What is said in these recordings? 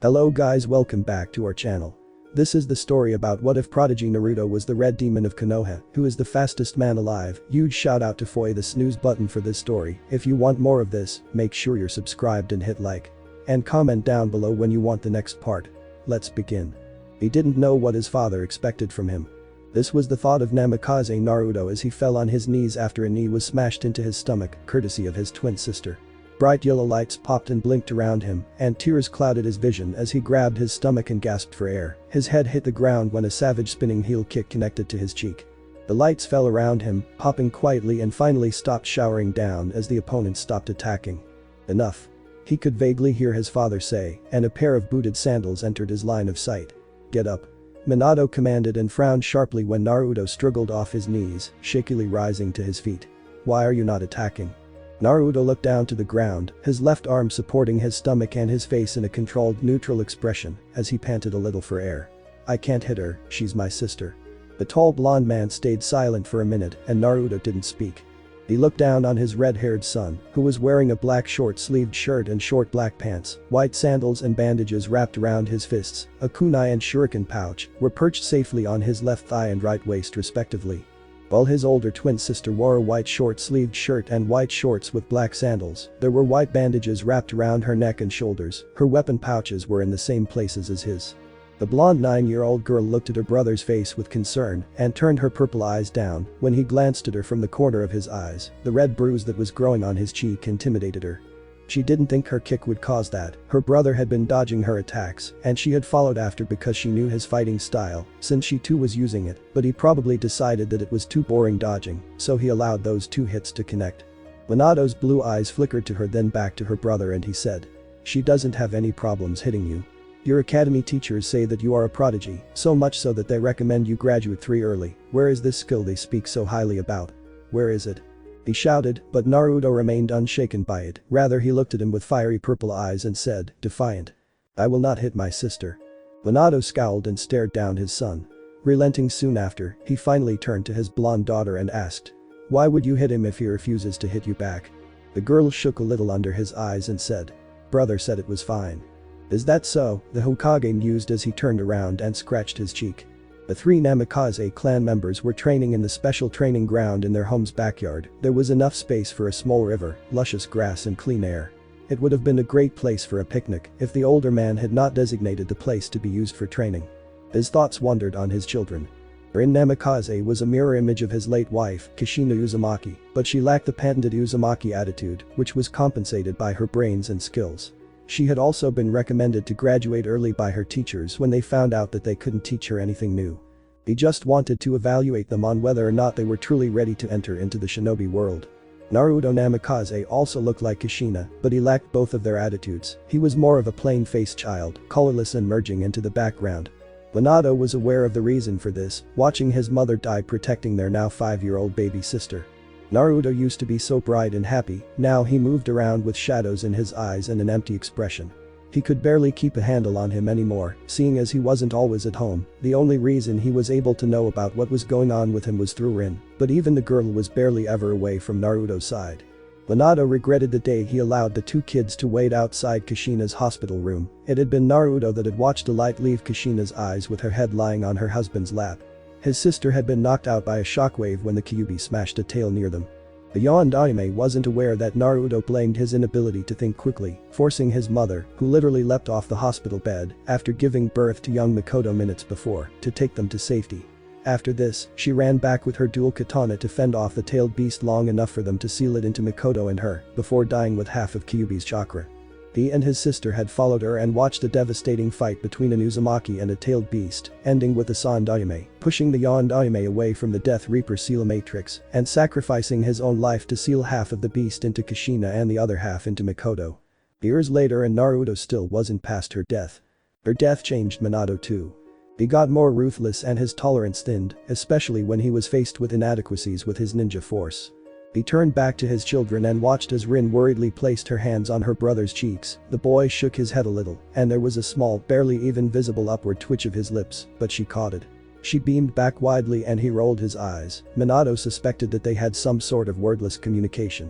Hello guys, welcome back to our channel. This is the story about what if Prodigy Naruto was the red demon of Konoha, who is the fastest man alive. Huge shout out to Foy the Snooze Button for this story. If you want more of this, make sure you're subscribed and hit like. And comment down below when you want the next part. Let's begin. He didn't know what his father expected from him. This was the thought of Namikaze Naruto as he fell on his knees after a knee was smashed into his stomach, courtesy of his twin sister. Bright yellow lights popped and blinked around him, and tears clouded his vision as he grabbed his stomach and gasped for air. His head hit the ground when a savage spinning heel kick connected to his cheek. The lights fell around him, popping quietly and finally stopped showering down as the opponent stopped attacking. Enough. He could vaguely hear his father say, and a pair of booted sandals entered his line of sight. Get up. Minato commanded and frowned sharply when Naruto struggled off his knees, shakily rising to his feet. Why are you not attacking? Naruto looked down to the ground, his left arm supporting his stomach and his face in a controlled neutral expression as he panted a little for air. I can't hit her, she's my sister. The tall blonde man stayed silent for a minute and Naruto didn't speak. He looked down on his red-haired son, who was wearing a black short-sleeved shirt and short black pants, white sandals and bandages wrapped around his fists, a kunai and shuriken pouch were perched safely on his left thigh and right waist respectively. While his older twin sister wore a white short-sleeved shirt and white shorts with black sandals, there were white bandages wrapped around her neck and shoulders. Her weapon pouches were in the same places as his. The blonde 9-year-old girl looked at her brother's face with concern and turned her purple eyes down. When he glanced at her from the corner of his eyes, the red bruise that was growing on his cheek intimidated her. She didn't think her kick would cause that. Her brother had been dodging her attacks, and she had followed after because she knew his fighting style, since she too was using it, but he probably decided that it was too boring dodging, so he allowed those two hits to connect. Minato's blue eyes flickered to her then back to her brother and he said. She doesn't have any problems hitting you. Your academy teachers say that you are a prodigy, so much so that they recommend you graduate 3 early. Where is this skill they speak so highly about? Where is it? He shouted, but Naruto remained unshaken by it. Rather, he looked at him with fiery purple eyes and said, defiant. I will not hit my sister. Minato scowled and stared down his son. Relenting soon after, he finally turned to his blonde daughter and asked. Why would you hit him if he refuses to hit you back? The girl shook a little under his eyes and said. Brother said it was fine. Is that so? The Hokage mused as he turned around and scratched his cheek. The 3 Namikaze clan members were training in the special training ground in their home's backyard. There was enough space for a small river, luscious grass and clean air. It would have been a great place for a picnic if the older man had not designated the place to be used for training. His thoughts wandered on his children. In Namikaze was a mirror image of his late wife, Kushina Uzumaki, but she lacked the patented Uzumaki attitude, which was compensated by her brains and skills. She had also been recommended to graduate early by her teachers when they found out that they couldn't teach her anything new. He just wanted to evaluate them on whether or not they were truly ready to enter into the shinobi world. Naruto Namikaze also looked like Kushina, but he lacked both of their attitudes. He was more of a plain-faced child, colorless and merging into the background. Minato was aware of the reason for this, watching his mother die protecting their now 5-year-old baby sister. Naruto used to be so bright and happy, now he moved around with shadows in his eyes and an empty expression. He could barely keep a handle on him anymore, seeing as he wasn't always at home. The only reason he was able to know about what was going on with him was through Rin, but even the girl was barely ever away from Naruto's side. Minato regretted the day he allowed the 2 kids to wait outside Kushina's hospital room. It had been Naruto that had watched the light leave Kushina's eyes with her head lying on her husband's lap. His sister had been knocked out by a shockwave when the Kyuubi smashed a tail near them. The Yondaime wasn't aware that Naruto blamed his inability to think quickly, forcing his mother, who literally leapt off the hospital bed after giving birth to young Makoto minutes before, to take them to safety. After this, she ran back with her dual katana to fend off the tailed beast long enough for them to seal it into Makoto and her, before dying with half of Kyuubi's chakra. He and his sister had followed her and watched a devastating fight between an Uzumaki and a tailed beast, ending with a Sandaime, pushing the Yondaime away from the Death Reaper seal matrix and sacrificing his own life to seal half of the beast into Kushina and the other half into Makoto. Years later and Naruto still wasn't past her death. Her death changed Minato too. He got more ruthless and his tolerance thinned, especially when he was faced with inadequacies with his ninja force. He turned back to his children and watched as Rin worriedly placed her hands on her brother's cheeks. The boy shook his head a little, and there was a small, barely even visible upward twitch of his lips, but she caught it. She beamed back widely and he rolled his eyes. Minato suspected that they had some sort of wordless communication.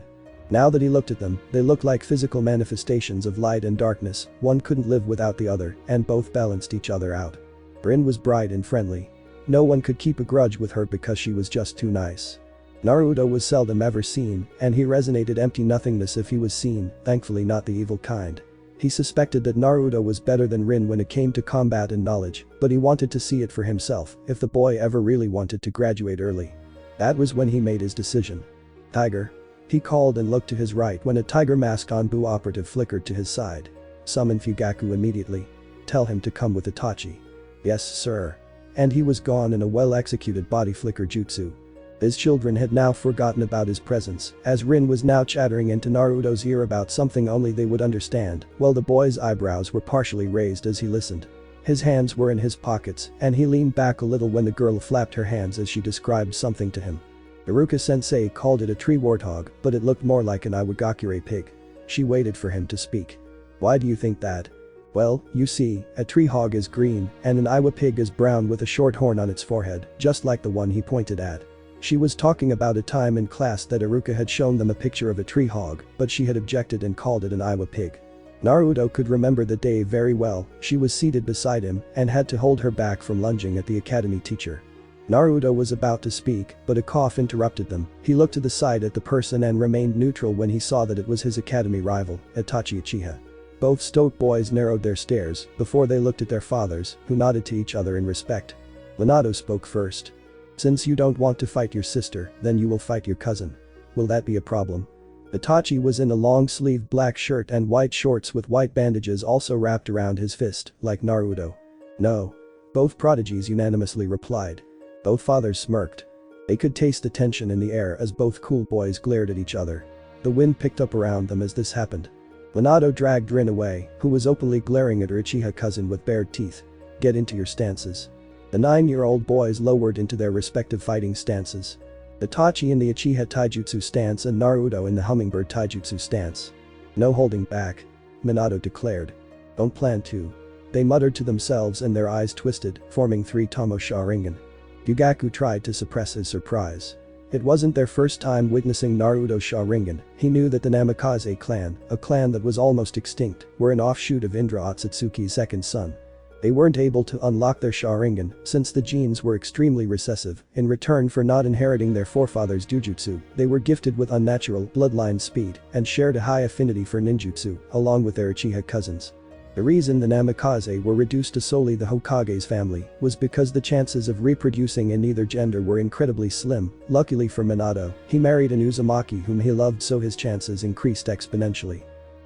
Now that he looked at them, they looked like physical manifestations of light and darkness, one couldn't live without the other, and both balanced each other out. Rin was bright and friendly. No one could keep a grudge with her because she was just too nice. Naruto was seldom ever seen, and he resonated empty nothingness if he was seen, thankfully not the evil kind. He suspected that Naruto was better than Rin when it came to combat and knowledge, but he wanted to see it for himself if the boy ever really wanted to graduate early. That was when he made his decision. "Tiger." He called and looked to his right when a tiger mask on Bu operative flickered to his side. "Summon Fugaku immediately. Tell him to come with Itachi." "Yes, sir." And he was gone in a well-executed body flicker jutsu. His children had now forgotten about his presence, as Rin was now chattering into Naruto's ear about something only they would understand, while the boy's eyebrows were partially raised as he listened. His hands were in his pockets, and he leaned back a little when the girl flapped her hands as she described something to him. Iruka-sensei called it a tree warthog, but it looked more like an Iwagakure pig. She waited for him to speak. "Why do you think that?" "Well, you see, a tree hog is green, and an Iwa pig is brown with a short horn on its forehead, just like the one he pointed at." She was talking about a time in class that Iruka had shown them a picture of a tree hog, but she had objected and called it an Iwa pig. Naruto could remember the day very well. She was seated beside him and had to hold her back from lunging at the academy teacher. Naruto was about to speak, but a cough interrupted them. He looked to the side at the person and remained neutral when he saw that it was his academy rival, Itachi Uchiha. Both stoic boys narrowed their stares before they looked at their fathers, who nodded to each other in respect. Minato spoke first. "Since you don't want to fight your sister, then you will fight your cousin. Will that be a problem?" Itachi was in a long-sleeved black shirt and white shorts with white bandages also wrapped around his fist, like Naruto. "No." Both prodigies unanimously replied. Both fathers smirked. They could taste the tension in the air as both cool boys glared at each other. The wind picked up around them as this happened. Minato dragged Rin away, who was openly glaring at her Uchiha cousin with bared teeth. "Get into your stances." The 9-year-old boys lowered into their respective fighting stances. Itachi in the Uchiha taijutsu stance and Naruto in the hummingbird taijutsu stance. "No holding back," Minato declared. "Don't plan to." They muttered to themselves and their eyes twisted, forming 3 Tomo Sharingan. Fugaku tried to suppress his surprise. It wasn't their first time witnessing Naruto's Sharingan. He knew that the Namikaze clan, a clan that was almost extinct, were an offshoot of Indra Otsutsuki's second son. They weren't able to unlock their Sharingan since the genes were extremely recessive. In return for not inheriting their forefathers' Jujutsu, they were gifted with unnatural bloodline speed and shared a high affinity for ninjutsu, along with their Uchiha cousins. The reason the Namikaze were reduced to solely the Hokage's family was because the chances of reproducing in either gender were incredibly slim. Luckily for Minato, he married an Uzumaki whom he loved, so his chances increased exponentially.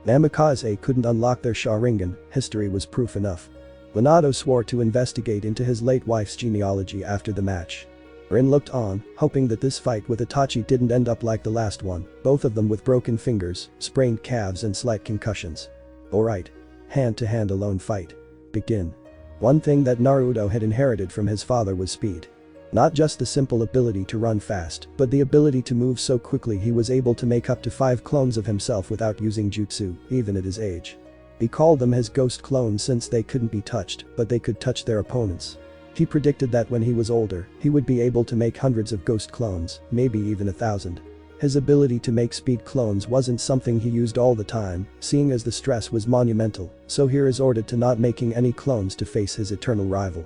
Namikaze couldn't unlock their Sharingan, history was proof enough. Minato swore to investigate into his late wife's genealogy after the match. Rin looked on, hoping that this fight with Itachi didn't end up like the last one, both of them with broken fingers, sprained calves and slight concussions. Alright. Hand-to-hand alone fight. Begin. One thing that Naruto had inherited from his father was speed. Not just the simple ability to run fast, but the ability to move so quickly he was able to make up to 5 clones of himself without using jutsu, even at his age. He called them his ghost clones since they couldn't be touched, but they could touch their opponents. He predicted that when he was older, he would be able to make hundreds of ghost clones, maybe even 1,000. His ability to make speed clones wasn't something he used all the time, seeing as the stress was monumental, so he resorted to not making any clones to face his eternal rival.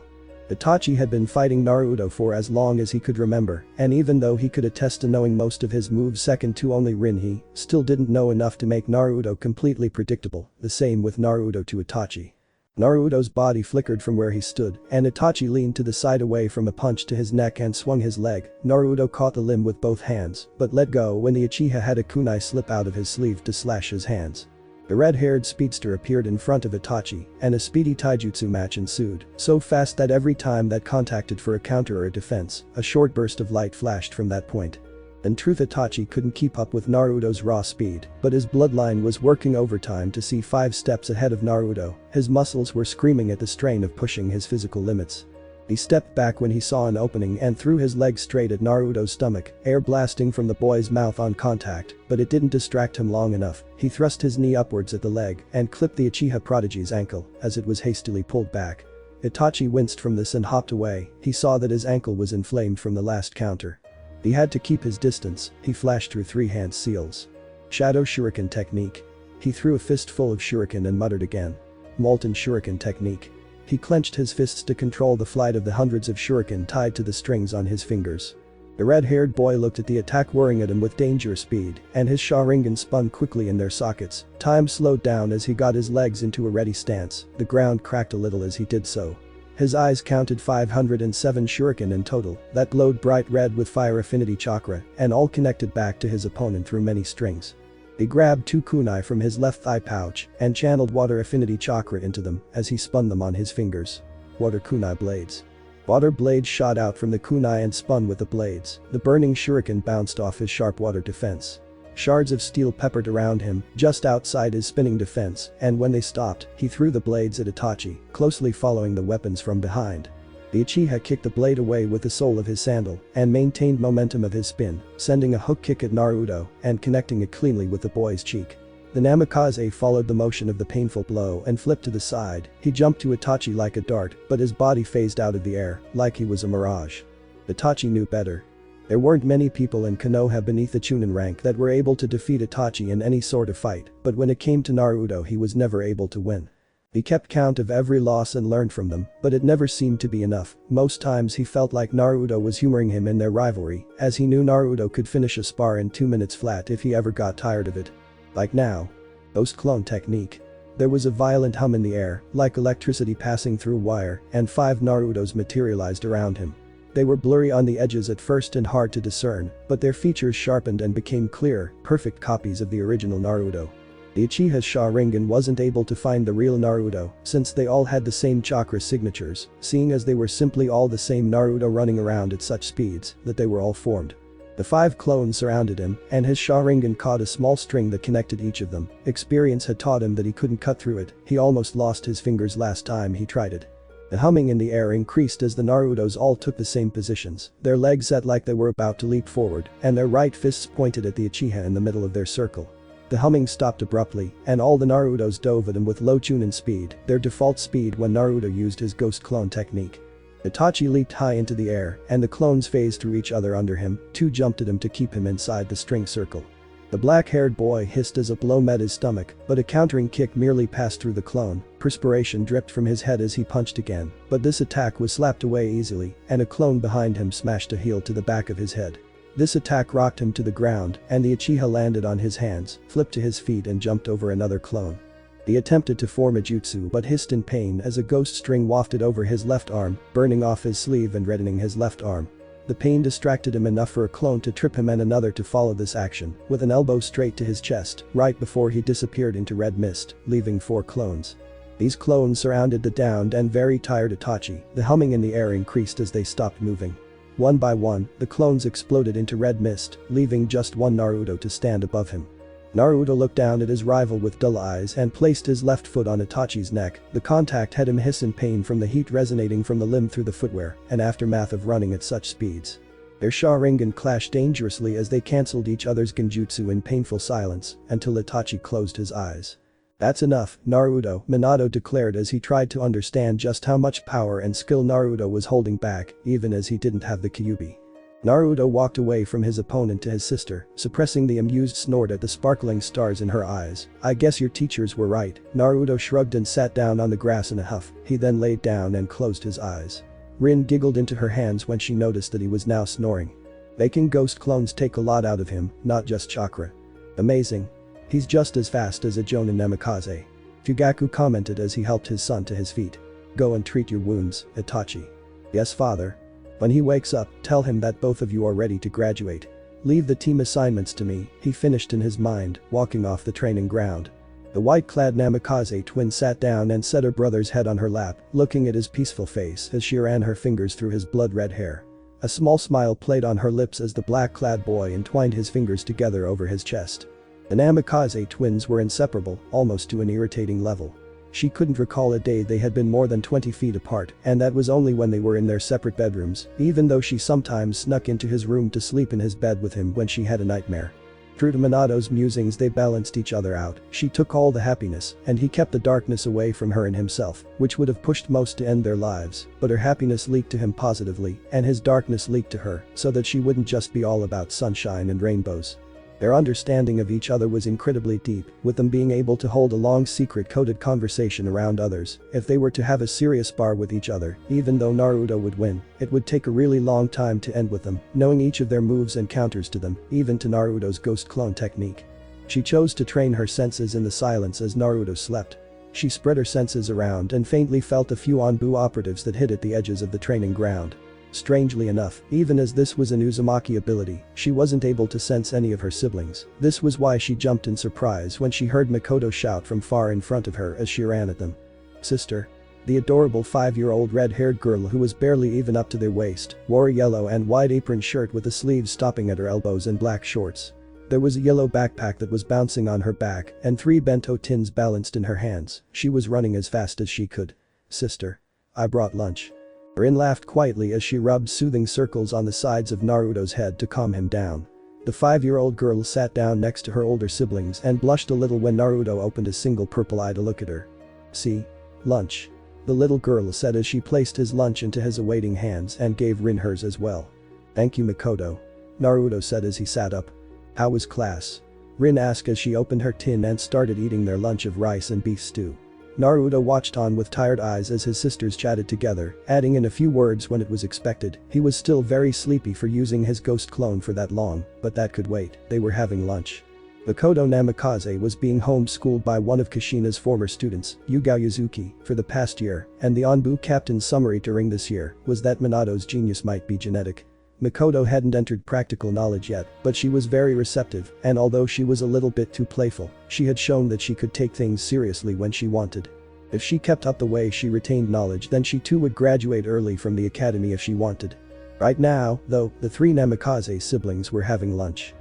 Itachi had been fighting Naruto for as long as he could remember, and even though he could attest to knowing most of his moves second to only Rin, he still didn't know enough to make Naruto completely predictable, the same with Naruto to Itachi. Naruto's body flickered from where he stood, and Itachi leaned to the side away from a punch to his neck and swung his leg. Naruto caught the limb with both hands, but let go when the Uchiha had a kunai slip out of his sleeve to slash his hands. The red-haired speedster appeared in front of Itachi, and a speedy taijutsu match ensued, so fast that every time that contacted for a counter or a defense, a short burst of light flashed from that point. In truth, Itachi couldn't keep up with Naruto's raw speed, but his bloodline was working overtime to see 5 steps ahead of Naruto. His muscles were screaming at the strain of pushing his physical limits. He stepped back when he saw an opening and threw his leg straight at Naruto's stomach, air blasting from the boy's mouth on contact, but it didn't distract him long enough. He thrust his knee upwards at the leg and clipped the Uchiha prodigy's ankle as it was hastily pulled back. Itachi winced from this and hopped away. He saw that his ankle was inflamed from the last counter. He had to keep his distance. He flashed through 3 hand seals. Shadow Shuriken technique. He threw a fistful of shuriken and muttered again. Molten Shuriken technique. He clenched his fists to control the flight of the hundreds of shuriken tied to the strings on his fingers. The red-haired boy looked at the attack whirring at him with dangerous speed, and his Sharingan spun quickly in their sockets. Time slowed down as he got his legs into a ready stance. The ground cracked a little as he did so. His eyes counted 507 shuriken in total that glowed bright red with fire affinity chakra and all connected back to his opponent through many strings. He grabbed 2 kunai from his left thigh pouch and channeled water affinity chakra into them as he spun them on his fingers. Water kunai blades. Water blades shot out from the kunai and spun with the blades. The burning shuriken bounced off his sharp water defense. Shards of steel peppered around him, just outside his spinning defense, and when they stopped, he threw the blades at Itachi, closely following the weapons from behind. The Uchiha kicked the blade away with the sole of his sandal and maintained momentum of his spin, sending a hook kick at Naruto and connecting it cleanly with the boy's cheek. The Namikaze followed the motion of the painful blow and flipped to the side. He jumped to Itachi like a dart, but his body phased out of the air, like he was a mirage. Itachi knew better. There weren't many people in Konoha beneath the Chunin rank that were able to defeat Itachi in any sort of fight, but when it came to Naruto he was never able to win. He kept count of every loss and learned from them, but it never seemed to be enough. Most times he felt like Naruto was humoring him in their rivalry, as he knew Naruto could finish a spar in 2 minutes flat if he ever got tired of it. Like now. Ghost clone technique. There was a violent hum in the air, like electricity passing through wire, and 5 Narutos materialized around him. They were blurry on the edges at first and hard to discern, but their features sharpened and became clear, perfect copies of the original Naruto. The Uchiha's Sharingan wasn't able to find the real Naruto, since they all had the same chakra signatures, seeing as they were simply all the same Naruto running around at such speeds that they were all formed. The 5 clones surrounded him, and his Sharingan caught a small string that connected each of them. Experience had taught him that he couldn't cut through it. He almost lost his fingers last time he tried it. The humming in the air increased as the Narutos all took the same positions, their legs set like they were about to leap forward, and their right fists pointed at the Uchiha in the middle of their circle. The humming stopped abruptly, and all the Narutos dove at him with low Chunin speed, their default speed when Naruto used his ghost clone technique. Itachi leaped high into the air, and the clones phased through each other under him. 2 jumped at him to keep him inside the string circle. The black-haired boy hissed as a blow met his stomach, but a countering kick merely passed through the clone. Perspiration dripped from his head as he punched again, but this attack was slapped away easily, and a clone behind him smashed a heel to the back of his head. This attack rocked him to the ground, and the Uchiha landed on his hands, flipped to his feet and jumped over another clone. He attempted to form a jutsu but hissed in pain as a ghost string wafted over his left arm, burning off his sleeve and reddening his left arm. The pain distracted him enough for a clone to trip him and another to follow this action, with an elbow straight to his chest, right before he disappeared into red mist, leaving 4 clones. These clones surrounded the downed and very tired Itachi. The humming in the air increased as they stopped moving. One by one, the clones exploded into red mist, leaving just one Naruto to stand above him. Naruto looked down at his rival with dull eyes and placed his left foot on Itachi's neck. The contact had him hiss in pain from the heat resonating from the limb through the footwear, an aftermath of running at such speeds. Their Sharingan clashed dangerously as they cancelled each other's genjutsu in painful silence, until Itachi closed his eyes. "That's enough, Naruto," Minato declared as he tried to understand just how much power and skill Naruto was holding back, even as he didn't have the Kyuubi. Naruto walked away from his opponent to his sister, suppressing the amused snort at the sparkling stars in her eyes. "I guess your teachers were right." Naruto shrugged and sat down on the grass in a huff. He then laid down and closed his eyes. Rin giggled into her hands when she noticed that he was now snoring. Making ghost clones take a lot out of him, not just chakra. "Amazing. He's just as fast as a Jonin Namikaze." Fugaku commented as he helped his son to his feet. "Go and treat your wounds, Itachi." "Yes, father. When he wakes up, tell him that both of you are ready to graduate. Leave the team assignments to me," he finished in his mind, walking off the training ground. The white-clad Namikaze twin sat down and set her brother's head on her lap, looking at his peaceful face as she ran her fingers through his blood-red hair. A small smile played on her lips as the black-clad boy entwined his fingers together over his chest. The Namikaze twins were inseparable, almost to an irritating level. She couldn't recall a day they had been more than 20 feet apart, and that was only when they were in their separate bedrooms, even though she sometimes snuck into his room to sleep in his bed with him when she had a nightmare. True to Minato's musings, they balanced each other out. She took all the happiness, and he kept the darkness away from her and himself, which would have pushed most to end their lives, but her happiness leaked to him positively, and his darkness leaked to her, so that she wouldn't just be all about sunshine and rainbows. Their understanding of each other was incredibly deep, with them being able to hold a long secret-coded conversation around others. If they were to have a serious spar with each other, even though Naruto would win, it would take a really long time to end with them, knowing each of their moves and counters to them, even to Naruto's ghost clone technique. She chose to train her senses in the silence as Naruto slept. She spread her senses around and faintly felt a few Anbu operatives that hid at the edges of the training ground. Strangely enough, even as this was an Uzumaki ability, she wasn't able to sense any of her siblings. This was why she jumped in surprise when she heard Makoto shout from far in front of her as she ran at them. "Sister." The adorable 5-year-old red-haired girl who was barely even up to their waist, wore a yellow and white apron shirt with the sleeves stopping at her elbows and black shorts. There was a yellow backpack that was bouncing on her back and 3 bento tins balanced in her hands. She was running as fast as she could. "Sister. I brought lunch." Rin laughed quietly as she rubbed soothing circles on the sides of Naruto's head to calm him down. The 5-year-old girl sat down next to her older siblings and blushed a little when Naruto opened a single purple eye to look at her. "See? Lunch." The little girl said as she placed his lunch into his awaiting hands and gave Rin hers as well. "Thank you, Makoto," Naruto said as he sat up. "How was class?" Rin asked as she opened her tin and started eating their lunch of rice and beef stew. Naruto watched on with tired eyes as his sisters chatted together, adding in a few words when it was expected. He was still very sleepy for using his ghost clone for that long, but that could wait. They were having lunch. Makoto Namikaze was being homeschooled by one of Kushina's former students, Yugao Yuzuki, for the past year, and the Anbu captain's summary during this year was that Minato's genius might be genetic. Makoto hadn't entered practical knowledge yet, but she was very receptive, and although she was a little bit too playful, she had shown that she could take things seriously when she wanted. If she kept up the way she retained knowledge, then she too would graduate early from the academy if she wanted. Right now, though, the 3 Namikaze siblings were having lunch.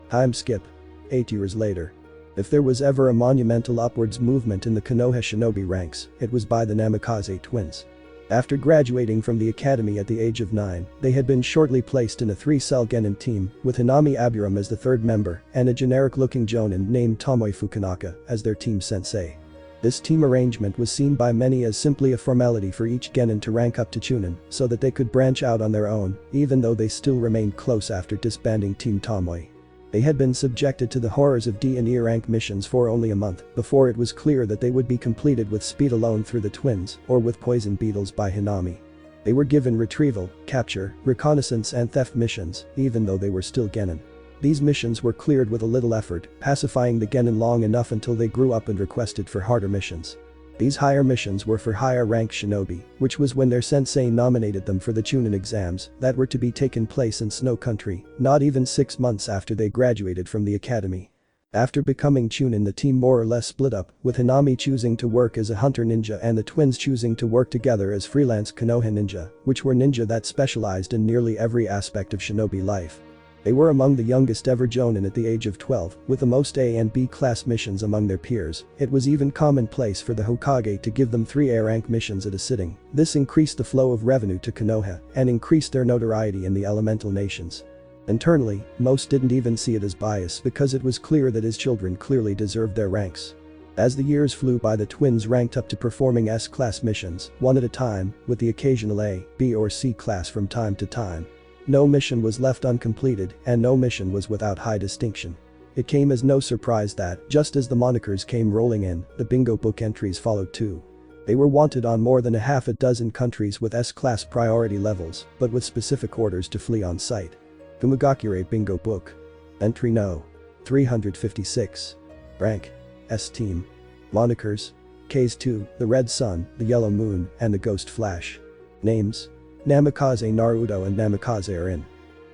Time skip. 8 years later. If there was ever a monumental upwards movement in the Konoha shinobi ranks, it was by the Namikaze twins. After graduating from the academy at the age of 9, they had been shortly placed in a 3-cell genin team, with Hinami Aburame as the 3rd member and a generic-looking jonin named Tomoe Fukunaga as their team sensei. This team arrangement was seen by many as simply a formality for each genin to rank up to chunin so that they could branch out on their own, even though they still remained close after disbanding Team Tomoe. They had been subjected to the horrors of D and E rank missions for only a month before it was clear that they would be completed with speed alone through the twins or with poison beetles by Hinami. They were given retrieval, capture, reconnaissance and theft missions, even though they were still genin. These missions were cleared with a little effort, pacifying the genin long enough until they grew up and requested for harder missions. These higher missions were for higher rank shinobi, which was when their sensei nominated them for the Chunin exams that were to be taken place in Snow Country, not even 6 months after they graduated from the academy. After becoming Chunin, the team more or less split up, with Hinami choosing to work as a hunter ninja and the twins choosing to work together as freelance Konoha ninja, which were ninja that specialized in nearly every aspect of shinobi life. They were among the youngest ever jonin at the age of 12, with the most A and B class missions among their peers. It was even commonplace for the Hokage to give them 3 A rank missions at a sitting. This increased the flow of revenue to Konoha and increased their notoriety in the elemental nations. Internally, most didn't even see it as bias because it was clear that his children clearly deserved their ranks. As the years flew by, the twins ranked up to performing S-class missions, one at a time, with the occasional A, B or C class from time to time. No mission was left uncompleted, and no mission was without high distinction. It came as no surprise that, just as the monikers came rolling in, the bingo book entries followed too. They were wanted on more than a half a dozen countries with S-class priority levels, but with specific orders to flee on sight. Fumigakure Bingo Book. Entry No. 356. Rank. S-Team. Monikers. K's 2, the Red Sun, the Yellow Moon, and the Ghost Flash. Names. Namikaze Naruto and Namikaze are in.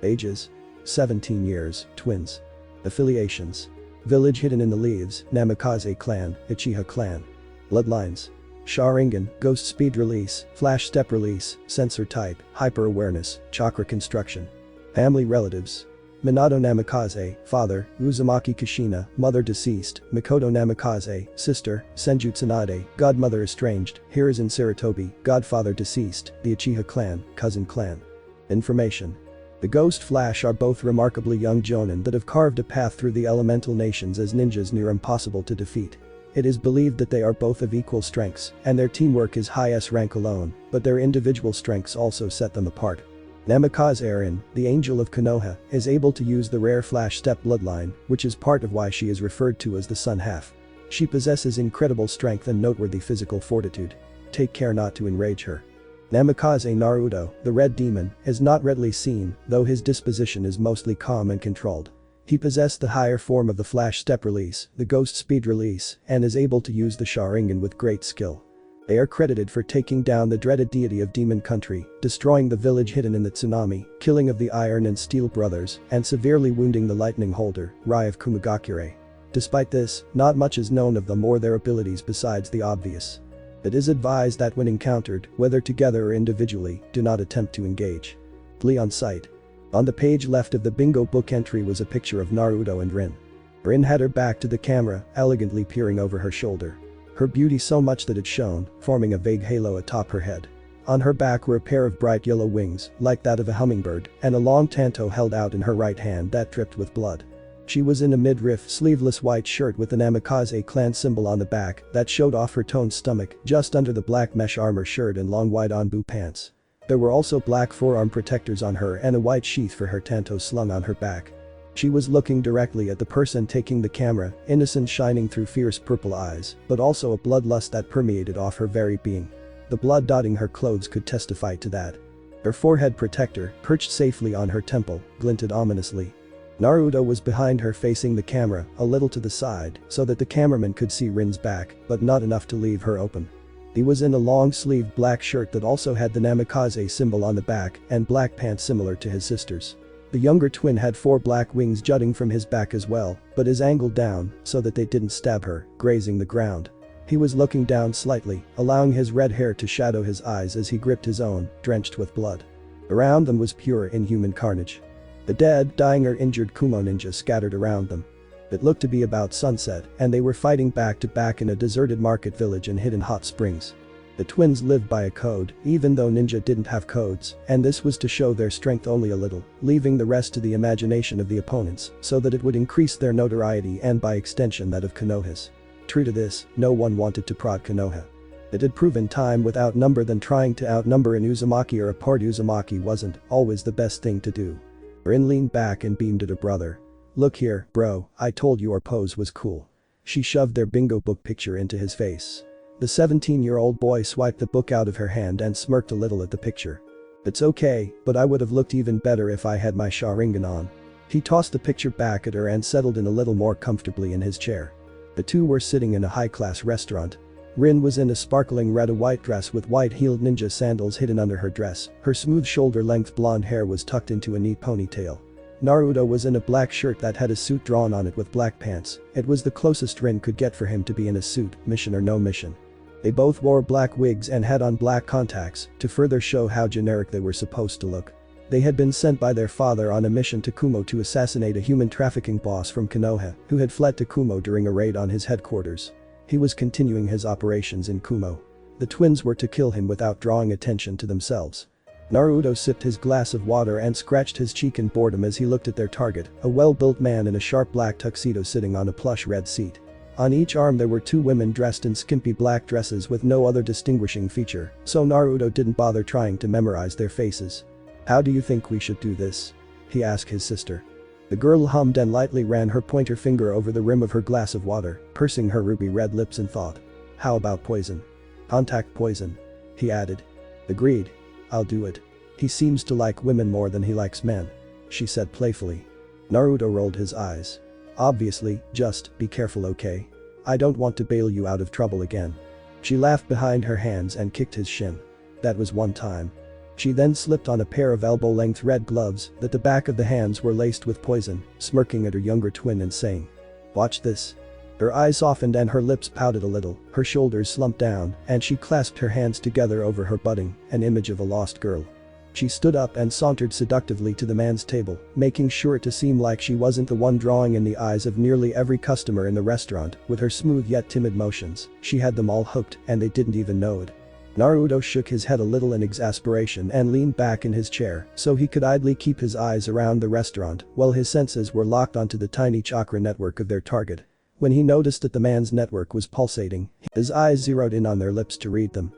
Ages. 17 years, twins. Affiliations. Village hidden in the leaves, Namikaze clan, Uchiha clan. Bloodlines. Sharingan, Ghost Speed Release, Flash Step Release, Sensor Type, Hyper Awareness, Chakra Construction. Family relatives. Minato Namikaze, father, Uzumaki Kushina, mother deceased, Makoto Namikaze, sister, Senju Tsunade, godmother estranged, Hiruzen Sarutobi, godfather deceased, the Uchiha clan, cousin clan. Information. The Ghost Flash are both remarkably young jonin that have carved a path through the elemental nations as ninjas near impossible to defeat. It is believed that they are both of equal strengths, and their teamwork is high S rank alone, but their individual strengths also set them apart. Namikaze, the angel of Konoha, is able to use the rare flash step bloodline, which is part of why she is referred to as the Sun Half. She possesses incredible strength and noteworthy physical fortitude. Take care not to enrage her. Namikaze Naruto, the Red Demon, is not readily seen, though his disposition is mostly calm and controlled. He possessed the higher form of the Flash Step release, the Ghost Speed release, and is able to use the Sharingan with great skill. They are credited for taking down the dreaded deity of Demon Country, destroying the village hidden in the tsunami, killing of the Iron and Steel brothers, and severely wounding the lightning holder, Rai of Kumagakure. Despite this, not much is known of them or their abilities besides the obvious. It is advised that when encountered, whether together or individually, do not attempt to engage. Flee on sight. On the page left of the bingo book entry was a picture of Naruto and Rin. Rin had her back to the camera, elegantly peering over her shoulder. Her beauty so much that it shone, forming a vague halo atop her head. On her back were a pair of bright yellow wings, like that of a hummingbird, and a long tanto held out in her right hand that dripped with blood. She was in a midriff sleeveless white shirt with the Namikaze clan symbol on the back that showed off her toned stomach just under the black mesh armor shirt and long white onbu pants. There were also black forearm protectors on her and a white sheath for her tanto slung on her back. She was looking directly at the person taking the camera, innocence shining through fierce purple eyes, but also a bloodlust that permeated off her very being. The blood dotting her clothes could testify to that. Her forehead protector, perched safely on her temple, glinted ominously. Naruto was behind her facing the camera, a little to the side, so that the cameraman could see Rin's back, but not enough to leave her open. He was in a long-sleeved black shirt that also had the Namikaze symbol on the back and black pants similar to his sister's. The younger twin had 4 black wings jutting from his back as well, but is angled down so that they didn't stab her, grazing the ground. He was looking down slightly, allowing his red hair to shadow his eyes as he gripped his own, drenched with blood. Around them was pure inhuman carnage. The dead, dying or injured Kumo ninja scattered around them. It looked to be about sunset, and they were fighting back to back in a deserted market village in hidden hot springs. The twins lived by a code, even though ninja didn't have codes, and this was to show their strength only a little, leaving the rest to the imagination of the opponents, so that it would increase their notoriety and by extension that of Konoha's. True to this, no one wanted to prod Konoha. It had proven time without number that trying to outnumber an Uzumaki or a part Uzumaki wasn't always the best thing to do. Rin leaned back and beamed at her brother. "Look here, bro, I told you our pose was cool." She shoved their bingo book picture into his face. The 17-year-old boy swiped the book out of her hand and smirked a little at the picture. "It's okay, but I would have looked even better if I had my Sharingan on." He tossed the picture back at her and settled in a little more comfortably in his chair. The two were sitting in a high-class restaurant. Rin was in a sparkling red-white dress with white-heeled ninja sandals hidden under her dress. Her smooth shoulder-length blonde hair was tucked into a neat ponytail. Naruto was in a black shirt that had a suit drawn on it with black pants. It was the closest Rin could get for him to be in a suit, mission or no mission. They both wore black wigs and had on black contacts to further show how generic they were supposed to look. They had been sent by their father on a mission to Kumo to assassinate a human trafficking boss from Konoha who had fled to Kumo during a raid on his headquarters. He was continuing his operations in Kumo. The twins were to kill him without drawing attention to themselves. Naruto sipped his glass of water and scratched his cheek in boredom as he looked at their target, a well-built man in a sharp black tuxedo sitting on a plush red seat. On each arm there were 2 women dressed in skimpy black dresses with no other distinguishing feature, so Naruto didn't bother trying to memorize their faces. "How do you think we should do this?" he asked his sister. The girl hummed and lightly ran her pointer finger over the rim of her glass of water, pursing her ruby red lips in thought. "How about poison? Contact poison," he added. "Agreed. I'll do it. He seems to like women more than he likes men," she said playfully. Naruto rolled his eyes. "Obviously, just be careful, okay? I don't want to bail you out of trouble again." She laughed behind her hands and kicked his shin. "That was one time." She then slipped on a pair of elbow-length red gloves that the back of the hands were laced with poison, smirking at her younger twin and saying, "Watch this." Her eyes softened and her lips pouted a little, her shoulders slumped down, and she clasped her hands together over her budding, an image of a lost girl. She stood up and sauntered seductively to the man's table, making sure to seem like she wasn't the one drawing in the eyes of nearly every customer in the restaurant. With her smooth yet timid motions, she had them all hooked and they didn't even know it. Naruto shook his head a little in exasperation and leaned back in his chair so he could idly keep his eyes around the restaurant while his senses were locked onto the tiny chakra network of their target. When he noticed that the man's network was pulsating, his eyes zeroed in on their lips to read them.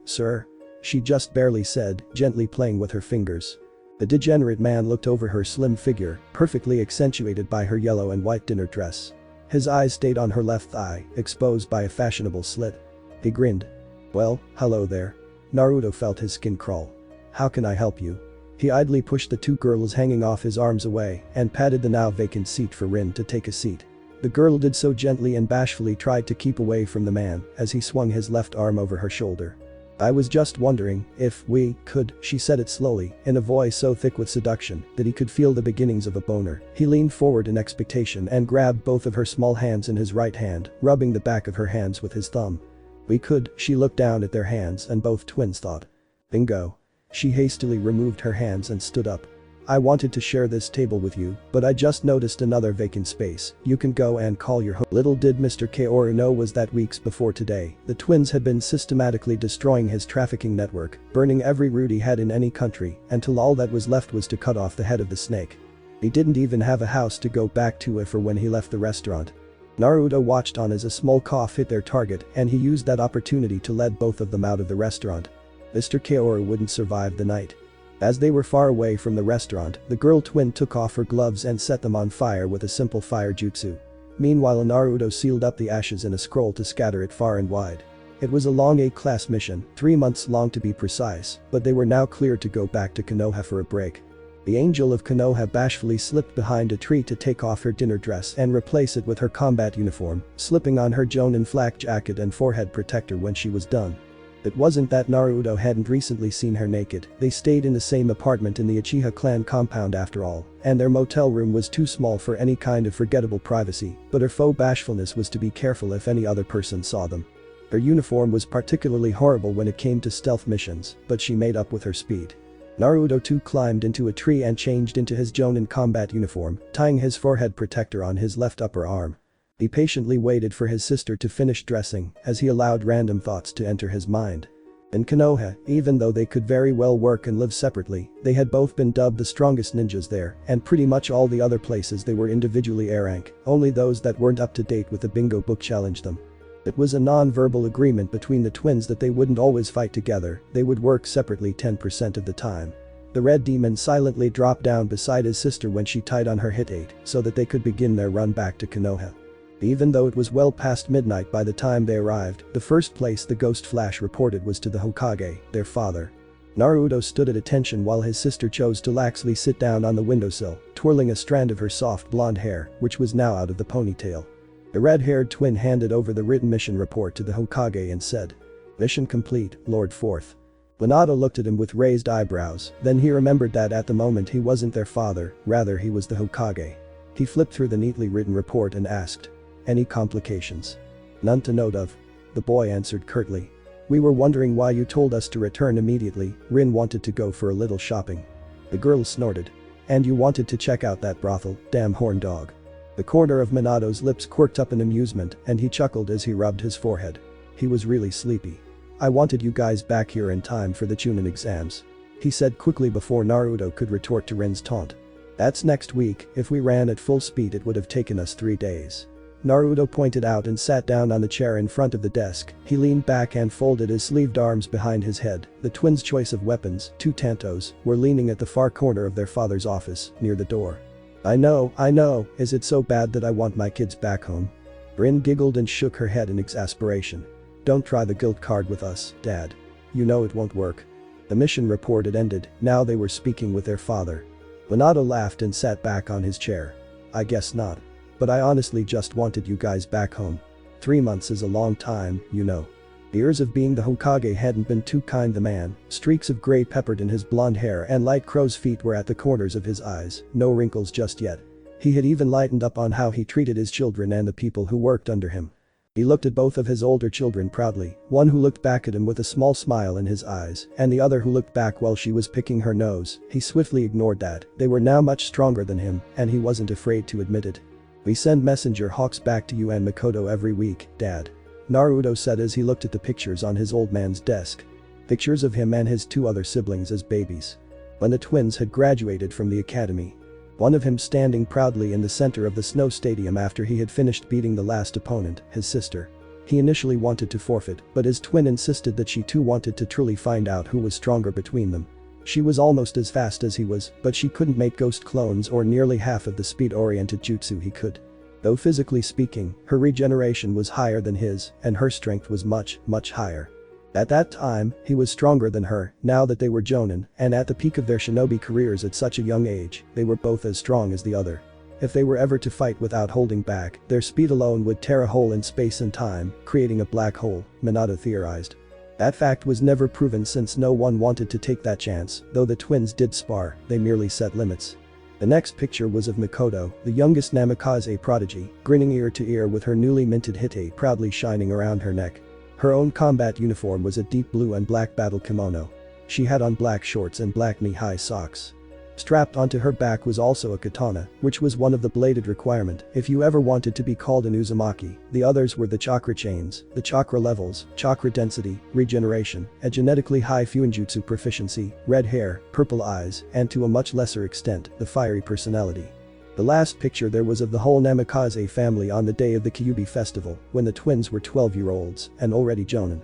Sir?" she just barely said, gently playing with her fingers. The degenerate man looked over her slim figure, perfectly accentuated by her yellow and white dinner dress. His eyes stayed on her left thigh, exposed by a fashionable slit. He grinned. "Well, hello there." Naruto felt his skin crawl. "How can I help you?" He idly pushed the two girls hanging off his arms away and patted the now vacant seat for Rin to take a seat. The girl did so gently and bashfully tried to keep away from the man as he swung his left arm over her shoulder. "I was just wondering if we could," she said it slowly, in a voice so thick with seduction that he could feel the beginnings of a boner. He leaned forward in expectation and grabbed both of her small hands in his right hand, rubbing the back of her hands with his thumb. "We could," she looked down at their hands and both twins thought. "Bingo." She hastily removed her hands and stood up. "I wanted to share this table with you, but I just noticed another vacant space. You can go and call your Little did Mr. Kaoru know was that weeks before today, the twins had been systematically destroying his trafficking network, burning every root he had in any country, until all that was left was to cut off the head of the snake. He didn't even have a house to go back to if or when he left the restaurant. Naruto watched on as a small cough hit their target and he used that opportunity to let both of them out of the restaurant. Mr. Kaoru wouldn't survive the night. As they were far away from the restaurant, the girl twin took off her gloves and set them on fire with a simple fire jutsu. Meanwhile, Naruto sealed up the ashes in a scroll to scatter it far and wide. It was a long A-class mission, 3 months long to be precise, but they were now cleared to go back to Konoha for a break. The angel of Konoha bashfully slipped behind a tree to take off her dinner dress and replace it with her combat uniform, slipping on her jonin flak jacket and forehead protector when she was done. It wasn't that Naruto hadn't recently seen her naked, they stayed in the same apartment in the Uchiha clan compound after all, and their motel room was too small for any kind of forgettable privacy, but her faux bashfulness was to be careful if any other person saw them. Her uniform was particularly horrible when it came to stealth missions, but she made up with her speed. Naruto too climbed into a tree and changed into his jonin combat uniform, tying his forehead protector on his left upper arm. He patiently waited for his sister to finish dressing as he allowed random thoughts to enter his mind. In Konoha, even though they could very well work and live separately, they had both been dubbed the strongest ninjas there, and pretty much all the other places they were individually A rank, only those that weren't up to date with the bingo book challenged them. It was a non-verbal agreement between the twins that they wouldn't always fight together, they would work separately 10% of the time. The red demon silently dropped down beside his sister when she tied on her hit 8 so that they could begin their run back to Konoha. Even though it was well past midnight by the time they arrived, the first place the Ghost Flash reported was to the Hokage, their father. Naruto stood at attention while his sister chose to laxly sit down on the windowsill, twirling a strand of her soft blonde hair, which was now out of the ponytail. The red-haired twin handed over the written mission report to the Hokage and said, "Mission complete, Lord Fourth." Minato looked at him with raised eyebrows, then he remembered that at the moment he wasn't their father, rather he was the Hokage. He flipped through the neatly written report and asked, "Any complications?" "None to note of," the boy answered curtly. "We were wondering why you told us to return immediately. Rin wanted to go for a little shopping." The girl snorted. "And you wanted to check out that brothel, damn horn dog." The corner of Minato's lips quirked up in amusement and he chuckled as he rubbed his forehead. He was really sleepy. "I wanted you guys back here in time for the Chunin exams," he said quickly before Naruto could retort to Rin's taunt. "That's next week, if we ran at full speed it would have taken us 3 days." Naruto pointed out and sat down on the chair in front of the desk. He leaned back and folded his sleeved arms behind his head. The twins' choice of weapons, 2 tantos, were leaning at the far corner of their father's office, near the door. I know, is it so bad that I want my kids back home?" Rin giggled and shook her head in exasperation. "Don't try the guilt card with us, Dad. You know it won't work." The mission report had ended, now they were speaking with their father. Minato laughed and sat back on his chair. "I guess not. But I honestly just wanted you guys back home. 3 months is a long time, you know." The years of being the Hokage hadn't been too kind. The man, streaks of gray peppered in his blonde hair and light crow's feet were at the corners of his eyes, no wrinkles just yet. He had even lightened up on how he treated his children and the people who worked under him. He looked at both of his older children proudly, one who looked back at him with a small smile in his eyes, and the other who looked back while she was picking her nose. He swiftly ignored that, they were now much stronger than him, and he wasn't afraid to admit it. "We send messenger hawks back to you and Makoto every week, Dad," Naruto said as he looked at the pictures on his old man's desk. Pictures of him and his 2 other siblings as babies. When the twins had graduated from the academy. One of him standing proudly in the center of the snow stadium after he had finished beating the last opponent, his sister. He initially wanted to forfeit, but his twin insisted that she too wanted to truly find out who was stronger between them. She was almost as fast as he was, but she couldn't make ghost clones or nearly half of the speed-oriented jutsu he could. Though physically speaking, her regeneration was higher than his, and her strength was much, much higher. At that time, he was stronger than her. Now that they were jonin, and at the peak of their shinobi careers at such a young age, they were both as strong as the other. If they were ever to fight without holding back, their speed alone would tear a hole in space and time, creating a black hole, Minato theorized. That fact was never proven since no one wanted to take that chance, though the twins did spar, they merely set limits. The next picture was of Makoto, the youngest Namikaze prodigy, grinning ear to ear with her newly minted hite proudly shining around her neck. Her own combat uniform was a deep blue and black battle kimono. She had on black shorts and black knee-high socks. Strapped onto her back was also a katana, which was one of the bladed requirement if you ever wanted to be called an Uzumaki. The others were the chakra chains, the chakra levels, chakra density, regeneration, a genetically high fuinjutsu proficiency, red hair, purple eyes, and to a much lesser extent, the fiery personality. The last picture there was of the whole Namikaze family on the day of the Kyuubi festival, when the twins were 12-year-olds and already jonin.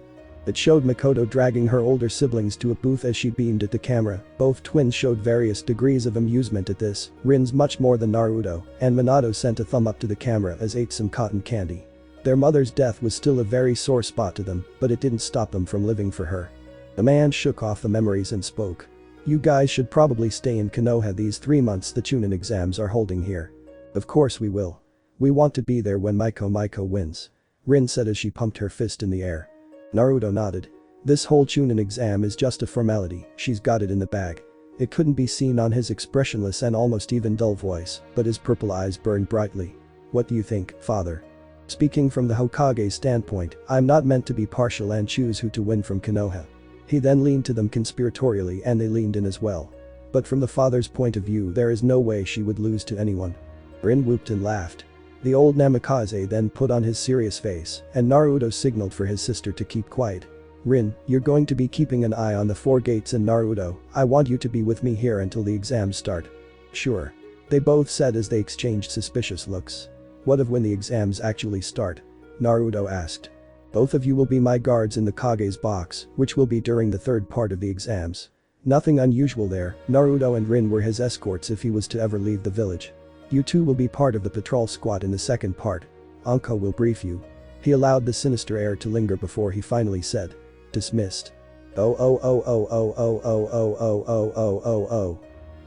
It showed Makoto dragging her older siblings to a booth as she beamed at the camera. Both twins showed various degrees of amusement at this, Rin's much more than Naruto, and Minato sent a thumb up to the camera as ate some cotton candy. Their mother's death was still a very sore spot to them, but it didn't stop them from living for her. The man shook off the memories and spoke. You guys should probably stay in Konoha these 3 months the Chunin exams are holding here. Of course we will. We want to be there when Maiko wins. Rin said as she pumped her fist in the air. Naruto nodded. This whole Chunin exam is just a formality, she's got it in the bag. It couldn't be seen on his expressionless and almost even dull voice, but his purple eyes burned brightly. What do you think, father? Speaking from the Hokage's standpoint, I'm not meant to be partial and choose who to win from Konoha. He then leaned to them conspiratorially and they leaned in as well. But from the father's point of view there is no way she would lose to anyone. Rin whooped and laughed. The old Namikaze then put on his serious face, and Naruto signaled for his sister to keep quiet. Rin, you're going to be keeping an eye on the 4 gates and Naruto, I want you to be with me here until the exams start. Sure. They both said as they exchanged suspicious looks. What of when the exams actually start? Naruto asked. Both of you will be my guards in the Kage's box, which will be during the 3rd part of the exams. Nothing unusual there, Naruto and Rin were his escorts if he was to ever leave the village. You two will be part of the patrol squad in the 2nd part. Anko will brief you. He allowed the sinister air to linger before he finally said. Dismissed. Oh.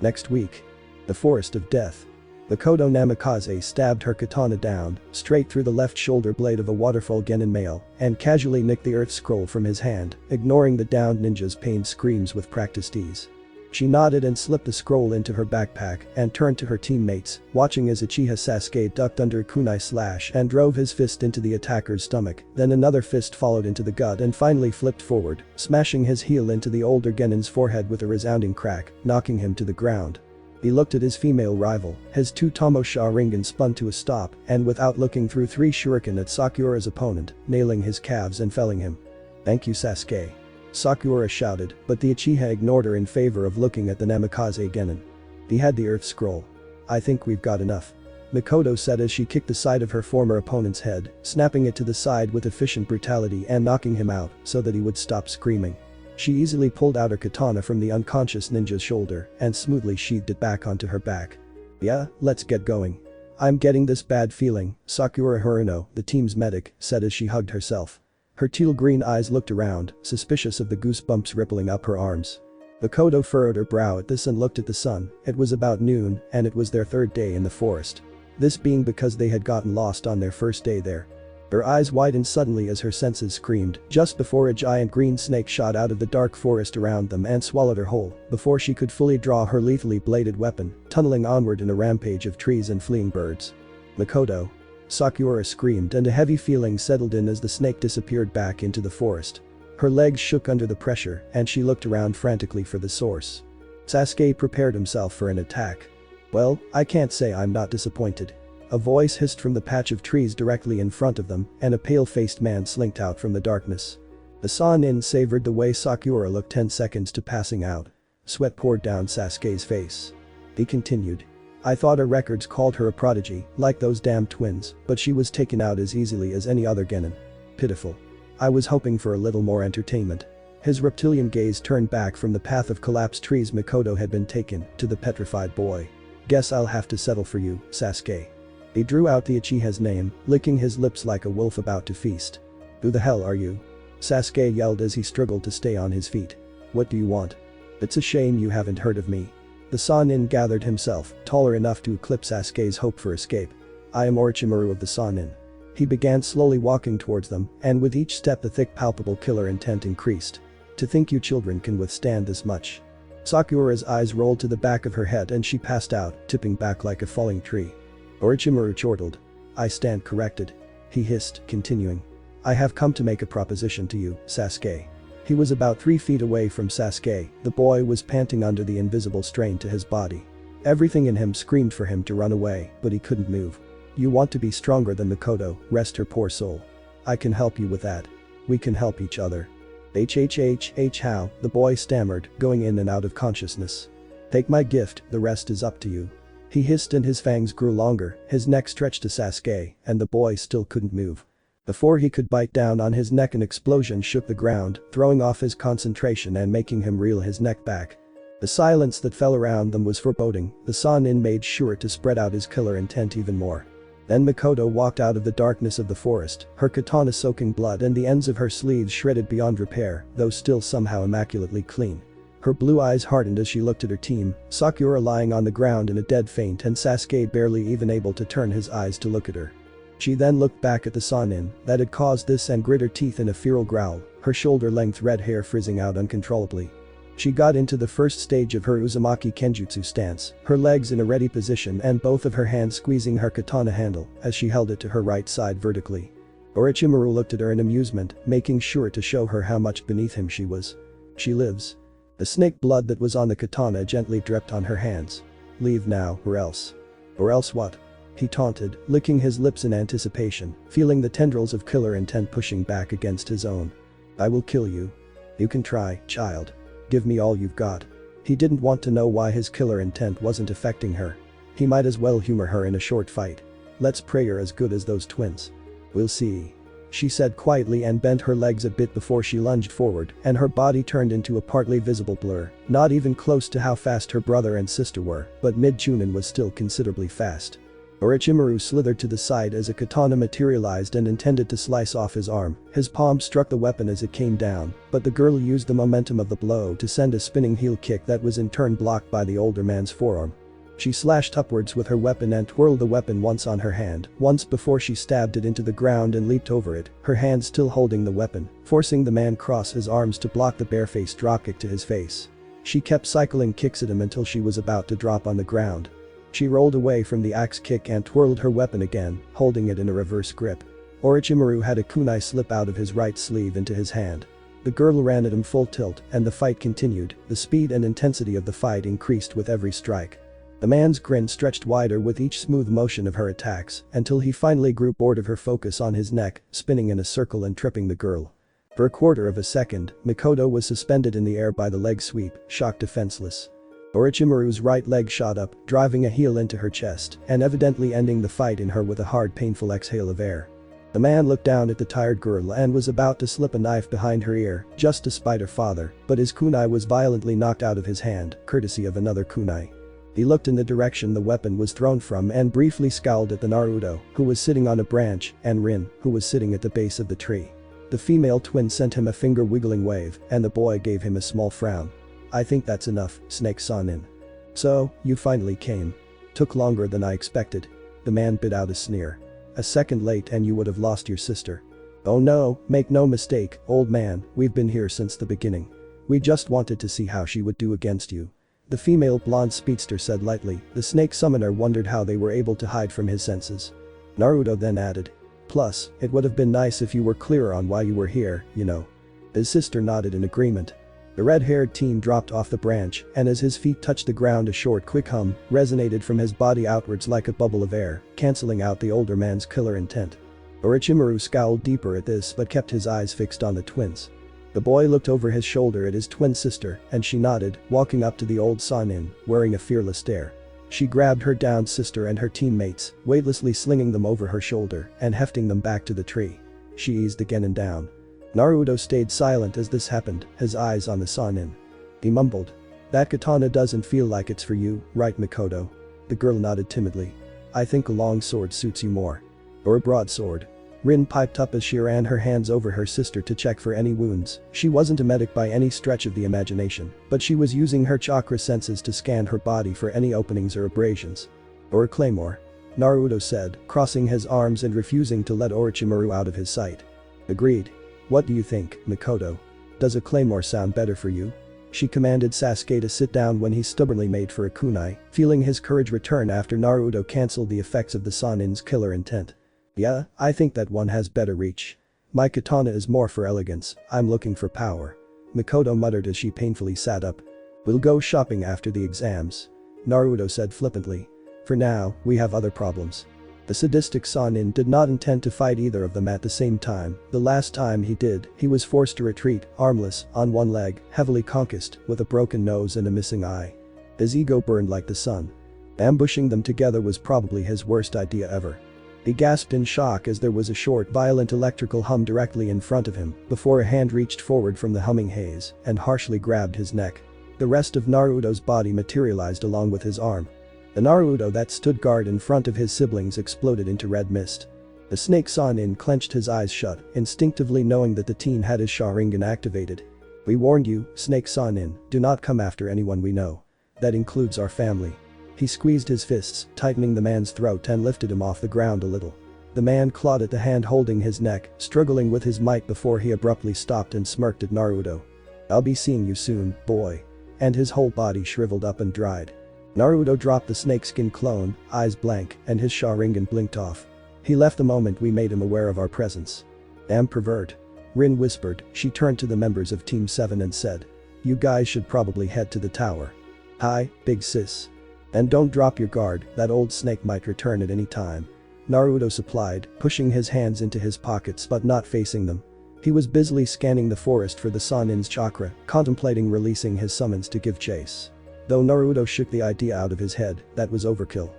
Next week. The Forest of Death. Makoto Namikaze stabbed her katana down, straight through the left shoulder blade of a waterfall genin male, and casually nicked the earth scroll from his hand, ignoring the downed ninja's pained screams with practiced ease. She nodded and slipped the scroll into her backpack and turned to her teammates, watching as Uchiha Sasuke ducked under a kunai slash and drove his fist into the attacker's stomach, then another fist followed into the gut and finally flipped forward, smashing his heel into the older genin's forehead with a resounding crack, knocking him to the ground. He looked at his female rival, his 2 Tomosha Ringan spun to a stop, and without looking threw 3 shuriken at Sakura's opponent, nailing his calves and felling him. Thank you Sasuke. Sakura shouted, but the Uchiha ignored her in favor of looking at the Namikaze genin. He had the earth scroll. I think we've got enough. Makoto said as she kicked the side of her former opponent's head, snapping it to the side with efficient brutality and knocking him out so that he would stop screaming. She easily pulled out her katana from the unconscious ninja's shoulder and smoothly sheathed it back onto her back. Yeah, let's get going. I'm getting this bad feeling, Sakura Haruno, the team's medic, said as she hugged herself. Her teal-green eyes looked around, suspicious of the goosebumps rippling up her arms. Makoto furrowed her brow at this and looked at the sun. It was about noon, and it was their 3rd day in the forest. This being because they had gotten lost on their first day there. Her eyes widened suddenly as her senses screamed, just before a giant green snake shot out of the dark forest around them and swallowed her whole, before she could fully draw her lethally bladed weapon, tunneling onward in a rampage of trees and fleeing birds. Makoto. Sakura screamed and a heavy feeling settled in as the snake disappeared back into the forest. Her legs shook under the pressure and she looked around frantically for the source. Sasuke prepared himself for an attack. Well, I can't say I'm not disappointed. A voice hissed from the patch of trees directly in front of them and a pale-faced man slinked out from the darkness. The Sanin savored the way Sakura looked 10 seconds to passing out. Sweat poured down Sasuke's face. He continued. I thought her records called her a prodigy, like those damn twins, but she was taken out as easily as any other genin. pitiful. I was hoping for a little more entertainment. His reptilian gaze turned back from the path of collapsed trees Makoto had been taken to the petrified boy. Guess I'll have to settle for you, Sasuke. He drew out the Uchiha's name, licking his lips like a wolf about to feast. Who the hell are you? Sasuke yelled as he struggled to stay on his feet. What do you want? It's a shame you haven't heard of me. The Sannin gathered himself, taller enough to eclipse Sasuke's hope for escape. I am Orochimaru of the Sannin. He began slowly walking towards them, and with each step the thick palpable killer intent increased. To think you children can withstand this much. Sakura's eyes rolled to the back of her head and she passed out, tipping back like a falling tree. Orochimaru chortled. I stand corrected. He hissed, continuing. I have come to make a proposition to you, Sasuke. He was about 3 feet away from Sasuke, the boy was panting under the invisible strain to his body. Everything in him screamed for him to run away, but he couldn't move. You want to be stronger than Makoto, rest her poor soul. I can help you with that. We can help each other. How, the boy stammered, going in and out of consciousness. Take my gift, the rest is up to you. He hissed and his fangs grew longer, his neck stretched to Sasuke, and the boy still couldn't move. Before he could bite down on his neck an explosion shook the ground, throwing off his concentration and making him reel his neck back. The silence that fell around them was foreboding, the Sannin made sure to spread out his killer intent even more. Then Makoto walked out of the darkness of the forest, her katana soaking blood and the ends of her sleeves shredded beyond repair, though still somehow immaculately clean. Her blue eyes hardened as she looked at her team, Sakura lying on the ground in a dead faint and Sasuke barely even able to turn his eyes to look at her. She then looked back at the Sannin that had caused this and grit her teeth in a feral growl, her shoulder-length red hair frizzing out uncontrollably. She got into the first stage of her Uzumaki Kenjutsu stance, her legs in a ready position and both of her hands squeezing her katana handle as she held it to her right side vertically. Orochimaru looked at her in amusement, making sure to show her how much beneath him she was. She lives. The snake blood that was on the katana gently dripped on her hands. Leave now, or else. Or else what? He taunted, licking his lips in anticipation, feeling the tendrils of killer intent pushing back against his own. I will kill you. You can try, child. Give me all you've got. He didn't want to know why his killer intent wasn't affecting her. He might as well humor her in a short fight. Let's pray you're as good as those twins. We'll see. She said quietly and bent her legs a bit before she lunged forward, and her body turned into a partly visible blur, not even close to how fast her brother and sister were, but mid-Chunin was still considerably fast. Orochimaru slithered to the side as a katana materialized and intended to slice off his arm. His palm struck the weapon as it came down, but the girl used the momentum of the blow to send a spinning heel kick that was in turn blocked by the older man's forearm. She slashed upwards with her weapon and twirled the weapon once on her hand, once before she stabbed it into the ground and leaped over it, her hand still holding the weapon, forcing the man cross his arms to block the barefaced dropkick to his face. She kept cycling kicks at him until she was about to drop on the ground. She rolled away from the axe kick and twirled her weapon again, holding it in a reverse grip. Orochimaru had a kunai slip out of his right sleeve into his hand. The girl ran at him full tilt, and the fight continued, the speed and intensity of the fight increased with every strike. The man's grin stretched wider with each smooth motion of her attacks, until he finally grew bored of her focus on his neck, spinning in a circle and tripping the girl. For a quarter of a second, Makoto was suspended in the air by the leg sweep, shocked defenseless. Orochimaru's right leg shot up, driving a heel into her chest, and evidently ending the fight in her with a hard painful exhale of air. The man looked down at the tired girl and was about to slip a knife behind her ear, just to spite her father, but his kunai was violently knocked out of his hand, courtesy of another kunai. He looked in the direction the weapon was thrown from and briefly scowled at the Naruto, who was sitting on a branch, and Rin, who was sitting at the base of the tree. The female twin sent him a finger-wiggling wave, and the boy gave him a small frown. I think that's enough, Snake Sannin. So, you finally came. Took longer than I expected. The man bit out a sneer. A second late and you would have lost your sister. Oh no, make no mistake, old man, we've been here since the beginning. We just wanted to see how she would do against you. The female blonde speedster said lightly. The snake summoner wondered how they were able to hide from his senses. Naruto then added. Plus, it would have been nice if you were clearer on why you were here, you know. His sister nodded in agreement. The red-haired teen dropped off the branch, and as his feet touched the ground a short quick hum resonated from his body outwards like a bubble of air, cancelling out the older man's killer intent. Orochimaru scowled deeper at this but kept his eyes fixed on the twins. The boy looked over his shoulder at his twin sister, and she nodded, walking up to the old Sannin, wearing a fearless stare. She grabbed her downed sister and her teammates, weightlessly slinging them over her shoulder and hefting them back to the tree. she eased again and down. Naruto stayed silent as this happened, his eyes on the Sannin. He mumbled. That katana doesn't feel like it's for you, right Makoto? The girl nodded timidly. I think a long sword suits you more. Or a broadsword. Rin piped up as she ran her hands over her sister to check for any wounds. She wasn't a medic by any stretch of the imagination, but she was using her chakra senses to scan her body for any openings or abrasions. Or a claymore. Naruto said, crossing his arms and refusing to let Orochimaru out of his sight. Agreed. What do you think, Makoto? Does a claymore sound better for you? She commanded Sasuke to sit down when he stubbornly made for a kunai, feeling his courage return after Naruto cancelled the effects of the Sannin's killer intent. Yeah, I think that one has better reach. My katana is more for elegance, I'm looking for power. Makoto muttered as she painfully sat up. We'll go shopping after the exams. Naruto said flippantly. For now, we have other problems. The sadistic Sannin did not intend to fight either of them at the same time. The last time he did, he was forced to retreat, armless, on one leg, heavily concussed, with a broken nose and a missing eye. His ego burned like the sun. Ambushing them together was probably his worst idea ever. He gasped in shock as there was a short, violent electrical hum directly in front of him, before a hand reached forward from the humming haze and harshly grabbed his neck. The rest of Naruto's body materialized along with his arm. The Naruto that stood guard in front of his siblings exploded into red mist. The snake Sannin clenched his eyes shut, instinctively knowing that the teen had his Sharingan activated. We warned you, Snake Sannin, do not come after anyone we know. That includes our family. He squeezed his fists, tightening the man's throat and lifted him off the ground a little. The man clawed at the hand holding his neck, struggling with his might before he abruptly stopped and smirked at Naruto. I'll be seeing you soon, boy. And his whole body shriveled up and dried. Naruto dropped the snakeskin clone, eyes blank, and his Sharingan blinked off. He left the moment we made him aware of our presence. Damn pervert. Rin whispered. She turned to the members of Team 7 and said. You guys should probably head to the tower. Hi, big sis. And don't drop your guard, that old snake might return at any time. Naruto supplied, pushing his hands into his pockets but not facing them. He was busily scanning the forest for the Sannin's chakra, contemplating releasing his summons to give chase. Though Naruto shook the idea out of his head, that was overkill.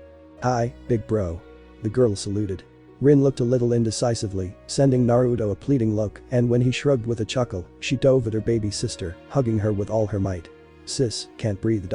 Hi, big bro. The girl saluted. Rin looked a little indecisively, sending Naruto a pleading look, and when he shrugged with a chuckle, she dove at her baby sister, hugging her with all her might. Sis, can't breathe.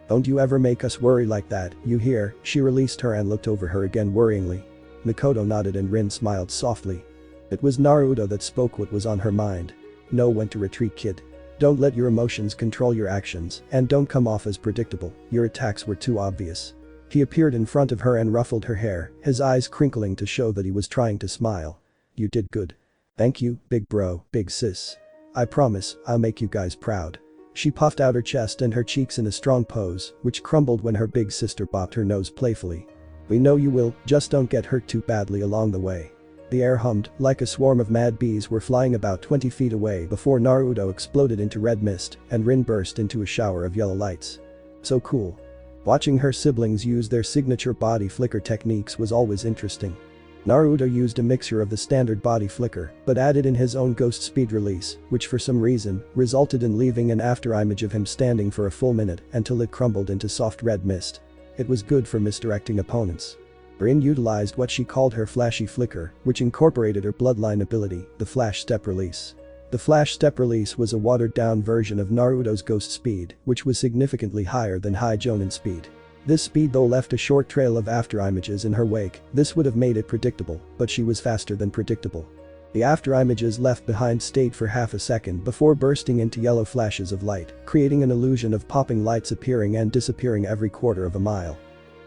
Don't you ever make us worry like that, you hear? She released her and looked over her again worryingly. Makoto nodded and Rin smiled softly. It was Naruto that spoke what was on her mind. Know when to retreat, kid. Don't let your emotions control your actions, and don't come off as predictable, your attacks were too obvious. He appeared in front of her and ruffled her hair, his eyes crinkling to show that he was trying to smile. You did good. Thank you, big bro, big sis. I promise, I'll make you guys proud. She puffed out her chest and her cheeks in a strong pose, which crumbled when her big sister bopped her nose playfully. We know you will, just don't get hurt too badly along the way. The air hummed, like a swarm of mad bees were flying about 20 feet away before Naruto exploded into red mist and Rin burst into a shower of yellow lights. So cool. Watching her siblings use their signature body flicker techniques was always interesting. Naruto used a mixture of the standard body flicker, but added in his own ghost speed release, which for some reason, resulted in leaving an afterimage of him standing for a full minute until it crumbled into soft red mist. It was good for misdirecting opponents. Rin utilized what she called her flashy flicker, which incorporated her bloodline ability, the flash step release. The flash step release was a watered-down version of Naruto's ghost speed, which was significantly higher than High Jonin speed. This speed though left a short trail of afterimages in her wake. This would have made it predictable, but she was faster than predictable. The afterimages left behind stayed for half a second before bursting into yellow flashes of light, creating an illusion of popping lights appearing and disappearing every quarter of a mile.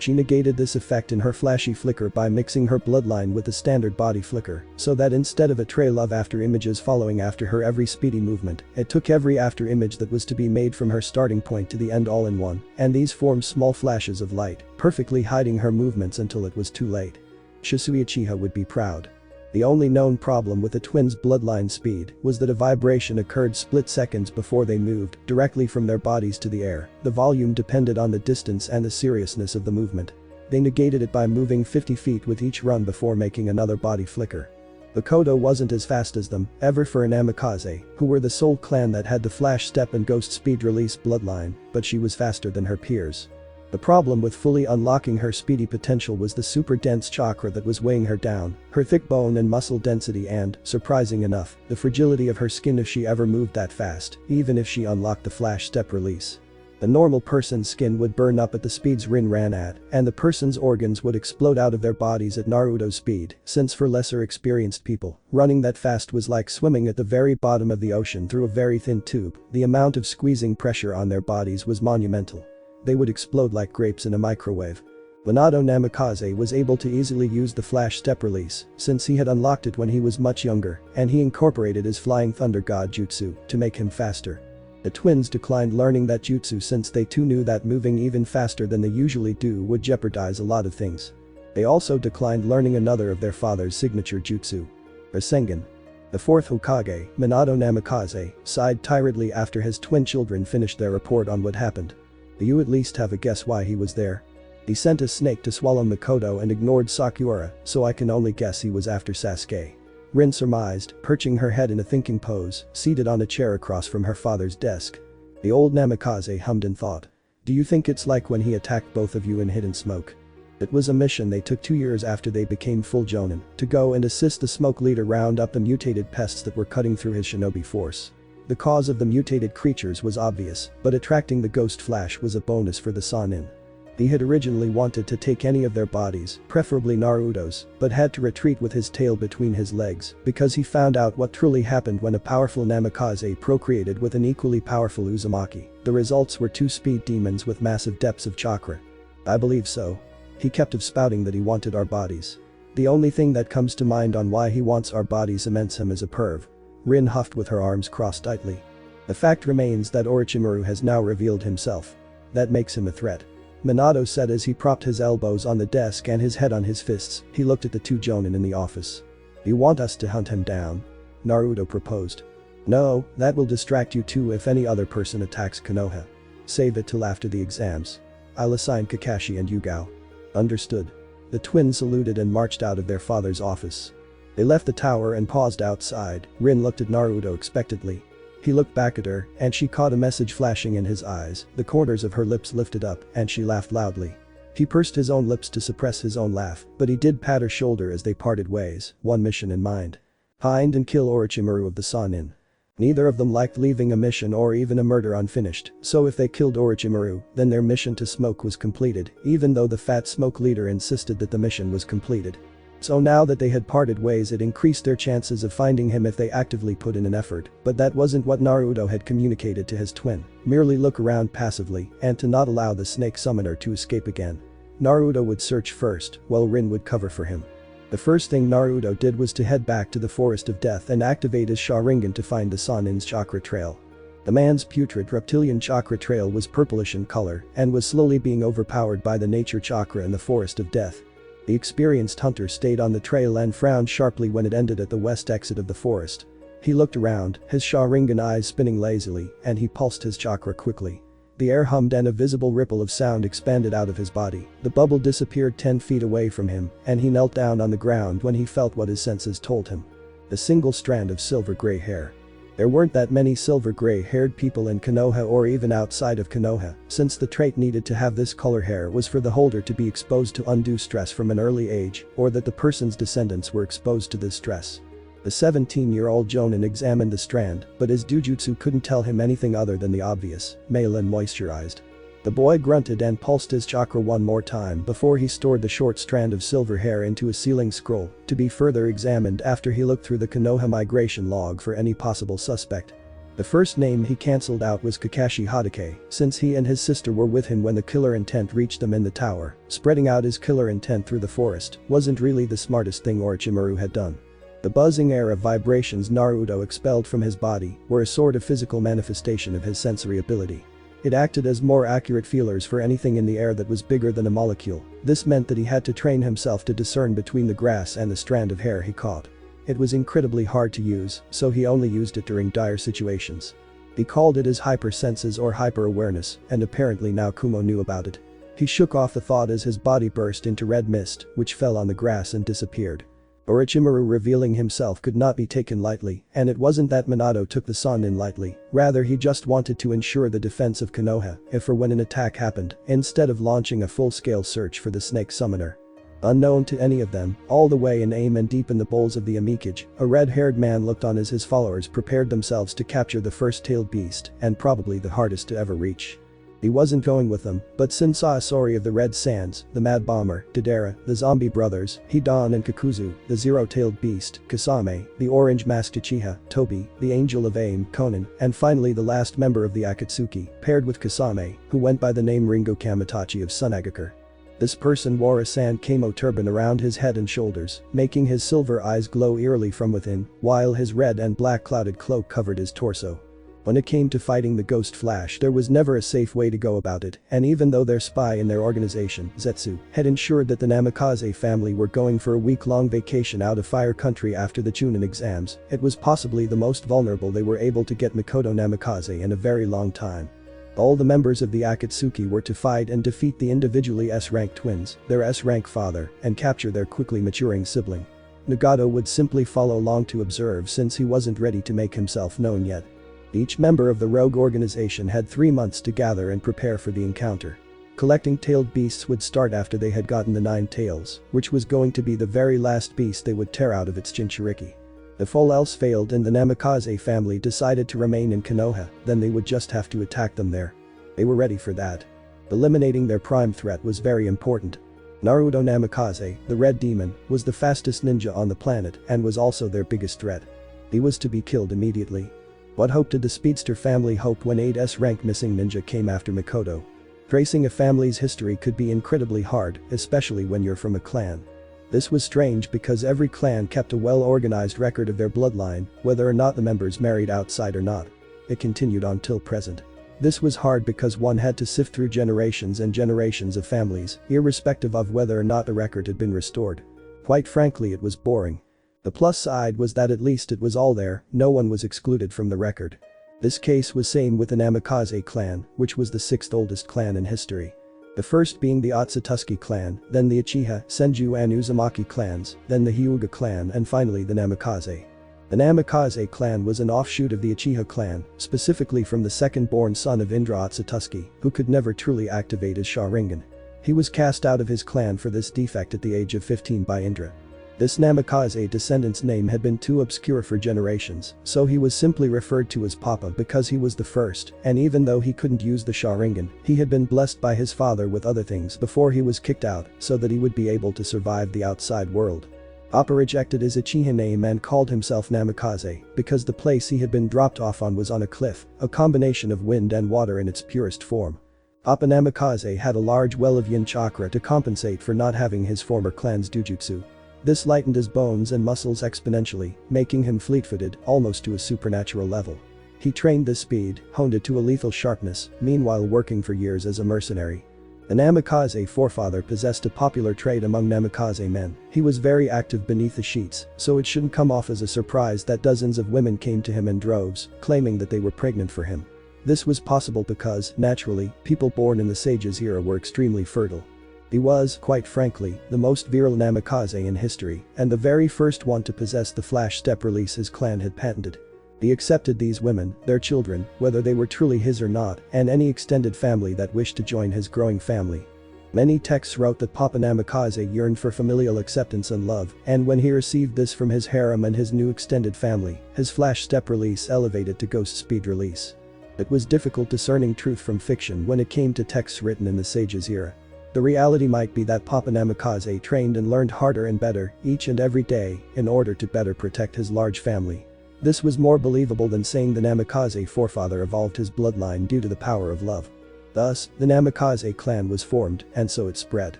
She negated this effect in her flashy flicker by mixing her bloodline with the standard body flicker, so that instead of a trail of after images following after her every speedy movement, it took every after image that was to be made from her starting point to the end all in one, and these formed small flashes of light, perfectly hiding her movements until it was too late. Shisui Uchiha would be proud. The only known problem with the twins' bloodline speed was that a vibration occurred split seconds before they moved, directly from their bodies to the air. The volume depended on the distance and the seriousness of the movement. They negated it by moving 50 feet with each run before making another body flicker. Makoto wasn't as fast as them, ever for an Namikaze, who were the sole clan that had the flash step and ghost speed release bloodline, but she was faster than her peers. The problem with fully unlocking her speedy potential was the super dense chakra that was weighing her down, her thick bone and muscle density and, surprising enough, the fragility of her skin if she ever moved that fast, even if she unlocked the flash step release. The normal person's skin would burn up at the speeds Rin ran at, and the person's organs would explode out of their bodies at Naruto's speed, since for lesser experienced people, running that fast was like swimming at the very bottom of the ocean through a very thin tube. The amount of squeezing pressure on their bodies was monumental. They would explode like grapes in a microwave. Minato Namikaze was able to easily use the flash step release, since he had unlocked it when he was much younger, and he incorporated his flying thunder god jutsu to make him faster. The twins declined learning that jutsu since they too knew that moving even faster than they usually do would jeopardize a lot of things. They also declined learning another of their father's signature jutsu, Rasengan. The fourth Hokage, Minato Namikaze, sighed tiredly after his twin children finished their report on what happened. Do you at least have a guess why he was there? He sent a snake to swallow Makoto and ignored Sakura, so I can only guess he was after Sasuke. Rin surmised, perching her head in a thinking pose, seated on a chair across from her father's desk. The old Namikaze hummed in thought. Do you think it's like when he attacked both of you in Hidden Smoke? It was a mission they took 2 years after they became full Jonin, to go and assist the smoke leader round up the mutated pests that were cutting through his shinobi force. The cause of the mutated creatures was obvious, but attracting the ghost flash was a bonus for the Sannin. He had originally wanted to take any of their bodies, preferably Naruto's, but had to retreat with his tail between his legs because he found out what truly happened when a powerful Namikaze procreated with an equally powerful Uzumaki. The results were 2 speed demons with massive depths of chakra. I believe so. He kept of spouting that he wanted our bodies. The only thing that comes to mind on why he wants our bodies cements him as a perv. Rin huffed with her arms crossed tightly. The fact remains that Orochimaru has now revealed himself. That makes him a threat. Minato said as he propped his elbows on the desk and his head on his fists. He looked at the 2 Jonin in the office. You want us to hunt him down? Naruto proposed. No, that will distract you too if any other person attacks Konoha. Save it till after the exams. I'll assign Kakashi and Yugao. Understood. The twins saluted and marched out of their father's office. They left the tower and paused outside. Rin looked at Naruto expectantly. He looked back at her, and she caught a message flashing in his eyes. The corners of her lips lifted up, and she laughed loudly. He pursed his own lips to suppress his own laugh, but he did pat her shoulder as they parted ways, one mission in mind. Find and kill Orochimaru of the Sannin. Neither of them liked leaving a mission or even a murder unfinished, so if they killed Orochimaru, then their mission to Smoke was completed, even though the fat Smoke leader insisted that the mission was completed. So now that they had parted ways, it increased their chances of finding him if they actively put in an effort, but that wasn't what Naruto had communicated to his twin. Merely look around passively and to not allow the snake summoner to escape again. Naruto would search first, while Rin would cover for him. The first thing Naruto did was to head back to the Forest of Death and activate his Sharingan to find the Sannin's chakra trail. The man's putrid reptilian chakra trail was purplish in color and was slowly being overpowered by the nature chakra in the Forest of Death. The experienced hunter stayed on the trail and frowned sharply when it ended at the west exit of the forest. He looked around, his Sharingan eyes spinning lazily, and he pulsed his chakra quickly. The air hummed and a visible ripple of sound expanded out of his body. The bubble disappeared 10 feet away from him, and he knelt down on the ground when he felt what his senses told him. A single strand of silver-gray hair. There weren't that many silver-gray-haired people in Konoha or even outside of Konoha, since the trait needed to have this color hair was for the holder to be exposed to undue stress from an early age, or that the person's descendants were exposed to this stress. The 17-year-old Jonin examined the strand, but his Dujutsu couldn't tell him anything other than the obvious, male and moisturized. The boy grunted and pulsed his chakra one more time before he stored the short strand of silver hair into a sealing scroll, to be further examined after he looked through the Konoha migration log for any possible suspect. The first name he cancelled out was Kakashi Hatake, since he and his sister were with him when the killer intent reached them in the tower. Spreading out his killer intent through the forest wasn't really the smartest thing Orochimaru had done. The buzzing air of vibrations Naruto expelled from his body were a sort of physical manifestation of his sensory ability. It acted as more accurate feelers for anything in the air that was bigger than a molecule. This meant that he had to train himself to discern between the grass and the strand of hair he caught. It was incredibly hard to use, so he only used it during dire situations. He called it his hyper-senses or hyper-awareness, and apparently now Kumo knew about it. He shook off the thought as his body burst into red mist, which fell on the grass and disappeared. Orochimaru revealing himself could not be taken lightly, and it wasn't that Minato took the son in lightly, rather he just wanted to ensure the defense of Konoha if or when an attack happened, instead of launching a full-scale search for the snake summoner. Unknown to any of them, all the way in aim and deep in the bowls of the Namikaze, a red-haired man looked on as his followers prepared themselves to capture the first-tailed beast, and probably the hardest to ever reach. He wasn't going with them, but Sensei Asori of the Red Sands, the Mad Bomber, Deidara, the Zombie Brothers, Hidan and Kakuzu, the Zero-Tailed Beast, Kasame, the Orange-Masked Uchiha, Tobi, the Angel of Aim, Konan, and finally the last member of the Akatsuki, paired with Kasame, who went by the name Ringo Kamitachi of Sunagakure. This person wore a sand camo turban around his head and shoulders, making his silver eyes glow eerily from within, while his red and black clouded cloak covered his torso. When it came to fighting the Ghost Flash, there was never a safe way to go about it, and even though their spy in their organization, Zetsu, had ensured that the Namikaze family were going for a week-long vacation out of Fire Country after the Chunin exams, it was possibly the most vulnerable they were able to get Makoto Namikaze in a very long time. All the members of the Akatsuki were to fight and defeat the individually S-rank twins, their S-rank father, and capture their quickly maturing sibling. Nagato would simply follow along to observe since he wasn't ready to make himself known yet. Each member of the rogue organization had 3 months to gather and prepare for the encounter. Collecting tailed beasts would start after they had gotten the 9 tails, which was going to be the very last beast they would tear out of its Jinchuriki. If all else failed and the Namikaze family decided to remain in Konoha, then they would just have to attack them there. They were ready for that. Eliminating their prime threat was very important. Naruto Namikaze, the Red Demon, was the fastest ninja on the planet and was also their biggest threat. He was to be killed immediately. What hope did the speedster family hope when 8 S-rank missing ninja came after Makoto? Tracing a family's history could be incredibly hard, especially when you're from a clan. This was strange because every clan kept a well-organized record of their bloodline, whether or not the members married outside or not. It continued on till present. This was hard because one had to sift through generations and generations of families, irrespective of whether or not the record had been restored. Quite frankly, it was boring. The plus side was that at least it was all there, no one was excluded from the record. This case was same with the Namikaze clan, which was the 6th oldest clan in history. The first being the Otsutsuki clan, then the Uchiha, Senju and Uzumaki clans, then the Hyuga clan and finally the Namikaze. The Namikaze clan was an offshoot of the Uchiha clan, specifically from the second-born son of Indra Otsutsuki, who could never truly activate his Sharingan. He was cast out of his clan for this defect at the age of 15 by Indra. This Namikaze descendant's name had been too obscure for generations, so he was simply referred to as Papa because he was the first, and even though he couldn't use the Sharingan, he had been blessed by his father with other things before he was kicked out so that he would be able to survive the outside world. Papa rejected his Uchiha name and called himself Namikaze because the place he had been dropped off on was on a cliff, a combination of wind and water in its purest form. Papa Namikaze had a large well of yin chakra to compensate for not having his former clan's dujutsu. This lightened his bones and muscles exponentially, making him fleet-footed, almost to a supernatural level. He trained this speed, honed it to a lethal sharpness, meanwhile working for years as a mercenary. The Namikaze forefather possessed a popular trait among Namikaze men. He was very active beneath the sheets, so it shouldn't come off as a surprise that dozens of women came to him in droves, claiming that they were pregnant for him. This was possible because, naturally, people born in the Sage's era were extremely fertile. He was, quite frankly, the most virile Namikaze in history, and the very first one to possess the flash step release his clan had patented. He accepted these women, their children, whether they were truly his or not, and any extended family that wished to join his growing family. Many texts wrote that Papa Namikaze yearned for familial acceptance and love, and when he received this from his harem and his new extended family, his flash step release elevated to ghost speed release. It was difficult discerning truth from fiction when it came to texts written in the Sage's era. The reality might be that Papa Namikaze trained and learned harder and better each and every day in order to better protect his large family. This was more believable than saying the Namikaze forefather evolved his bloodline due to the power of love. Thus, the Namikaze clan was formed, and so it spread.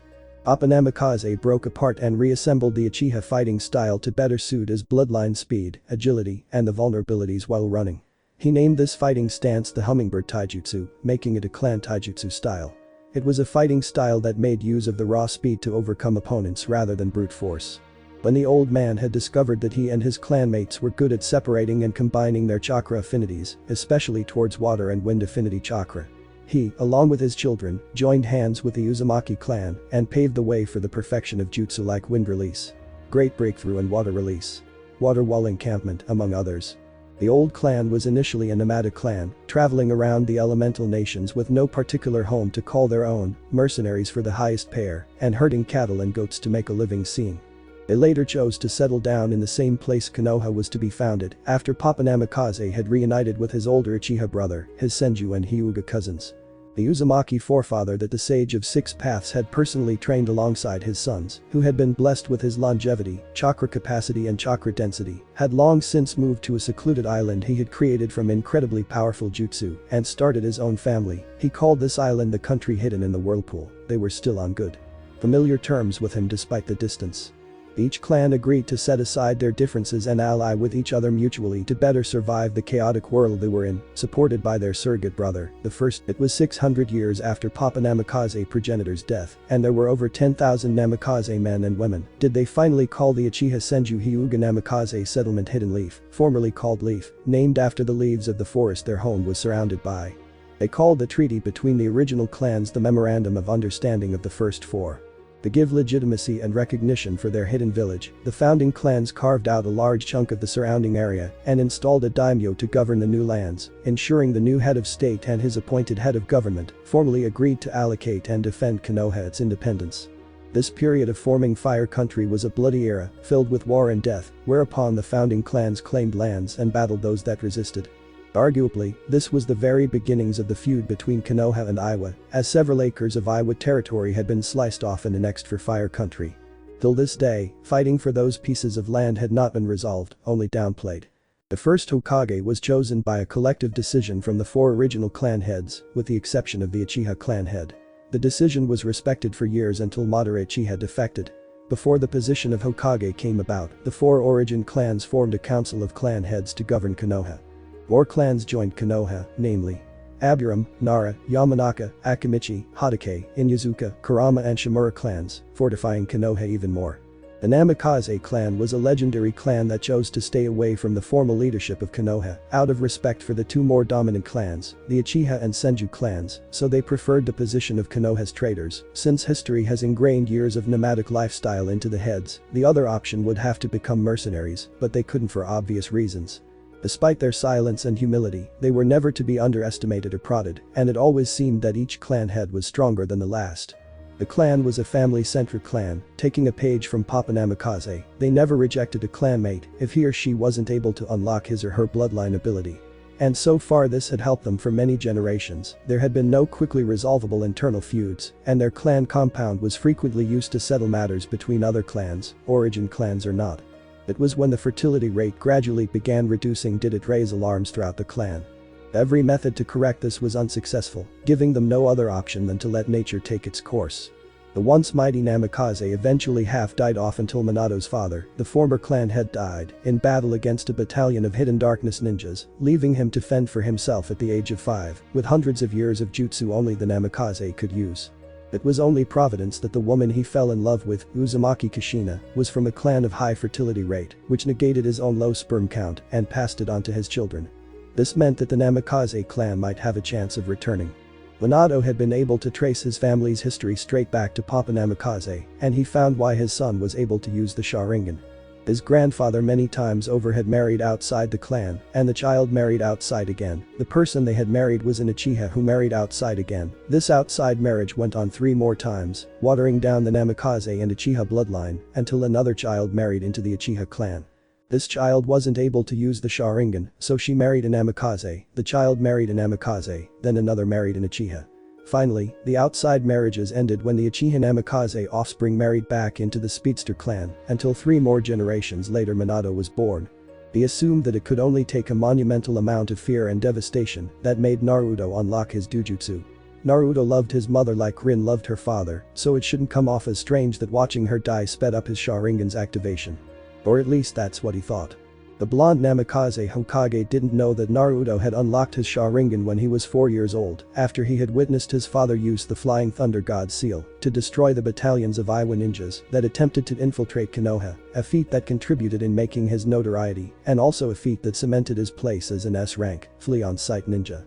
Papa Namikaze broke apart and reassembled the Uchiha fighting style to better suit his bloodline speed, agility, and the vulnerabilities while running. He named this fighting stance the Hummingbird Taijutsu, making it a clan taijutsu style. It was a fighting style that made use of the raw speed to overcome opponents rather than brute force. When the old man had discovered that he and his clanmates were good at separating and combining their chakra affinities, especially towards water and wind affinity chakra, he, along with his children, joined hands with the Uzumaki clan and paved the way for the perfection of jutsu like wind release. great breakthrough and water release. Water wall encampment, among others. The old clan was initially a nomadic clan, traveling around the elemental nations with no particular home to call their own, mercenaries for the highest payer, and herding cattle and goats to make a living scene. They later chose to settle down in the same place Konoha was to be founded after Papa Namikaze had reunited with his older Uchiha brother, his Senju and Hyuga cousins. The Uzumaki forefather that the Sage of Six Paths had personally trained alongside his sons, who had been blessed with his longevity, chakra capacity and chakra density, had long since moved to a secluded island he had created from incredibly powerful jutsu and started his own family. He called this island the country hidden in the whirlpool. They were still on good, familiar terms with him despite the distance. Each clan agreed to set aside their differences and ally with each other mutually to better survive the chaotic world they were in, supported by their surrogate brother, the first. It was 600 years after Papa Namikaze progenitor's death, and there were over 10,000 Namikaze men and women. Did they finally call the Uchiha Senju Hyuga Namikaze settlement Hidden Leaf, formerly called Leaf, named after the leaves of the forest their home was surrounded by. They called the treaty between the original clans the Memorandum of Understanding of the First Four. To give legitimacy and recognition for their hidden village, the founding clans carved out a large chunk of the surrounding area and installed a daimyo to govern the new lands, ensuring the new head of state and his appointed head of government formally agreed to allocate and defend Konoha its independence. This period of forming Fire Country was a bloody era, filled with war and death, whereupon the founding clans claimed lands and battled those that resisted. Arguably, this was the very beginnings of the feud between Konoha and Iwa, as several acres of Iwa territory had been sliced off and annexed for Fire Country. Till this day, fighting for those pieces of land had not been resolved, only downplayed. The first Hokage was chosen by a collective decision from the four original clan heads, with the exception of the Uchiha clan head. The decision was respected for years until Madara Uchiha defected. Before the position of Hokage came about, the four origin clans formed a council of clan heads to govern Konoha. More clans joined Konoha, namely Aburame, Nara, Yamanaka, Akimichi, Hatake, Inyazuka, Kurama and Shimura clans, fortifying Konoha even more. The Namikaze clan was a legendary clan that chose to stay away from the formal leadership of Konoha out of respect for the two more dominant clans, the Uchiha and Senju clans, so they preferred the position of Konoha's traders. Since history has ingrained years of nomadic lifestyle into the heads, the other option would have to become mercenaries, but they couldn't for obvious reasons. Despite their silence and humility, they were never to be underestimated or prodded, and it always seemed that each clan head was stronger than the last. The clan was a family-centric clan, taking a page from Papa Namikaze. They never rejected a clanmate if he or she wasn't able to unlock his or her bloodline ability. And so far this had helped them for many generations. There had been no quickly resolvable internal feuds, and their clan compound was frequently used to settle matters between other clans, origin clans or not. It was when the fertility rate gradually began reducing did it raise alarms throughout the clan. Every method to correct this was unsuccessful, giving them no other option than to let nature take its course. The once mighty Namikaze eventually half died off until Minato's father, the former clan head, died in battle against a battalion of hidden darkness ninjas, leaving him to fend for himself at the age of 5, with hundreds of years of jutsu only the Namikaze could use. It was only providence that the woman he fell in love with, Uzumaki Kushina, was from a clan of high fertility rate, which negated his own low sperm count and passed it on to his children. This meant that the Namikaze clan might have a chance of returning. Minato had been able to trace his family's history straight back to Papa Namikaze, and he found why his son was able to use the Sharingan. His grandfather many times over had married outside the clan, and the child married outside again. The person they had married was an Uchiha who married outside again. This outside marriage went on 3 more times, watering down the Namikaze and Uchiha bloodline, until another child married into the Uchiha clan. This child wasn't able to use the Sharingan, so she married a Namikaze, the child married a Namikaze, then another married an Uchiha. Finally, the outside marriages ended when the Uchiha Namikaze offspring married back into the Speedster clan, until 3 more generations later Minato was born. They assumed that it could only take a monumental amount of fear and devastation that made Naruto unlock his Dujutsu. Naruto loved his mother like Rin loved her father, so it shouldn't come off as strange that watching her die sped up his Sharingan's activation. Or at least that's what he thought. The blonde Namikaze Hokage didn't know that Naruto had unlocked his Sharingan when he was 4 years old, after he had witnessed his father use the Flying Thunder God Seal to destroy the battalions of Iwa ninjas that attempted to infiltrate Konoha, a feat that contributed in making his notoriety, and also a feat that cemented his place as an S-rank, flee-on-sight ninja.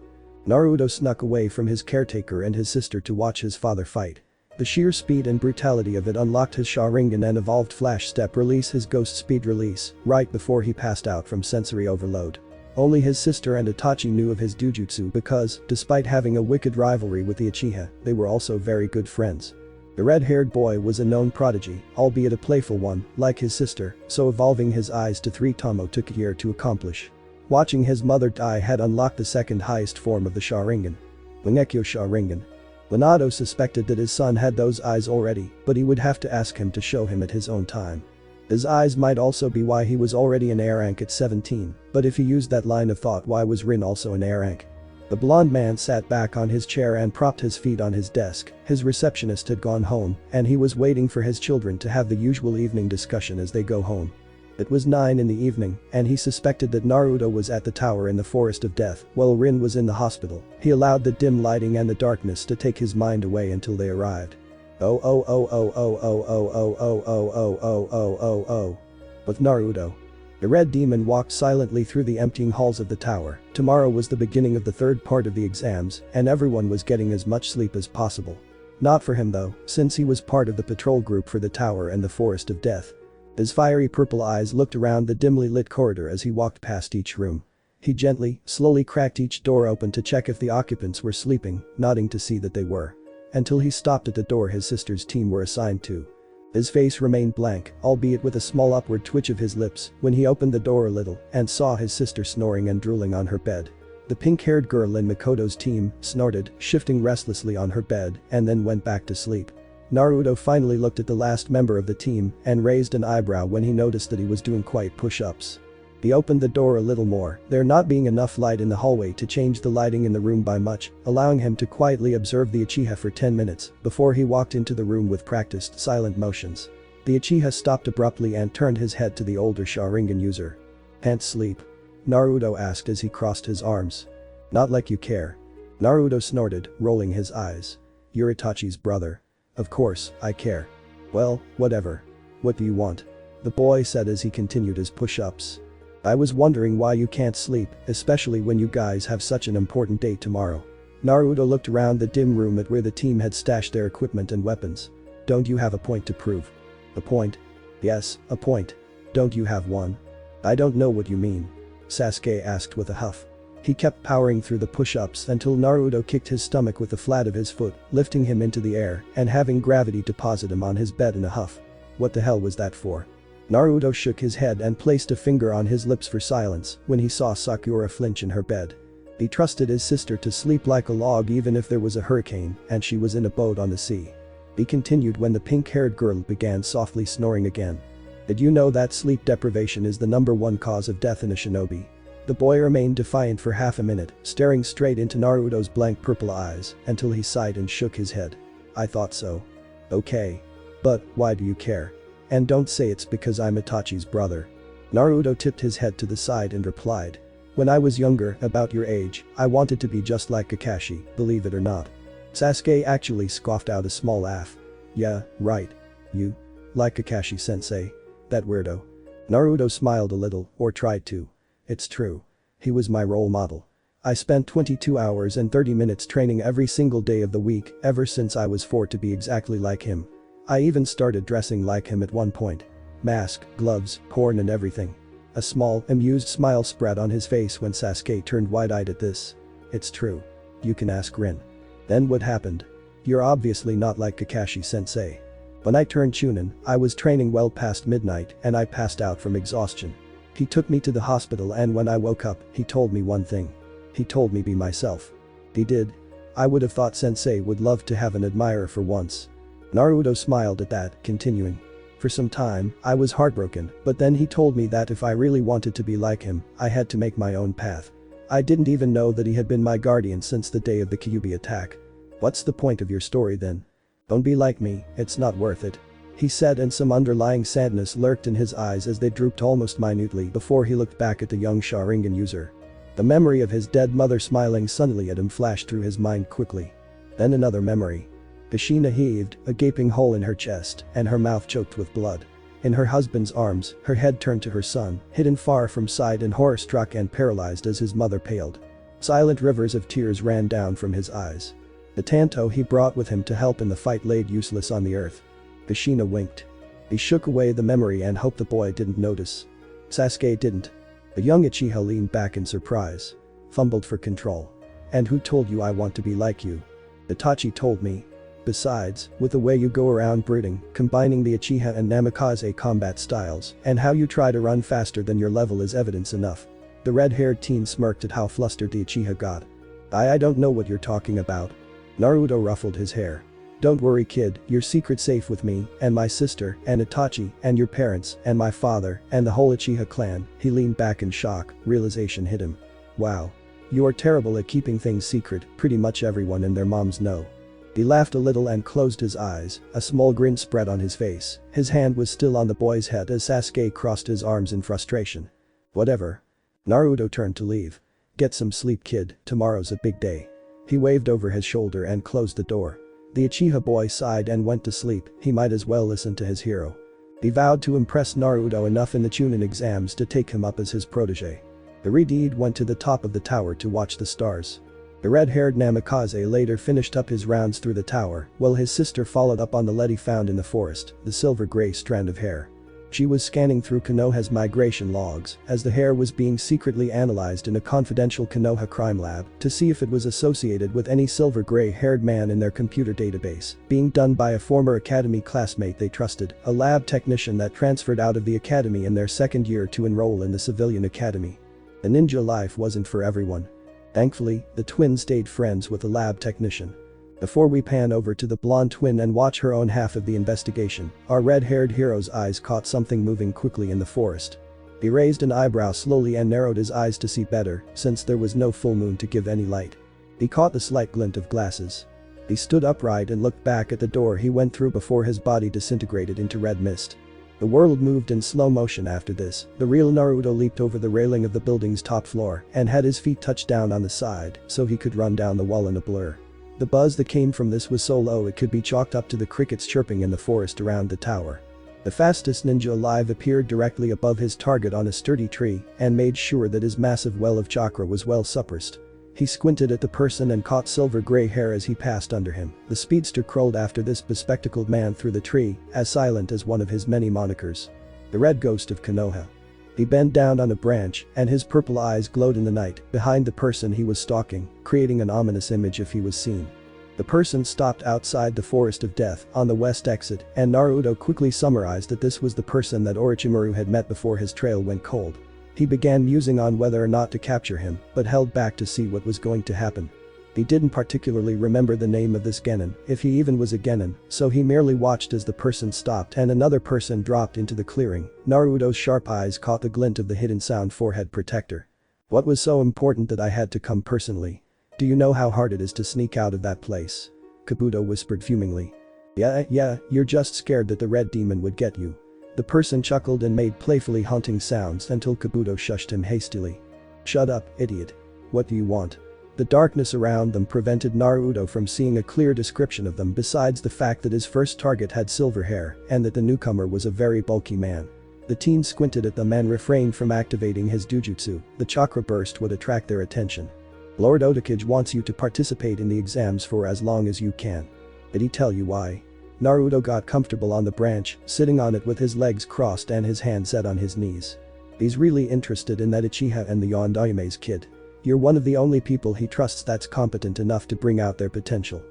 Naruto snuck away from his caretaker and his sister to watch his father fight. The sheer speed and brutality of it unlocked his Sharingan and evolved Flash Step release, his Ghost Speed release, right before he passed out from sensory overload. Only his sister and Itachi knew of his Dujutsu because, despite having a wicked rivalry with the Uchiha, they were also very good friends. The red-haired boy was a known prodigy, albeit a playful one, like his sister, so evolving his eyes to 3 Tomo took a year to accomplish. Watching his mother die had unlocked the second highest form of the Sharingan. Mangekyo Sharingan. Minato suspected that his son had those eyes already, but he would have to ask him to show him at his own time. His eyes might also be why he was already an A rank at 17, but if he used that line of thought, why was Rin also an A rank? The blonde man sat back on his chair and propped his feet on his desk. His receptionist had gone home, and he was waiting for his children to have the usual evening discussion as they go home. It was 9 in the evening, and he suspected that Naruto was at the tower in the Forest of Death, while Rin was in the hospital. He allowed the dim lighting and the darkness to take his mind away until they arrived. Oh. With Naruto. The red demon walked silently through the emptying halls of the tower. Tomorrow was the beginning of the third part of the exams, and everyone was getting as much sleep as possible. Not for him though, since he was part of the patrol group for the tower and the Forest of Death. His fiery purple eyes looked around the dimly lit corridor as he walked past each room. He slowly cracked each door open to check if the occupants were sleeping, nodding to see that they were. Until he stopped at the door his sister's team were assigned to. His face remained blank, albeit with a small upward twitch of his lips, when he opened the door a little and saw his sister snoring and drooling on her bed. The pink-haired girl in Makoto's team snorted, shifting restlessly on her bed, and then went back to sleep. Naruto finally looked at the last member of the team and raised an eyebrow when he noticed that he was doing quite push-ups. He opened the door a little more, there not being enough light in the hallway to change the lighting in the room by much, allowing him to quietly observe the Uchiha for 10 minutes before he walked into the room with practiced silent motions. The Uchiha stopped abruptly and turned his head to the older Sharingan user. "Can't sleep?" Naruto asked as he crossed his arms. "Not like you care." Naruto snorted, rolling his eyes. "You're Itachi's brother. Of course, I care." "Well, whatever. What do you want?" the boy said as he continued his push-ups. "I was wondering why you can't sleep, especially when you guys have such an important date tomorrow." Naruto looked around the dim room at where the team had stashed their equipment and weapons. "Don't you have a point to prove?" "A point?" "Yes, a point. Don't you have one?" "I don't know what you mean," Sasuke asked with a huff. He kept powering through the push-ups until Naruto kicked his stomach with the flat of his foot, lifting him into the air and having gravity deposit him on his bed in a huff. "What the hell was that for?" Naruto shook his head and placed a finger on his lips for silence when he saw Sakura flinch in her bed. He trusted his sister to sleep like a log even if there was a hurricane and she was in a boat on the sea. He continued when the pink-haired girl began softly snoring again. "Did you know that sleep deprivation is the #1 cause of death in a shinobi?" The boy remained defiant for half a minute, staring straight into Naruto's blank purple eyes until he sighed and shook his head. "I thought so." "Okay. But, why do you care? And don't say it's because I'm Itachi's brother." Naruto tipped his head to the side and replied. "When I was younger, about your age, I wanted to be just like Kakashi, believe it or not." Sasuke actually scoffed out a small laugh. "Yeah, right. You? Like Kakashi-sensei? That weirdo?" Naruto smiled a little, or tried to. "It's true. He was my role model. I spent 22 hours and 30 minutes training every single day of the week ever since I was 4 to be exactly like him. I even started dressing like him at one point. Mask, gloves, horn and everything." A small, amused smile spread on his face when Sasuke turned wide-eyed at this. "It's true. You can ask Rin." "Then what happened? You're obviously not like Kakashi-sensei." "When I turned Chunin, I was training well past midnight and I passed out from exhaustion. He took me to the hospital and when I woke up, he told me one thing. He told me be myself." "He did?" "I would have thought sensei would love to have an admirer for once." Naruto smiled at that, continuing. "For some time, I was heartbroken, but then he told me that if I really wanted to be like him, I had to make my own path. I didn't even know that he had been my guardian since the day of the Kyuubi attack." "What's the point of your story then?" "Don't be like me, it's not worth it," he said, and some underlying sadness lurked in his eyes as they drooped almost minutely before he looked back at the young Sharingan user. The memory of his dead mother smiling sunnily at him flashed through his mind quickly. Then another memory. Kushina heaved, a gaping hole in her chest, and her mouth choked with blood. In her husband's arms, her head turned to her son, hidden far from sight and horror-struck and paralyzed as his mother paled. Silent rivers of tears ran down from his eyes. The tanto he brought with him to help in the fight laid useless on the earth. Kushina winked. He shook away the memory and hoped the boy didn't notice. Sasuke didn't. The young Uchiha leaned back in surprise. Fumbled for control. And who told you I want to be like you? Itachi told me. Besides, with the way you go around brooding, combining the Uchiha and Namikaze combat styles, and how you try to run faster than your level is evidence enough. The red-haired teen smirked at how flustered the Uchiha got. I don't know what you're talking about. Naruto ruffled his hair. Don't worry kid, your secret's safe with me, and my sister, and Itachi, and your parents, and my father, and the whole Uchiha clan. He leaned back in shock, realization hit him. Wow. You are terrible at keeping things secret, pretty much everyone and their moms know. He laughed a little and closed his eyes, a small grin spread on his face. His hand was still on the boy's head as Sasuke crossed his arms in frustration. Whatever. Naruto turned to leave. Get some sleep kid, tomorrow's a big day. He waved over his shoulder and closed the door. The Uchiha boy sighed and went to sleep, he might as well listen to his hero. He vowed to impress Naruto enough in the Chunin exams to take him up as his protege. The Redeed went to the top of the tower to watch the stars. The red-haired Namikaze later finished up his rounds through the tower, while his sister followed up on the lead he found in the forest, the silver-gray strand of hair. She was scanning through Konoha's migration logs, as the hair was being secretly analyzed in a confidential Konoha crime lab, to see if it was associated with any silver-gray-haired man in their computer database, being done by a former academy classmate they trusted, a lab technician that transferred out of the academy in their second year to enroll in the civilian academy. The ninja life wasn't for everyone. Thankfully, the twins stayed friends with the lab technician. Before we pan over to the blonde twin and watch her own half of the investigation, our red-haired hero's eyes caught something moving quickly in the forest. He raised an eyebrow slowly and narrowed his eyes to see better, since there was no full moon to give any light. He caught the slight glint of glasses. He stood upright and looked back at the door he went through before his body disintegrated into red mist. The world moved in slow motion after this. The real Naruto leaped over the railing of the building's top floor and had his feet touch down on the side so he could run down the wall in a blur. The buzz that came from this was so low it could be chalked up to the crickets chirping in the forest around the tower. The fastest ninja alive appeared directly above his target on a sturdy tree and made sure that his massive well of chakra was well suppressed. He squinted at the person and caught silver-gray hair as he passed under him. The speedster crawled after this bespectacled man through the tree, as silent as one of his many monikers. The red ghost of Konoha. He bent down on a branch, and his purple eyes glowed in the night, behind the person he was stalking, creating an ominous image if he was seen. The person stopped outside the Forest of Death, on the west exit, and Naruto quickly summarized that this was the person that Orochimaru had met before his trail went cold. He began musing on whether or not to capture him, but held back to see what was going to happen. He didn't particularly remember the name of this genin, if he even was a genin, so he merely watched as the person stopped and another person dropped into the clearing. Naruto's sharp eyes caught the glint of the hidden sound forehead protector. What was so important that I had to come personally? Do you know how hard it is to sneak out of that place? Kabuto whispered fumingly. Yeah, you're just scared that the red demon would get you. The person chuckled and made playfully haunting sounds until Kabuto shushed him hastily. Shut up, idiot. What do you want? The darkness around them prevented Naruto from seeing a clear description of them besides the fact that his first target had silver hair and that the newcomer was a very bulky man. The teen squinted at them and refrained from activating his dujutsu. The chakra burst would attract their attention. Lord Itachi wants you to participate in the exams for as long as you can. Did he tell you why? Naruto got comfortable on the branch, sitting on it with his legs crossed and his hand set on his knees. He's really interested in that Uchiha and the Yondaime kid. You're one of the only people he trusts that's competent enough to bring out their potential.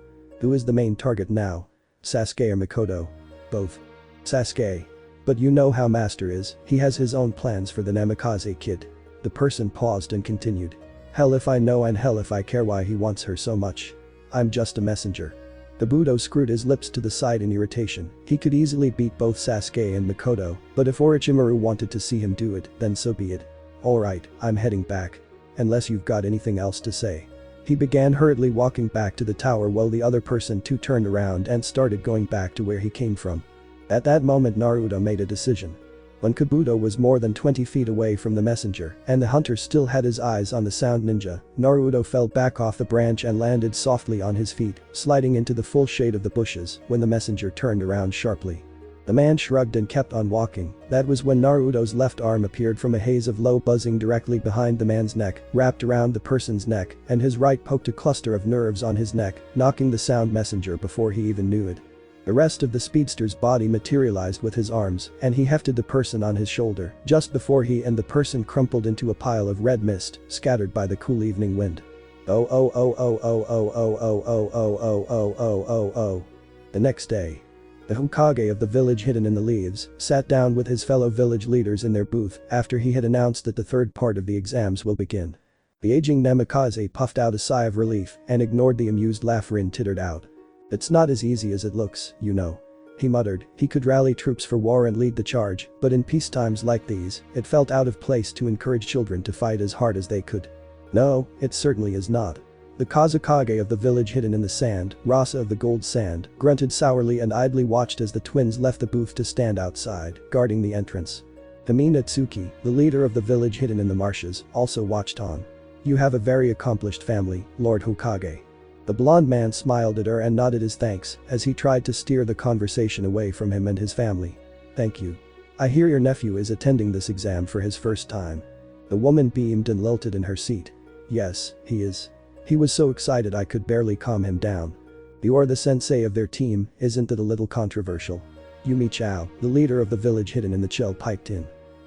Who is the main target now? Sasuke or Makoto? Both. Sasuke. But you know how Master is, he has his own plans for the Namikaze kid. The person paused and continued. Hell if I know and hell if I care why he wants her so much. I'm just a messenger. Kabuto screwed his lips to the side in irritation. He could easily beat both Sasuke and Makoto, but if Orochimaru wanted to see him do it, then so be it. Alright, I'm heading back. Unless you've got anything else to say. He began hurriedly walking back to the tower while the other person too turned around and started going back to where he came from. At that moment Naruto made a decision. When Kabuto was more than 20 feet away from the messenger and the hunter still had his eyes on the sound ninja, Naruto fell back off the branch and landed softly on his feet, sliding into the full shade of the bushes when the messenger turned around sharply. The man shrugged and kept on walking. That was when Naruto's left arm appeared from a haze of low buzzing directly behind the man's neck, wrapped around the person's neck, and his right poked a cluster of nerves on his neck, knocking the sound messenger before he even knew it. The rest of the speedster's body materialized with his arms, and he hefted the person on his shoulder, just before he and the person crumpled into a pile of red mist, scattered by the cool evening wind. Oh oh oh oh oh oh oh oh oh oh oh oh oh oh oh. The next day. The Hokage of the village hidden in the leaves sat down with his fellow village leaders in their booth after he had announced that the third part of the exams will begin. The aging Namikaze puffed out a sigh of relief and ignored the amused laugh Rin tittered out. It's not as easy as it looks, you know. He muttered. He could rally troops for war and lead the charge, but in peacetimes like these, it felt out of place to encourage children to fight as hard as they could. No, it certainly is not. The Kazekage of the village hidden in the sand, Rasa of the gold sand, grunted sourly and idly watched as the twins left the booth to stand outside, guarding the entrance. Akatsuki, the leader of the village hidden in the marshes, also watched on. You have a very accomplished family, Lord Hokage. The blonde man smiled at her and nodded his thanks as he tried to steer the conversation away from him and his family. Thank you. I hear your nephew is attending this exam for his first time. The woman beamed and lilted in her seat. Yes, he is. He was so excited I could barely calm him down. You're the sensei of their team, isn't it a little controversial? Yumi Chow, the leader of the village hidden in the chill, piped in.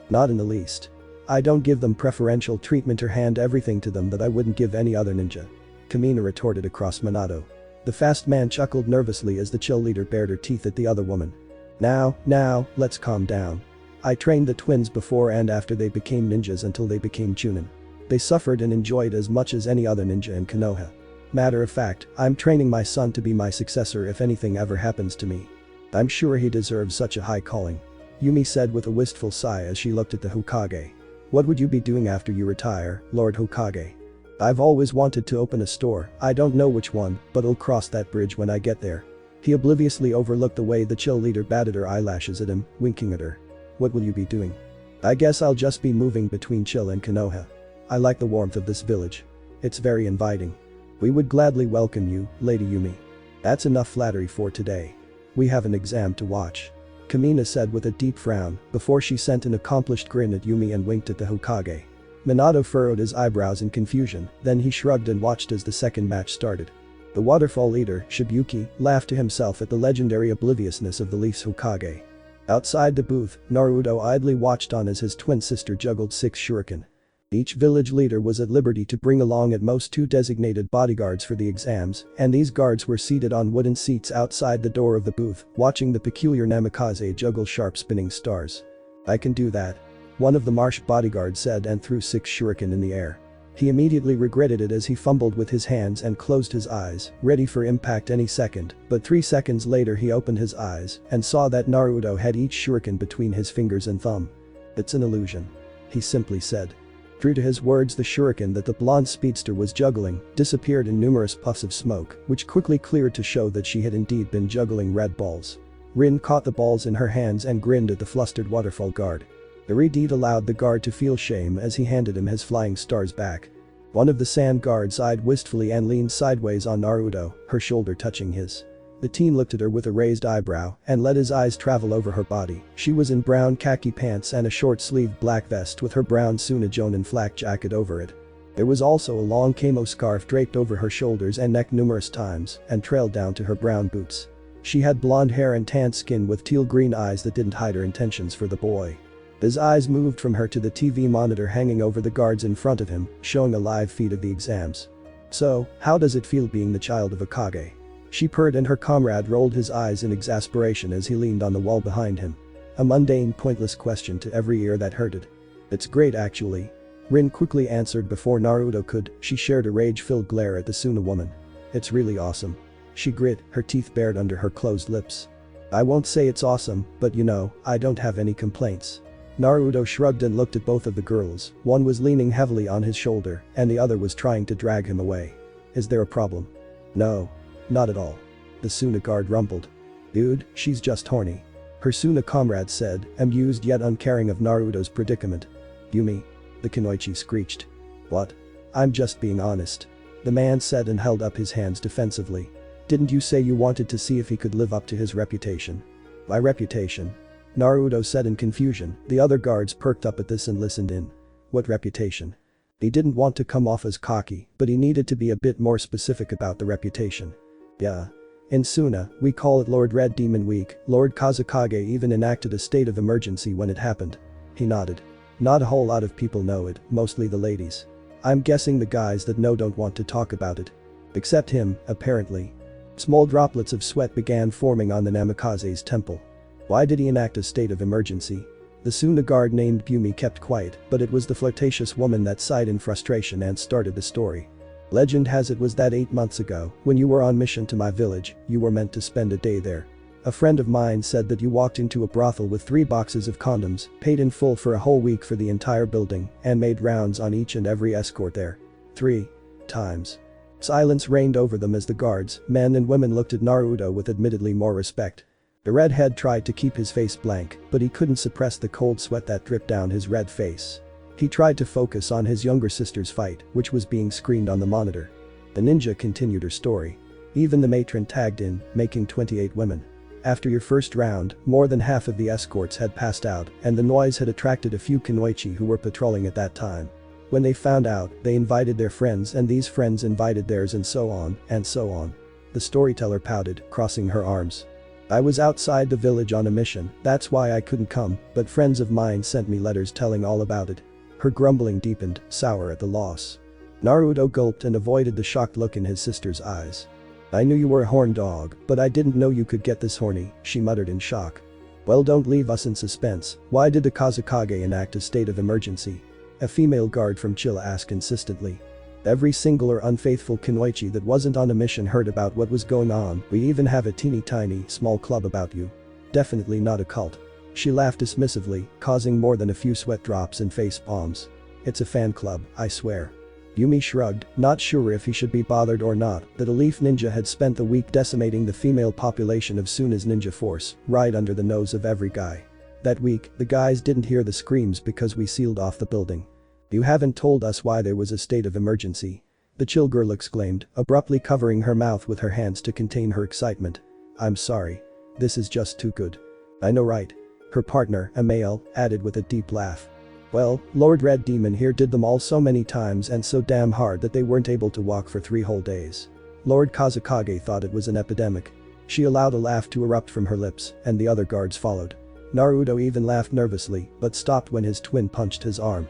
Not in the least. I don't give them preferential treatment or hand everything to them that I wouldn't give any other ninja. Kamina retorted across Minato. The fast man chuckled nervously as the chill leader bared her teeth at the other woman. Now, let's calm down. I trained the twins before and after they became ninjas until they became chunin. They suffered and enjoyed as much as any other ninja in Konoha. Matter of fact, I'm training my son to be my successor if anything ever happens to me. I'm sure he deserves such a high calling. Yumi said with a wistful sigh as she looked at the Hokage. What would you be doing after you retire, Lord Hokage? I've always wanted to open a store, I don't know which one, but I'll cross that bridge when I get there. He obliviously overlooked the way the chill leader batted her eyelashes at him, winking at her. What will you be doing? I guess I'll just be moving between Chill and Konoha. I like the warmth of this village. It's very inviting. We would gladly welcome you, Lady Yumi. That's enough flattery for today. We have an exam to watch. Kamina said with a deep frown before she sent an accomplished grin at Yumi and winked at the Hokage. Minato furrowed his eyebrows in confusion, then he shrugged and watched as the second match started. The waterfall leader, Shibuki, laughed to himself at the legendary obliviousness of the Leaf's Hokage. Outside the booth, Naruto idly watched on as his twin sister juggled 6 shuriken. Each village leader was at liberty to bring along at most 2 designated bodyguards for the exams, and these guards were seated on wooden seats outside the door of the booth, watching the peculiar Namikaze juggle sharp spinning stars. I can do that. One of the marsh bodyguards said and threw 6 shuriken in the air. He immediately regretted it as he fumbled with his hands and closed his eyes, ready for impact any second, but 3 seconds later he opened his eyes and saw that Naruto had each shuriken between his fingers and thumb. It's an illusion. He simply said. True to his words, the shuriken that the blonde speedster was juggling disappeared in numerous puffs of smoke, which quickly cleared to show that she had indeed been juggling red balls. Rin caught the balls in her hands and grinned at the flustered waterfall guard. The deed allowed the guard to feel shame as he handed him his flying stars back. One of the sand guards eyed wistfully and leaned sideways on Naruto, her shoulder touching his. The teen looked at her with a raised eyebrow and let his eyes travel over her body. She was in brown khaki pants and a short-sleeved black vest with her brown Sunajonin flak jacket over it. There was also a long kamo scarf draped over her shoulders and neck numerous times and trailed down to her brown boots. She had blonde hair and tanned skin with teal-green eyes that didn't hide her intentions for the boy. His eyes moved from her to the TV monitor hanging over the guards in front of him, showing a live feed of the exams. So, how does it feel being the child of a Kage? She purred and her comrade rolled his eyes in exasperation as he leaned on the wall behind him. A mundane, pointless question to every ear that heard. It's great actually. Rin quickly answered before Naruto could. She shared a rage-filled glare at the Suna woman. It's really awesome. She grit, her teeth bared under her closed lips. I won't say it's awesome, but you know, I don't have any complaints. Naruto shrugged and looked at both of the girls. One was leaning heavily on his shoulder, and the other was trying to drag him away. Is there a problem? No. Not at all. The Suna guard rumbled. Dude, she's just horny. Her Suna comrade said, amused yet uncaring of Naruto's predicament. Yumi. The Kunoichi screeched. What? I'm just being honest. The man said and held up his hands defensively. Didn't you say you wanted to see if he could live up to his reputation? My reputation. Naruto said in confusion. The other guards perked up at this and listened in. What reputation? He didn't want to come off as cocky, but he needed to be a bit more specific about the reputation. Yeah. In Suna, we call it Lord Red Demon Week. Lord Kazekage even enacted a state of emergency when it happened. He nodded. Not a whole lot of people know it, mostly the ladies. I'm guessing the guys that know don't want to talk about it. Except him, apparently. Small droplets of sweat began forming on the Namikaze's temple. Why did he enact a state of emergency? The Suna guard named Bumi kept quiet, but it was the flirtatious woman that sighed in frustration and started the story. Legend has it was that 8 months ago, when you were on mission to my village, you were meant to spend a day there. A friend of mine said that you walked into a brothel with 3 boxes of condoms, paid in full for a whole week for the entire building, and made rounds on each and every escort there. 3 times. Silence reigned over them as the guards, men and women, looked at Naruto with admittedly more respect. The redhead tried to keep his face blank, but he couldn't suppress the cold sweat that dripped down his red face. He tried to focus on his younger sister's fight, which was being screened on the monitor. The ninja continued her story. Even the matron tagged in, making 28 women. After your first round, more than half of the escorts had passed out, and the noise had attracted a few kunoichi who were patrolling at that time. When they found out, they invited their friends and these friends invited theirs and so on, and so on. The storyteller pouted, crossing her arms. I was outside the village on a mission, that's why I couldn't come, but friends of mine sent me letters telling all about it. Her grumbling deepened, sour at the loss. Naruto gulped and avoided the shocked look in his sister's eyes. I knew you were a horn dog, but I didn't know you could get this horny, she muttered in shock. Well, don't leave us in suspense. Why did the Kazekage enact a state of emergency? A female guard from Chilla asked insistently. Every single or unfaithful kunoichi that wasn't on a mission heard about what was going on. We even have a teeny tiny, small club about you. Definitely not a cult. She laughed dismissively, causing more than a few sweat drops and face palms. It's a fan club, I swear. Yumi shrugged, not sure if he should be bothered or not, that a leaf ninja had spent the week decimating the female population of Suna's ninja force, right under the nose of every guy. That week, the guys didn't hear the screams because we sealed off the building. You haven't told us why there was a state of emergency. The chill girl exclaimed, abruptly covering her mouth with her hands to contain her excitement. I'm sorry. This is just too good. I know, right? Her partner, a male, added with a deep laugh. Well, Lord Red Demon here did them all so many times and so damn hard that they weren't able to walk for 3 whole days. Lord Kazekage thought it was an epidemic. She allowed a laugh to erupt from her lips, and the other guards followed. Naruto even laughed nervously, but stopped when his twin punched his arm.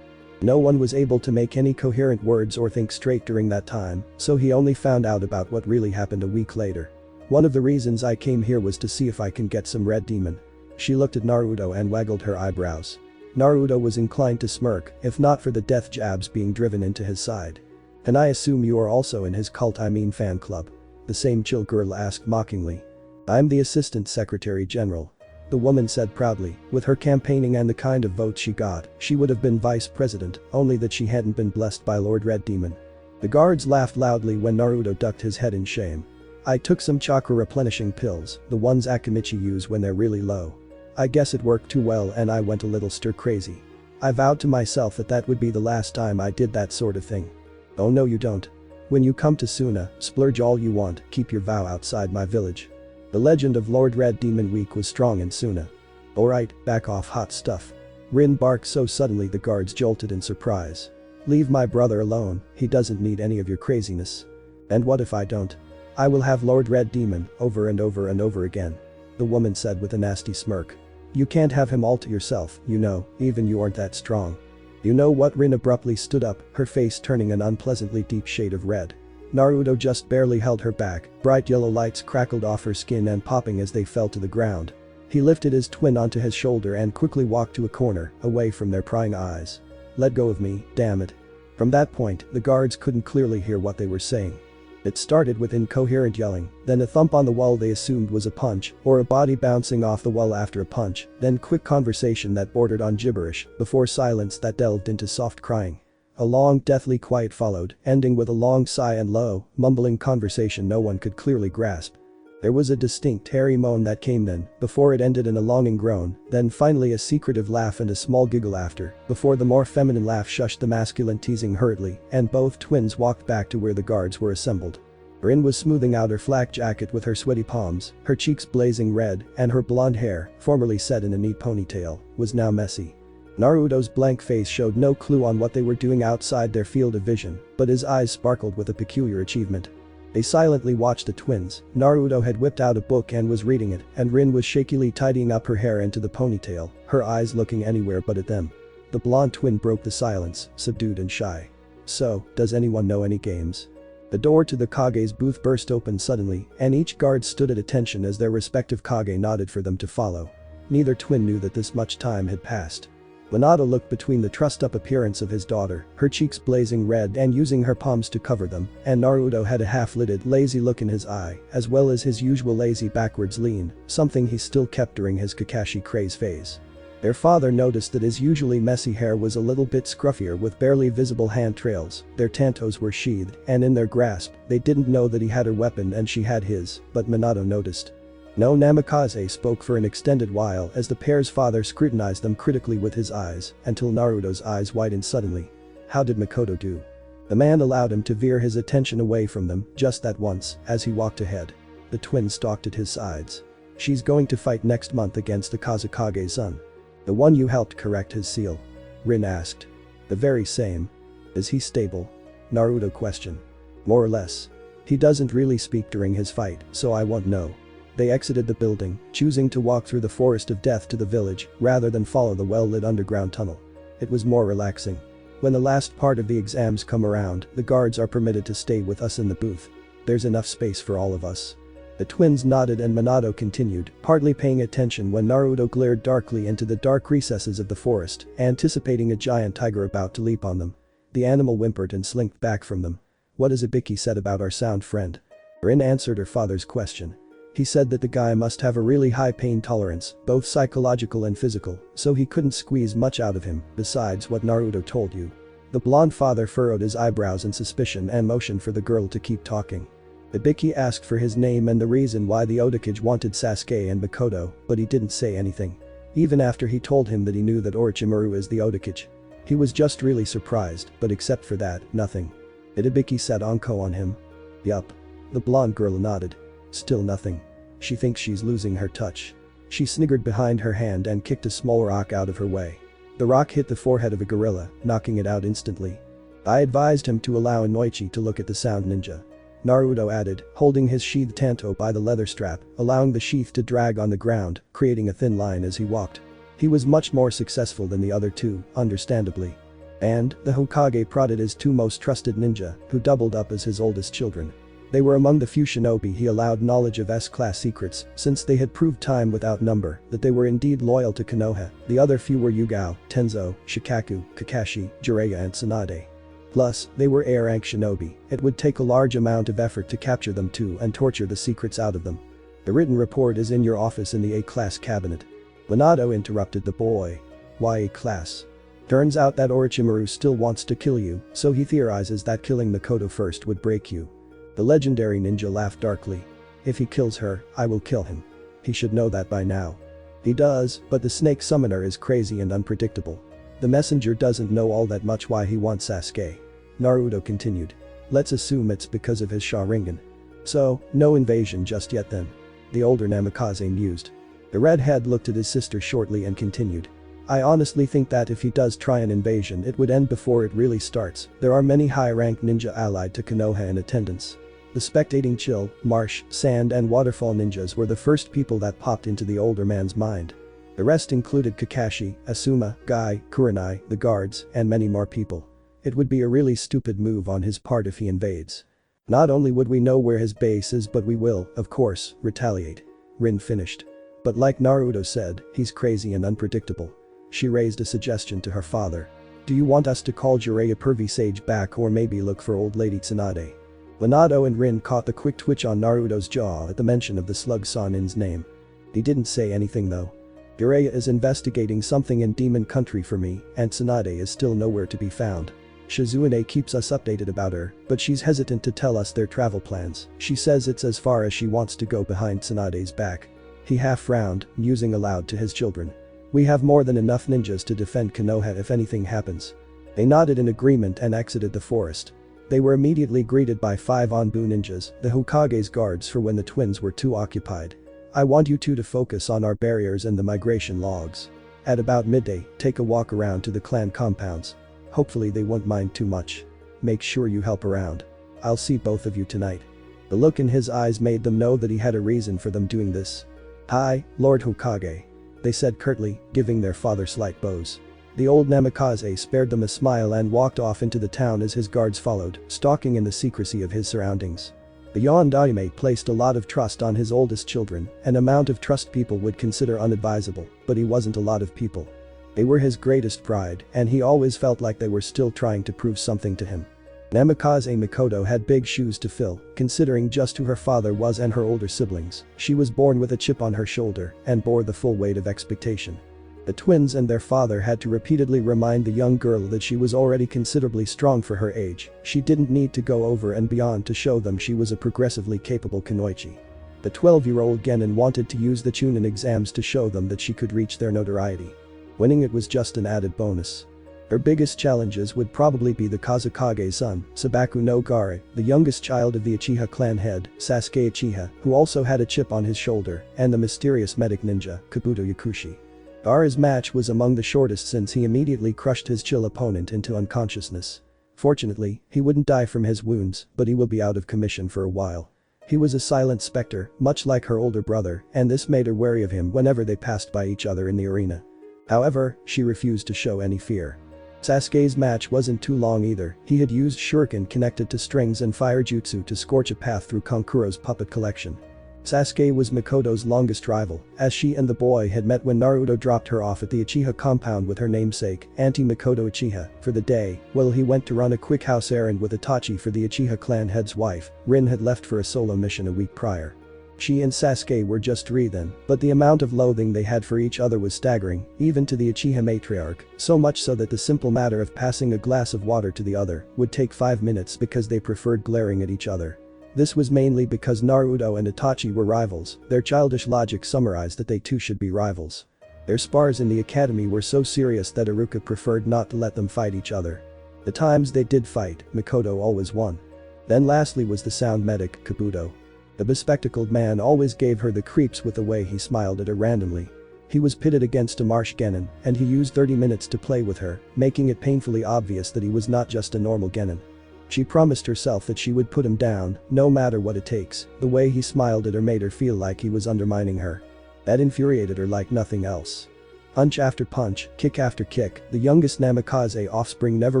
No one was able to make any coherent words or think straight during that time, so he only found out about what really happened a week later. One of the reasons I came here was to see if I can get some red demon. She looked at Naruto and waggled her eyebrows. Naruto was inclined to smirk, if not for the death jabs being driven into his side. And I assume you are also in his cult, I mean fan club? The same chill girl asked mockingly. I'm the assistant secretary general. The woman said proudly. With her campaigning and the kind of votes she got, she would have been vice president, only that she hadn't been blessed by Lord Red Demon. The guards laughed loudly when Naruto ducked his head in shame. I took some chakra replenishing pills, the ones Akamichi use when they're really low. I guess it worked too well and I went a little stir crazy. I vowed to myself that that would be the last time I did that sort of thing. Oh no, you don't. When you come to Suna, splurge all you want, keep your vow outside my village. The legend of Lord Red Demon Week was strong in Suna. Alright, back off, hot stuff. Rin barked so suddenly the guards jolted in surprise. Leave my brother alone, he doesn't need any of your craziness. And what if I don't? I will have Lord Red Demon, over and over and over again. The woman said with a nasty smirk. You can't have him all to yourself, you know, even you aren't that strong. You know what? Rin abruptly stood up, her face turning an unpleasantly deep shade of red. Naruto just barely held her back, bright yellow lights crackled off her skin and popping as they fell to the ground. He lifted his twin onto his shoulder and quickly walked to a corner, away from their prying eyes. Let go of me, damn it. From that point, the guards couldn't clearly hear what they were saying. It started with incoherent yelling, then a thump on the wall they assumed was a punch, or a body bouncing off the wall after a punch, then quick conversation that bordered on gibberish, before silence that delved into soft crying. A long, deathly quiet followed, ending with a long sigh and low, mumbling conversation no one could clearly grasp. There was a distinct hairy moan that came then, before it ended in a longing groan, then finally a secretive laugh and a small giggle after, before the more feminine laugh shushed the masculine teasing hurriedly, and both twins walked back to where the guards were assembled. Rin was smoothing out her flak jacket with her sweaty palms, her cheeks blazing red, and her blonde hair, formerly set in a neat ponytail, was now messy. Naruto's blank face showed no clue on what they were doing outside their field of vision, but his eyes sparkled with a peculiar achievement. They silently watched the twins. Naruto had whipped out a book and was reading it, and Rin was shakily tidying up her hair into the ponytail, her eyes looking anywhere but at them. The blonde twin broke the silence, subdued and shy. "So, does anyone know any games?" The door to the Kage's booth burst open suddenly, and each guard stood at attention as their respective Kage nodded for them to follow. Neither twin knew that this much time had passed. Minato looked between the trussed-up appearance of his daughter, her cheeks blazing red and using her palms to cover them, and Naruto had a half-lidded, lazy look in his eye, as well as his usual lazy backwards lean, something he still kept during his Kakashi craze phase. Their father noticed that his usually messy hair was a little bit scruffier with barely visible hand trails, their tantos were sheathed, and in their grasp, they didn't know that he had her weapon and she had his, but Minato noticed. No, Namikaze spoke for an extended while as the pair's father scrutinized them critically with his eyes, until Naruto's eyes widened suddenly. How did Makoto do? The man allowed him to veer his attention away from them, just that once, as he walked ahead. The twin stalked at his sides. "She's going to fight next month against the Kazekage's son. The one you helped correct his seal?" Rin asked. "The very same. Is he stable?" Naruto questioned. "More or less. He doesn't really speak during his fight, so I won't know." They exited the building, choosing to walk through the forest of death to the village, rather than follow the well-lit underground tunnel. It was more relaxing. When the last part of the exams come around, the guards are permitted to stay with us in the booth. There's enough space for all of us. The twins nodded and Minato continued, hardly paying attention when Naruto glared darkly into the dark recesses of the forest, anticipating a giant tiger about to leap on them. The animal whimpered and slinked back from them. "What has Ibiki said about our sound friend?" Rin answered her father's question. "He said that the guy must have a really high pain tolerance, both psychological and physical, so he couldn't squeeze much out of him, besides what Naruto told you." The blonde father furrowed his eyebrows in suspicion and motioned for the girl to keep talking. Ibiki asked for his name and the reason why the Otakage wanted Sasuke and Makoto, but he didn't say anything. Even after he told him that he knew that Orochimaru is the Otakage. He was just really surprised, but except for that, nothing. Did Ibiki set Anko on him? Yup. The blonde girl nodded. Still nothing. She thinks she's losing her touch. She sniggered behind her hand and kicked a small rock out of her way. The rock hit the forehead of a gorilla, knocking it out instantly. "I advised him to allow Inoichi to look at the sound ninja," Naruto added, holding his sheathed tanto by the leather strap, allowing the sheath to drag on the ground, creating a thin line as he walked. He was much more successful than the other two, understandably. And, the Hokage prodded his two most trusted ninja, who doubled up as his oldest children. They were among the few shinobi he allowed knowledge of S-class secrets, since they had proved time without number that they were indeed loyal to Konoha. The other few were Yugao, Tenzo, Shikaku, Kakashi, Jiraiya and Tsunade. Plus, they were A-rank shinobi. It would take a large amount of effort to capture them too and torture the secrets out of them. "The written report is in your office in the A-class cabinet." Minato interrupted the boy. "Why A-class?" "Turns out that Orochimaru still wants to kill you, so he theorizes that killing Makoto first would break you." The legendary ninja laughed darkly. "If he kills her, I will kill him. He should know that by now." "He does, but the snake summoner is crazy and unpredictable. The messenger doesn't know all that much why he wants Sasuke." Naruto continued. "Let's assume it's because of his Sharingan. So, no invasion just yet then." The older Namikaze mused. The redhead looked at his sister shortly and continued. "I honestly think that if he does try an invasion it would end before it really starts. There are many high-ranked ninja allied to Konoha in attendance." The spectating chill, marsh, sand and waterfall ninjas were the first people that popped into the older man's mind. The rest included Kakashi, Asuma, Guy, Kurenai, the guards, and many more people. It would be a really stupid move on his part if he invades. "Not only would we know where his base is but we will, of course, retaliate." Rin finished. "But like Naruto said, he's crazy and unpredictable." She raised a suggestion to her father. "Do you want us to call Jiraiya Pervy Sage back or maybe look for old lady Tsunade?" Minato and Rin caught the quick twitch on Naruto's jaw at the mention of the slug Sanin's name. He didn't say anything though. "Jiraiya is investigating something in Demon Country for me, and Tsunade is still nowhere to be found. Shizune keeps us updated about her, but she's hesitant to tell us their travel plans. She says it's as far as she wants to go behind Tsunade's back." He half frowned, musing aloud to his children. "We have more than enough ninjas to defend Konoha if anything happens." They nodded in agreement and exited the forest. They were immediately greeted by 5 Onbu ninjas, the Hokage's guards for when the twins were too occupied. I want you two to focus on our barriers and the migration logs. At about midday, take a walk around to the clan compounds. Hopefully they won't mind too much. Make sure you help around. I'll see both of you tonight. The look in his eyes made them know that he had a reason for them doing this. Hi, Lord Hokage. They said curtly, giving their father slight bows. The old Namikaze spared them a smile and walked off into the town as his guards followed, stalking in the secrecy of his surroundings. The Yondaime placed a lot of trust on his oldest children, an amount of trust people would consider unadvisable, but he wasn't a lot of people. They were his greatest pride, and he always felt like they were still trying to prove something to him. Namikaze Makoto had big shoes to fill, considering just who her father was and her older siblings. She was born with a chip on her shoulder and bore the full weight of expectation. The twins and their father had to repeatedly remind the young girl that she was already considerably strong for her age. She didn't need to go over and beyond to show them she was a progressively capable kunoichi. The 12-year-old Genin wanted to use the Chunin exams to show them that she could reach their notoriety. Winning it was just an added bonus. Her biggest challenges would probably be the Kazekage's son, Sabaku no Gaara, the youngest child of the Uchiha clan head, Sasuke Uchiha, who also had a chip on his shoulder, and the mysterious medic ninja, Kabuto Yakushi. Gaara's match was among the shortest since he immediately crushed his chill opponent into unconsciousness. Fortunately, he wouldn't die from his wounds, but he will be out of commission for a while. He was a silent specter, much like her older brother, and this made her wary of him whenever they passed by each other in the arena. However, she refused to show any fear. Sasuke's match wasn't too long either. He had used shuriken connected to strings and fire jutsu to scorch a path through Kankuro's puppet collection. Sasuke was Makoto's longest rival, as she and the boy had met when Naruto dropped her off at the Uchiha compound with her namesake, Auntie Makoto Uchiha, for the day. While he went to run a quick house errand with Itachi for the Uchiha clan head's wife, Rin had left for a solo mission a week prior. She and Sasuke were just 3 then, but the amount of loathing they had for each other was staggering, even to the Uchiha matriarch, so much so that the simple matter of passing a glass of water to the other would take 5 minutes because they preferred glaring at each other. This was mainly because Naruto and Itachi were rivals. Their childish logic summarized that they too should be rivals. Their spars in the academy were so serious that Iruka preferred not to let them fight each other. The times they did fight, Makoto always won. Then lastly was the sound medic, Kabuto. The bespectacled man always gave her the creeps with the way he smiled at her randomly. He was pitted against a marsh genin, and he used 30 minutes to play with her, making it painfully obvious that he was not just a normal genin. She promised herself that she would put him down, no matter what it takes. The way he smiled at her made her feel like he was undermining her. That infuriated her like nothing else. Punch after punch, kick after kick, the youngest Namikaze offspring never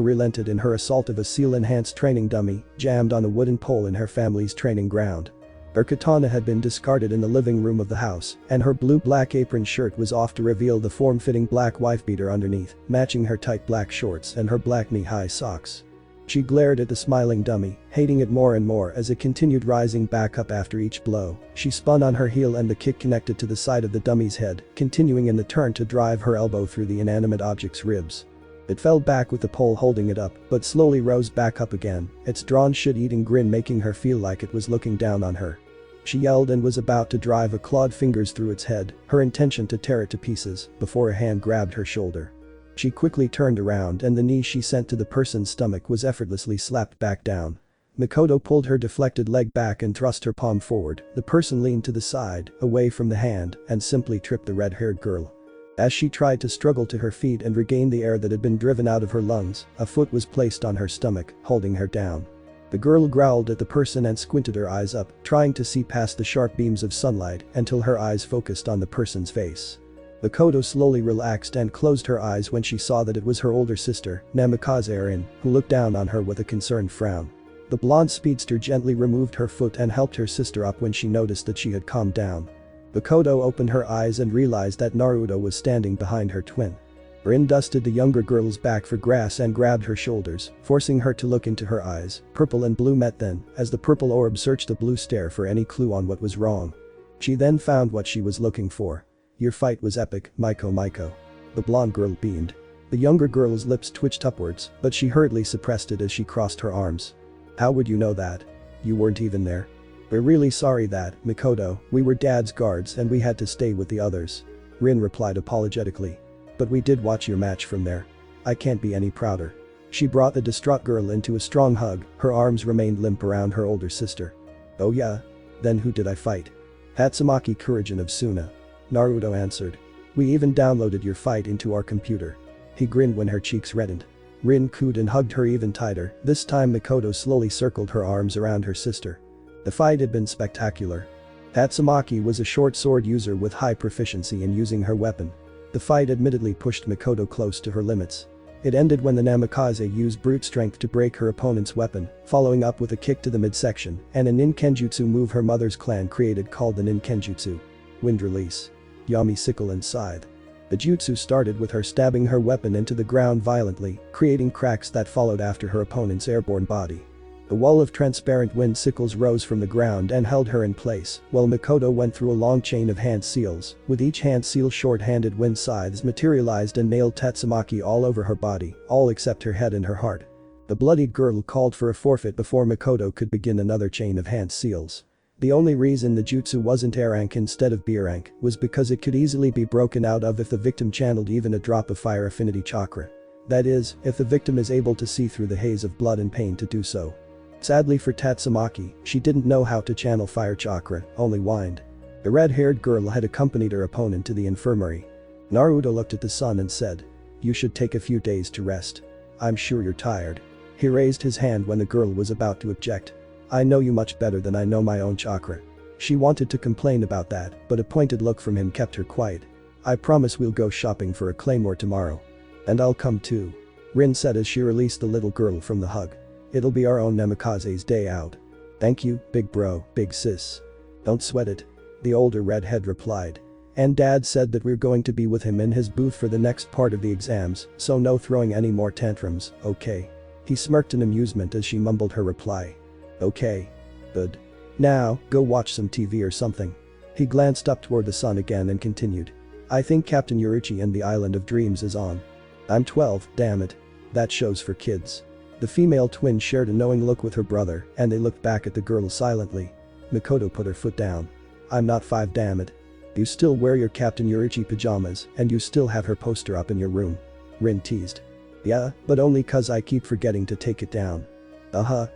relented in her assault of a seal-enhanced training dummy, jammed on a wooden pole in her family's training ground. Her katana had been discarded in the living room of the house, and her blue-black apron shirt was off to reveal the form-fitting black wife beater underneath, matching her tight black shorts and her black knee-high socks. She glared at the smiling dummy, hating it more and more as it continued rising back up after each blow. She spun on her heel and the kick connected to the side of the dummy's head, continuing in the turn to drive her elbow through the inanimate object's ribs. It fell back with the pole holding it up, but slowly rose back up again, its drawn shit-eating grin making her feel like it was looking down on her. She yelled and was about to drive her clawed fingers through its head, her intention to tear it to pieces, before a hand grabbed her shoulder. She quickly turned around and the knee she sent to the person's stomach was effortlessly slapped back down. Makoto pulled her deflected leg back and thrust her palm forward. The person leaned to the side, away from the hand, and simply tripped the red-haired girl. As she tried to struggle to her feet and regain the air that had been driven out of her lungs, a foot was placed on her stomach, holding her down. The girl growled at the person and squinted her eyes up, trying to see past the sharp beams of sunlight until her eyes focused on the person's face. Makoto slowly relaxed and closed her eyes when she saw that it was her older sister, Namikaze Erin, who looked down on her with a concerned frown. The blonde speedster gently removed her foot and helped her sister up when she noticed that she had calmed down. Makoto opened her eyes and realized that Naruto was standing behind her twin. Erin dusted the younger girl's back for grass and grabbed her shoulders, forcing her to look into her eyes. Purple and blue met then, as the purple orb searched the blue stare for any clue on what was wrong. She then found what she was looking for. Your fight was epic, Maiko. The blonde girl beamed. The younger girl's lips twitched upwards, but she hurriedly suppressed it as she crossed her arms. How would you know that? You weren't even there. We're really sorry that, Makoto, we were Dad's guards and we had to stay with the others. Rin replied apologetically. But we did watch your match from there. I can't be any prouder. She brought the distraught girl into a strong hug, her arms remained limp around her older sister. "Oh yeah? Then who did I fight?" "Tatsumaki Kurigen of Suna." Naruto answered. "We even downloaded your fight into our computer." He grinned when her cheeks reddened. Rin cooed and hugged her even tighter, this time Makoto slowly circled her arms around her sister. The fight had been spectacular. Tatsumaki was a short sword user with high proficiency in using her weapon. The fight admittedly pushed Makoto close to her limits. It ended when the Namikaze used brute strength to break her opponent's weapon, following up with a kick to the midsection and a ninkenjutsu move her mother's clan created called the ninkenjutsu. Wind release. Yami sickle and scythe. The jutsu started with her stabbing her weapon into the ground violently, creating cracks that followed after her opponent's airborne body. The wall of transparent wind sickles rose from the ground and held her in place, while Makoto went through a long chain of hand seals, with each hand seal short-handed wind scythes materialized and nailed Tatsumaki all over her body, all except her head and her heart. The bloodied girl called for a forfeit before Makoto could begin another chain of hand seals. The only reason the jutsu wasn't A rank instead of B rank was because it could easily be broken out of if the victim channeled even a drop of fire affinity chakra. That is, if the victim is able to see through the haze of blood and pain to do so. Sadly for Tatsumaki, she didn't know how to channel fire chakra, only wind. The red-haired girl had accompanied her opponent to the infirmary. Naruto looked at the sun and said, "You should take a few days to rest. I'm sure you're tired." He raised his hand when the girl was about to object. "I know you much better than I know my own chakra." She wanted to complain about that, but a pointed look from him kept her quiet. "I promise we'll go shopping for a claymore tomorrow. And I'll come too," Rin said as she released the little girl from the hug. "It'll be our own Namikaze's day out." "Thank you, big bro, big sis. Don't sweat it," the older redhead replied. "And dad said that we're going to be with him in his booth for the next part of the exams, so no throwing any more tantrums, okay?" He smirked in amusement as she mumbled her reply. "Okay. Good. Now, go watch some TV or something." He glanced up toward the sun again and continued. "I think Captain Orochi and the Island of Dreams is on." "I'm 12, damn it. That show's for kids." The female twin shared a knowing look with her brother, and they looked back at the girl silently. Makoto put her foot down. "I'm not 5, damn it. You still wear your Captain Orochi pajamas, and you still have her poster up in your room." Rin teased. "Yeah, but only cause I keep forgetting to take it down."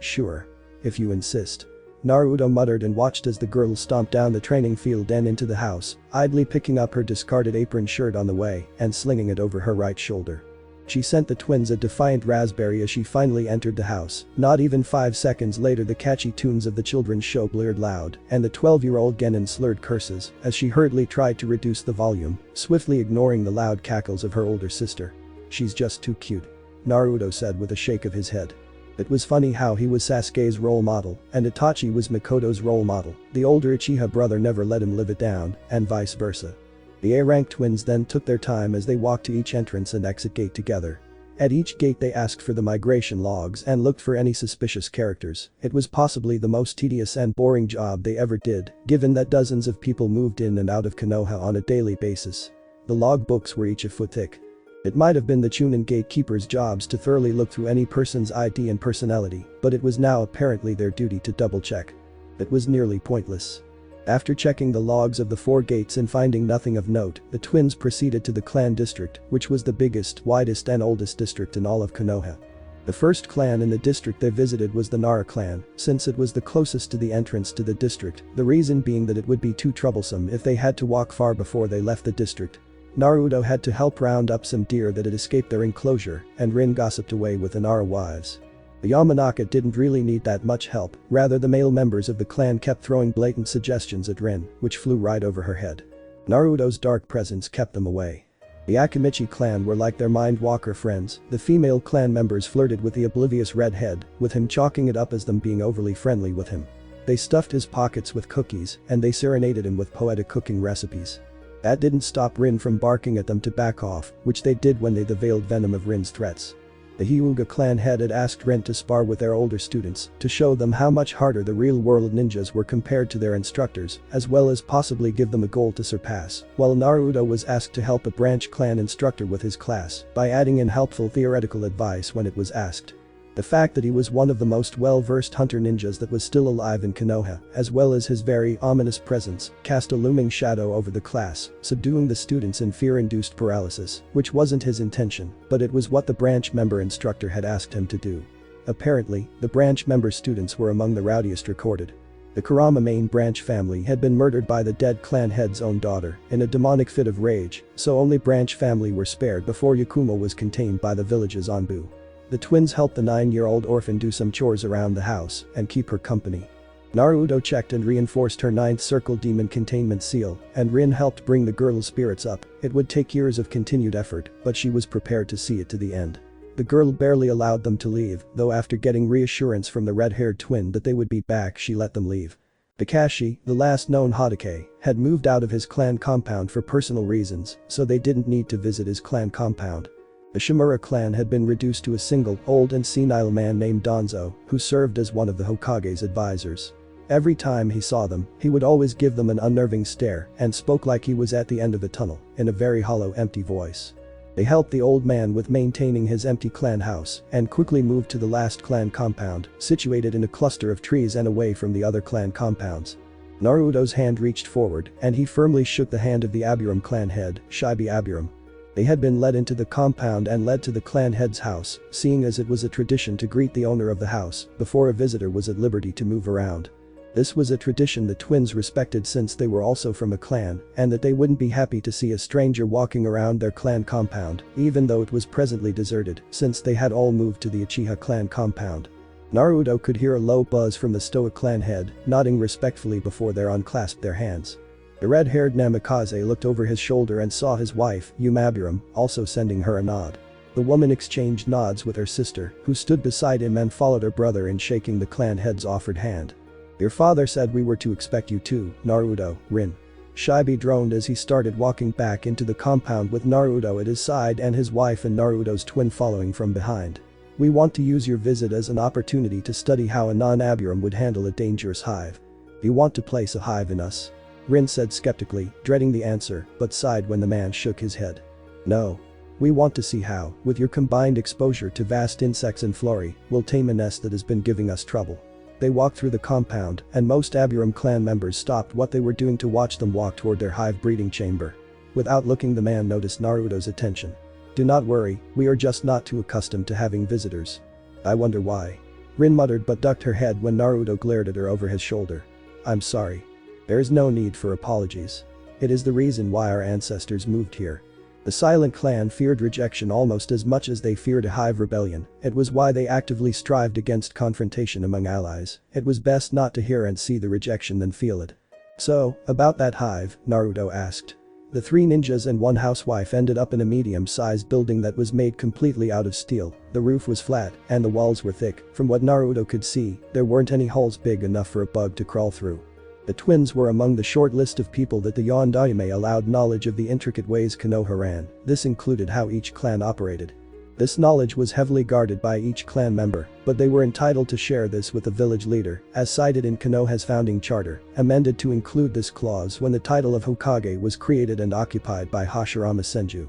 Sure. If you insist." Naruto muttered and watched as the girl stomped down the training field and into the house, idly picking up her discarded apron shirt on the way and slinging it over her right shoulder. She sent the twins a defiant raspberry as she finally entered the house. Not even 5 seconds later the catchy tunes of the children's show blared loud, and the 12-year-old Genin slurred curses as she hurriedly tried to reduce the volume, swiftly ignoring the loud cackles of her older sister. "She's just too cute," Naruto said with a shake of his head. It was funny how he was Sasuke's role model, and Itachi was Makoto's role model. The older Uchiha brother never let him live it down, and vice versa. The A-rank twins then took their time as they walked to each entrance and exit gate together. At each gate they asked for the migration logs and looked for any suspicious characters. It was possibly the most tedious and boring job they ever did, given that dozens of people moved in and out of Konoha on a daily basis. The log books were each a foot thick. It might have been the Chunin gatekeepers' jobs to thoroughly look through any person's ID and personality, but it was now apparently their duty to double-check. It was nearly pointless. After checking the logs of the 4 gates and finding nothing of note, the twins proceeded to the clan district, which was the biggest, widest and oldest district in all of Konoha. The first clan in the district they visited was the Nara clan, since it was the closest to the entrance to the district, the reason being that it would be too troublesome if they had to walk far before they left the district. Naruto had to help round up some deer that had escaped their enclosure, and Rin gossiped away with the Nara wives. The Yamanaka didn't really need that much help, rather the male members of the clan kept throwing blatant suggestions at Rin, which flew right over her head. Naruto's dark presence kept them away. The Akimichi clan were like their mind-walker friends. The female clan members flirted with the oblivious redhead, with him chalking it up as them being overly friendly with him. They stuffed his pockets with cookies, and they serenaded him with poetic cooking recipes. That didn't stop Rin from barking at them to back off, which they did when they the veiled venom of Rin's threats. The Hyuga clan head had asked Rin to spar with their older students to show them how much harder the real-world ninjas were compared to their instructors, as well as possibly give them a goal to surpass, while Naruto was asked to help a branch clan instructor with his class by adding in helpful theoretical advice when it was asked. The fact that he was one of the most well-versed hunter ninjas that was still alive in Konoha, as well as his very ominous presence, cast a looming shadow over the class, subduing the students in fear-induced paralysis, which wasn't his intention, but it was what the branch member instructor had asked him to do. Apparently, the branch member students were among the rowdiest recorded. The Kurama main branch family had been murdered by the dead clan head's own daughter in a demonic fit of rage, so only branch family were spared before Yakumo was contained by the village's Anbu. The twins helped the 9-year-old orphan do some chores around the house and keep her company. Naruto checked and reinforced her 9th circle demon containment seal, and Rin helped bring the girl's spirits up. It would take years of continued effort, but she was prepared to see it to the end. The girl barely allowed them to leave, though after getting reassurance from the red-haired twin that they would be back she let them leave. Kakashi, the last known Hotake, had moved out of his clan compound for personal reasons, so they didn't need to visit his clan compound. The Shimura clan had been reduced to a single, old and senile man named Danzo, who served as one of the Hokage's advisors. Every time he saw them, he would always give them an unnerving stare and spoke like he was at the end of a tunnel, in a very hollow, empty voice. They helped the old man with maintaining his empty clan house and quickly moved to the last clan compound, situated in a cluster of trees and away from the other clan compounds. Naruto's hand reached forward and he firmly shook the hand of the Aburame clan head, Shibi Aburame. They had been led into the compound and led to the clan head's house, seeing as it was a tradition to greet the owner of the house before a visitor was at liberty to move around. This was a tradition the twins respected since they were also from a clan, and that they wouldn't be happy to see a stranger walking around their clan compound, even though it was presently deserted, since they had all moved to the Uchiha clan compound. Naruto could hear a low buzz from the stoic clan head, nodding respectfully before they unclasped their hands. The red-haired Namikaze looked over his shoulder and saw his wife, Aburame, also sending her a nod. The woman exchanged nods with her sister, who stood beside him and followed her brother in shaking the clan head's offered hand. "Your father said we were to expect you too, Naruto, Rin." Shibi droned as he started walking back into the compound with Naruto at his side and his wife and Naruto's twin following from behind. "We want to use your visit as an opportunity to study how a non-Aburame would handle a dangerous hive. Do you want to place a hive in us?" Rin said skeptically, dreading the answer, but sighed when the man shook his head. "No. We want to see how, with your combined exposure to vast insects and flora, we'll tame a nest that has been giving us trouble." They walked through the compound, and most Aburame clan members stopped what they were doing to watch them walk toward their hive breeding chamber. Without looking, the man noticed Naruto's attention. "Do not worry, we are just not too accustomed to having visitors." "I wonder why." Rin muttered but ducked her head when Naruto glared at her over his shoulder. "I'm sorry. There is no need for apologies. It is the reason why our ancestors moved here." The Silent Clan feared rejection almost as much as they feared a hive rebellion. It was why they actively strived against confrontation among allies. It was best not to hear and see the rejection than feel it. "So, about that hive?" Naruto asked. The 3 ninjas and 1 housewife ended up in a medium-sized building that was made completely out of steel. The roof was flat, and the walls were thick. From what Naruto could see, there weren't any holes big enough for a bug to crawl through. The twins were among the short list of people that the Yondaime allowed knowledge of the intricate ways Konoha ran. This included how each clan operated. This knowledge was heavily guarded by each clan member, but they were entitled to share this with the village leader, as cited in Konoha's founding charter, amended to include this clause when the title of Hokage was created and occupied by Hashirama Senju.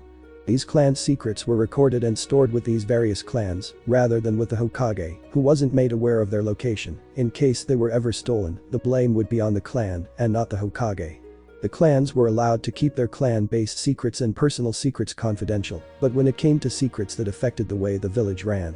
These clan secrets were recorded and stored with these various clans, rather than with the Hokage, who wasn't made aware of their location. In case they were ever stolen, the blame would be on the clan and not the Hokage. The clans were allowed to keep their clan-based secrets and personal secrets confidential, but when it came to secrets that affected the way the village ran,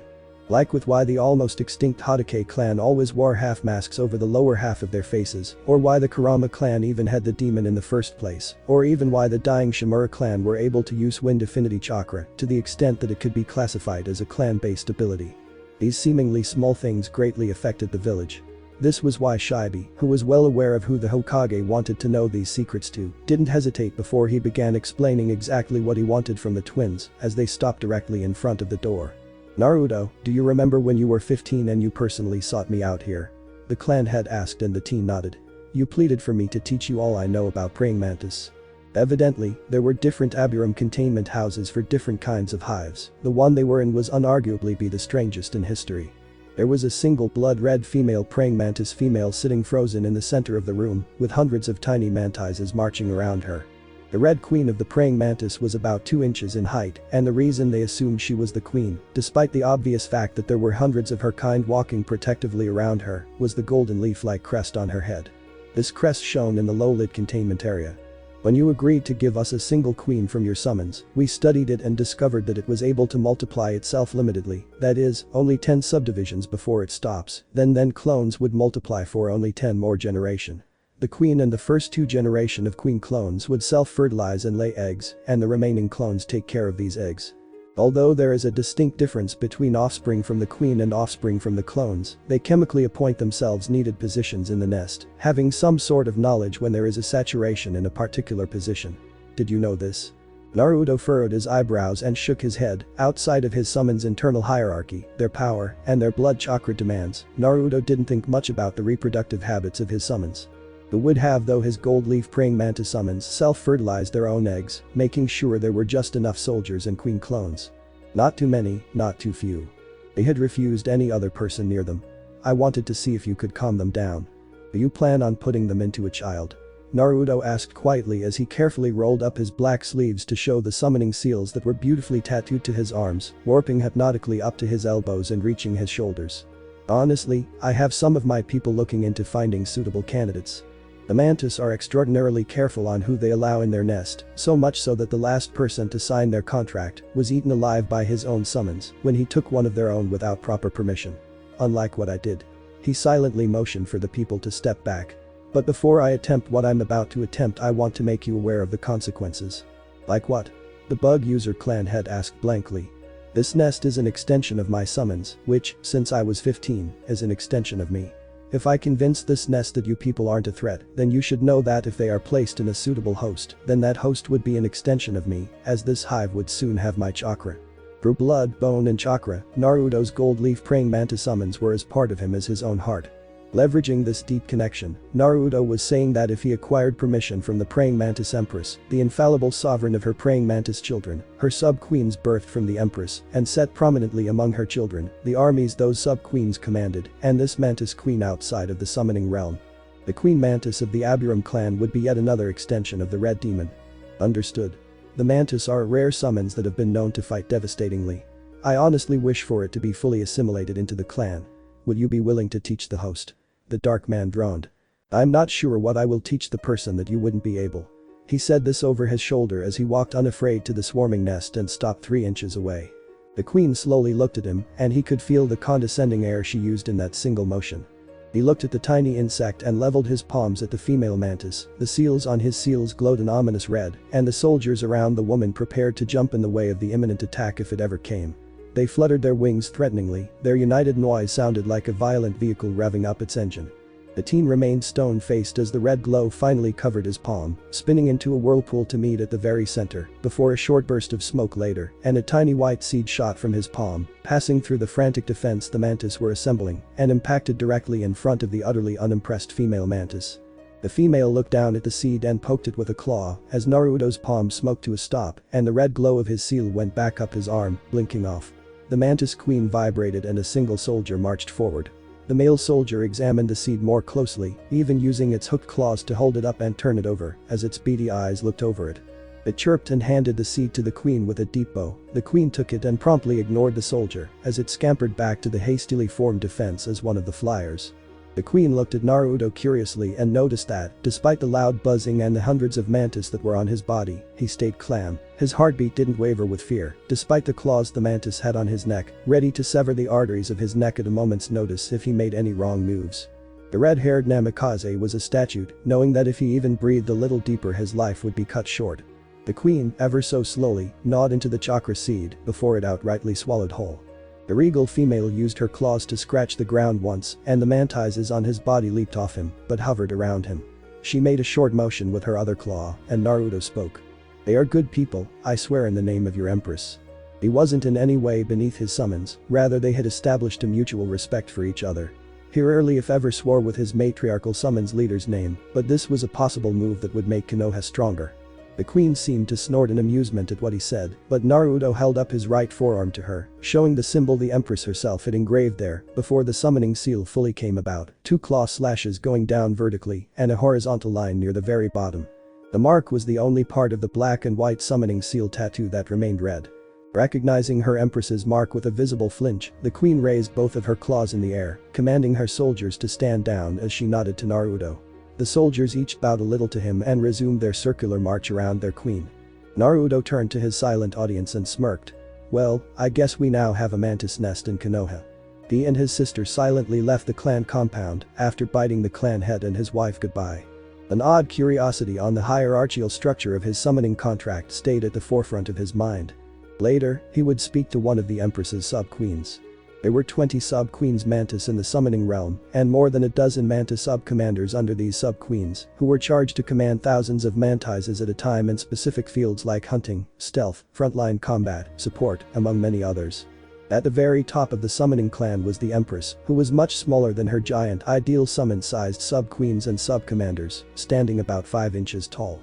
like with why the almost extinct Hotake clan always wore half masks over the lower half of their faces, or why the Kurama clan even had the demon in the first place, or even why the dying Shimura clan were able to use Wind Affinity Chakra to the extent that it could be classified as a clan-based ability. These seemingly small things greatly affected the village. This was why Shibi, who was well aware of who the Hokage wanted to know these secrets to, didn't hesitate before he began explaining exactly what he wanted from the twins as they stopped directly in front of the door. "Naruto, do you remember when you were 15 and you personally sought me out here?" the clan head asked, and the teen nodded. "You pleaded for me to teach you all I know about praying mantis." Evidently, there were different Aburame containment houses for different kinds of hives. The one they were in was unarguably the strangest in history. There was a single blood-red female praying mantis female sitting frozen in the center of the room, with hundreds of tiny mantises marching around her. The Red Queen of the praying mantis was about 2 inches in height, and the reason they assumed she was the queen, despite the obvious fact that there were hundreds of her kind walking protectively around her, was the golden leaf-like crest on her head. This crest shone in the low-lit containment area. When you agreed to give us a single queen from your summons, we studied it and discovered that it was able to multiply itself limitedly, that is, only 10 subdivisions before it stops, then clones would multiply for only 10 more generation. The queen and the first 2 generation of queen clones would self-fertilize and lay eggs, and the remaining clones take care of these eggs. Although there is a distinct difference between offspring from the queen and offspring from the clones, they chemically appoint themselves needed positions in the nest, having some sort of knowledge when there is a saturation in a particular position. Did you know this? Naruto furrowed his eyebrows and shook his head. Outside of his summon's internal hierarchy, their power, and their blood chakra demands, Naruto didn't think much about the reproductive habits of his summons. But would have though his gold leaf praying mantis summons self-fertilized their own eggs, making sure there were just enough soldiers and queen clones. Not too many, not too few. They had refused any other person near them. I wanted to see if you could calm them down. Do you plan on putting them into a child? Naruto asked quietly as he carefully rolled up his black sleeves to show the summoning seals that were beautifully tattooed to his arms, warping hypnotically up to his elbows and reaching his shoulders. Honestly, I have some of my people looking into finding suitable candidates. The mantis are extraordinarily careful on who they allow in their nest, so much so that the last person to sign their contract was eaten alive by his own summons when he took one of their own without proper permission. Unlike what I did. He silently motioned for the people to step back. But before I attempt what I'm about to attempt, I want to make you aware of the consequences. Like what? The bug user clan head asked blankly. This nest is an extension of my summons, which, since I was 15, is an extension of me. If I convince this nest that you people aren't a threat, then you should know that if they are placed in a suitable host, then that host would be an extension of me, as this hive would soon have my chakra. Through blood, bone and chakra, Naruto's gold leaf praying mantis summons were as part of him as his own heart. Leveraging this deep connection, Naruto was saying that if he acquired permission from the praying mantis empress, the infallible sovereign of her praying mantis children, her sub-queens birthed from the empress, and set prominently among her children, the armies those sub-queens commanded, and this mantis queen outside of the summoning realm. The queen mantis of the Aburame clan would be yet another extension of the red demon. Understood. The mantis are rare summons that have been known to fight devastatingly. I honestly wish for it to be fully assimilated into the clan. Would you be willing to teach the host? The dark man droned. I'm not sure what I will teach the person that you wouldn't be able. He said this over his shoulder as he walked unafraid to the swarming nest and stopped 3 inches away. The queen slowly looked at him, and he could feel the condescending air she used in that single motion. He looked at the tiny insect and leveled his palms at the female mantis. The seals on his seals glowed an ominous red, and the soldiers around the woman prepared to jump in the way of the imminent attack if it ever came. They fluttered their wings threateningly, their united noise sounded like a violent vehicle revving up its engine. The teen remained stone-faced as the red glow finally covered his palm, spinning into a whirlpool to meet at the very center, before a short burst of smoke later, and a tiny white seed shot from his palm, passing through the frantic defense the mantis were assembling, and impacted directly in front of the utterly unimpressed female mantis. The female looked down at the seed and poked it with a claw, as Naruto's palm smoked to a stop, and the red glow of his seal went back up his arm, blinking off. The Mantis Queen vibrated and a single soldier marched forward. The male soldier examined the seed more closely, even using its hooked claws to hold it up and turn it over, as its beady eyes looked over it. It chirped and handed the seed to the queen with a deep bow. The queen took it and promptly ignored the soldier, as it scampered back to the hastily formed defense as one of the flyers. The queen looked at Naruto curiously and noticed that, despite the loud buzzing and the hundreds of mantis that were on his body, he stayed calm. His heartbeat didn't waver with fear, despite the claws the mantis had on his neck, ready to sever the arteries of his neck at a moment's notice if he made any wrong moves. The red-haired Namikaze was a statue, knowing that if he even breathed a little deeper his life would be cut short. The queen, ever so slowly, gnawed into the chakra seed before it outrightly swallowed whole. The regal female used her claws to scratch the ground once, and the mantises on his body leaped off him, but hovered around him. She made a short motion with her other claw, and Naruto spoke. They are good people, I swear in the name of your empress. He wasn't in any way beneath his summons, rather they had established a mutual respect for each other. He rarely if ever swore with his matriarchal summons leader's name, but this was a possible move that would make Konoha stronger. The queen seemed to snort in amusement at what he said, but Naruto held up his right forearm to her, showing the symbol the empress herself had engraved there, before the summoning seal fully came about, 2 claw slashes going down vertically, and a horizontal line near the very bottom. The mark was the only part of the black and white summoning seal tattoo that remained red. Recognizing her empress's mark with a visible flinch, the queen raised both of her claws in the air, commanding her soldiers to stand down as she nodded to Naruto. The soldiers each bowed a little to him and resumed their circular march around their queen. Naruto turned to his silent audience and smirked. "Well, I guess we now have a mantis nest in Konoha." He and his sister silently left the clan compound after biting the clan head and his wife goodbye. An odd curiosity on the hierarchical structure of his summoning contract stayed at the forefront of his mind. Later, he would speak to one of the Empress's sub-queens. There were 20 sub-queens mantis in the summoning realm, and more than a dozen mantis sub-commanders under these sub-queens, who were charged to command thousands of mantises at a time in specific fields like hunting, stealth, frontline combat, support, among many others. At the very top of the summoning clan was the Empress, who was much smaller than her giant ideal summon-sized sub-queens and sub-commanders, standing about 5 inches tall.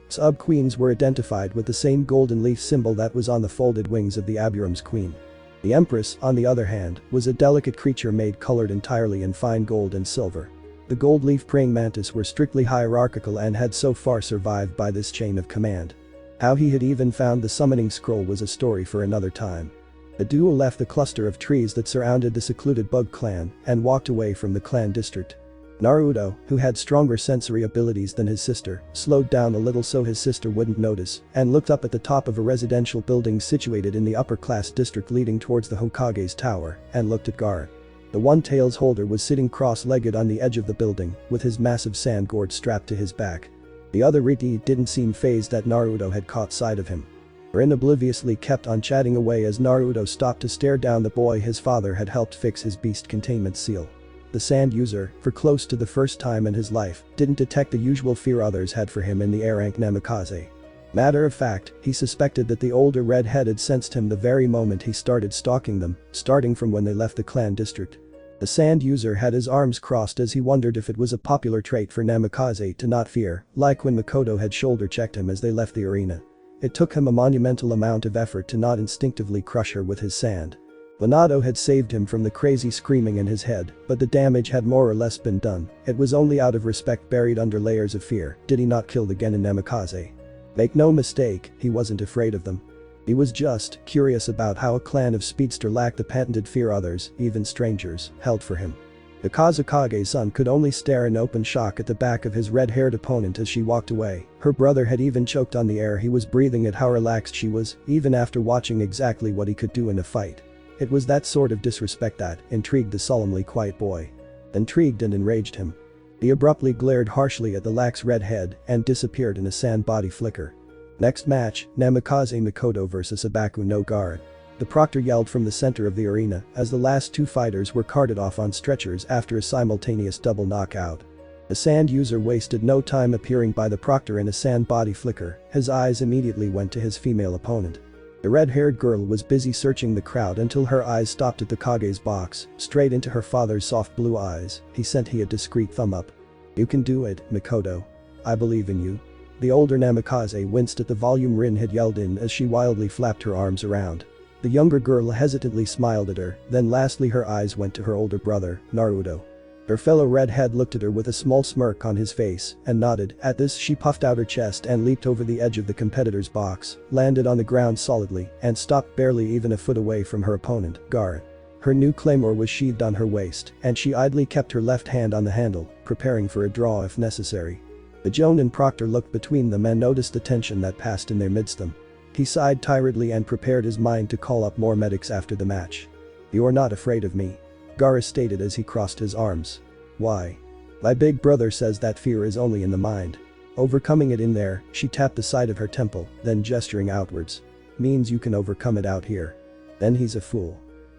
Sub-queens were identified with the same golden leaf symbol that was on the folded wings of the Aburame's queen. The Empress, on the other hand, was a delicate creature made colored entirely in fine gold and silver. The gold leaf praying mantis were strictly hierarchical and had so far survived by this chain of command. How he had even found the summoning scroll was a story for another time. The duo left the cluster of trees that surrounded the secluded Bug clan and walked away from the clan district. Naruto, who had stronger sensory abilities than his sister, slowed down a little so his sister wouldn't notice and looked up at the top of a residential building situated in the upper-class district leading towards the Hokage's tower and looked at Gaara. The one-tails holder was sitting cross-legged on the edge of the building with his massive sand gourd strapped to his back. The other Riti didn't seem fazed that Naruto had caught sight of him. Rin obliviously kept on chatting away as Naruto stopped to stare down the boy his father had helped fix his beast containment seal. The sand user, for close to the first time in his life, didn't detect the usual fear others had for him in the A-rank Namikaze. Matter of fact, he suspected that the older red-head had sensed him the very moment he started stalking them, starting from when they left the clan district. The sand user had his arms crossed as he wondered if it was a popular trait for Namikaze to not fear, like when Makoto had shoulder-checked him as they left the arena. It took him a monumental amount of effort to not instinctively crush her with his sand. Minato had saved him from the crazy screaming in his head, but the damage had more or less been done. It was only out of respect buried under layers of fear did he not kill the genin Namikaze. Make no mistake, he wasn't afraid of them. He was just curious about how a clan of speedster lacked the patented fear others, even strangers, held for him. The Kazukage-san could only stare in open shock at the back of his red-haired opponent as she walked away. Her brother had even choked on the air he was breathing at how relaxed she was, even after watching exactly what he could do in a fight. It was that sort of disrespect that intrigued the solemnly quiet boy. Intrigued and enraged him. He abruptly glared harshly at the lax red head and disappeared in a sand body flicker. Next match, Namikaze Makoto vs Ibaku no Gaara. The proctor yelled from the center of the arena as the last two fighters were carted off on stretchers after a simultaneous double knockout. The sand user wasted no time appearing by the proctor in a sand body flicker. His eyes immediately went to his female opponent. The red-haired girl was busy searching the crowd until her eyes stopped at the Kage's box, straight into her father's soft blue eyes. He sent a discreet thumb up. "You can do it, Makoto. I believe in you." The older Namikaze winced at the volume Rin had yelled in as she wildly flapped her arms around. The younger girl hesitantly smiled at her, then lastly her eyes went to her older brother, Naruto. Her fellow redhead looked at her with a small smirk on his face and nodded. At this she puffed out her chest and leaped over the edge of the competitor's box, landed on the ground solidly, and stopped barely even a foot away from her opponent, Gaara. Her new claymore was sheathed on her waist, and she idly kept her left hand on the handle, preparing for a draw if necessary. The Jonin proctor looked between them and noticed the tension that passed in their midst them. He sighed tiredly and prepared his mind to call up more medics after the match. "You're not afraid of me," Gaara stated as he crossed his arms. "Why? My big brother says that fear is only in the mind. Overcoming it in there," she tapped the side of her temple, then gesturing outwards. "Means you can overcome it out here. Then he's a fool."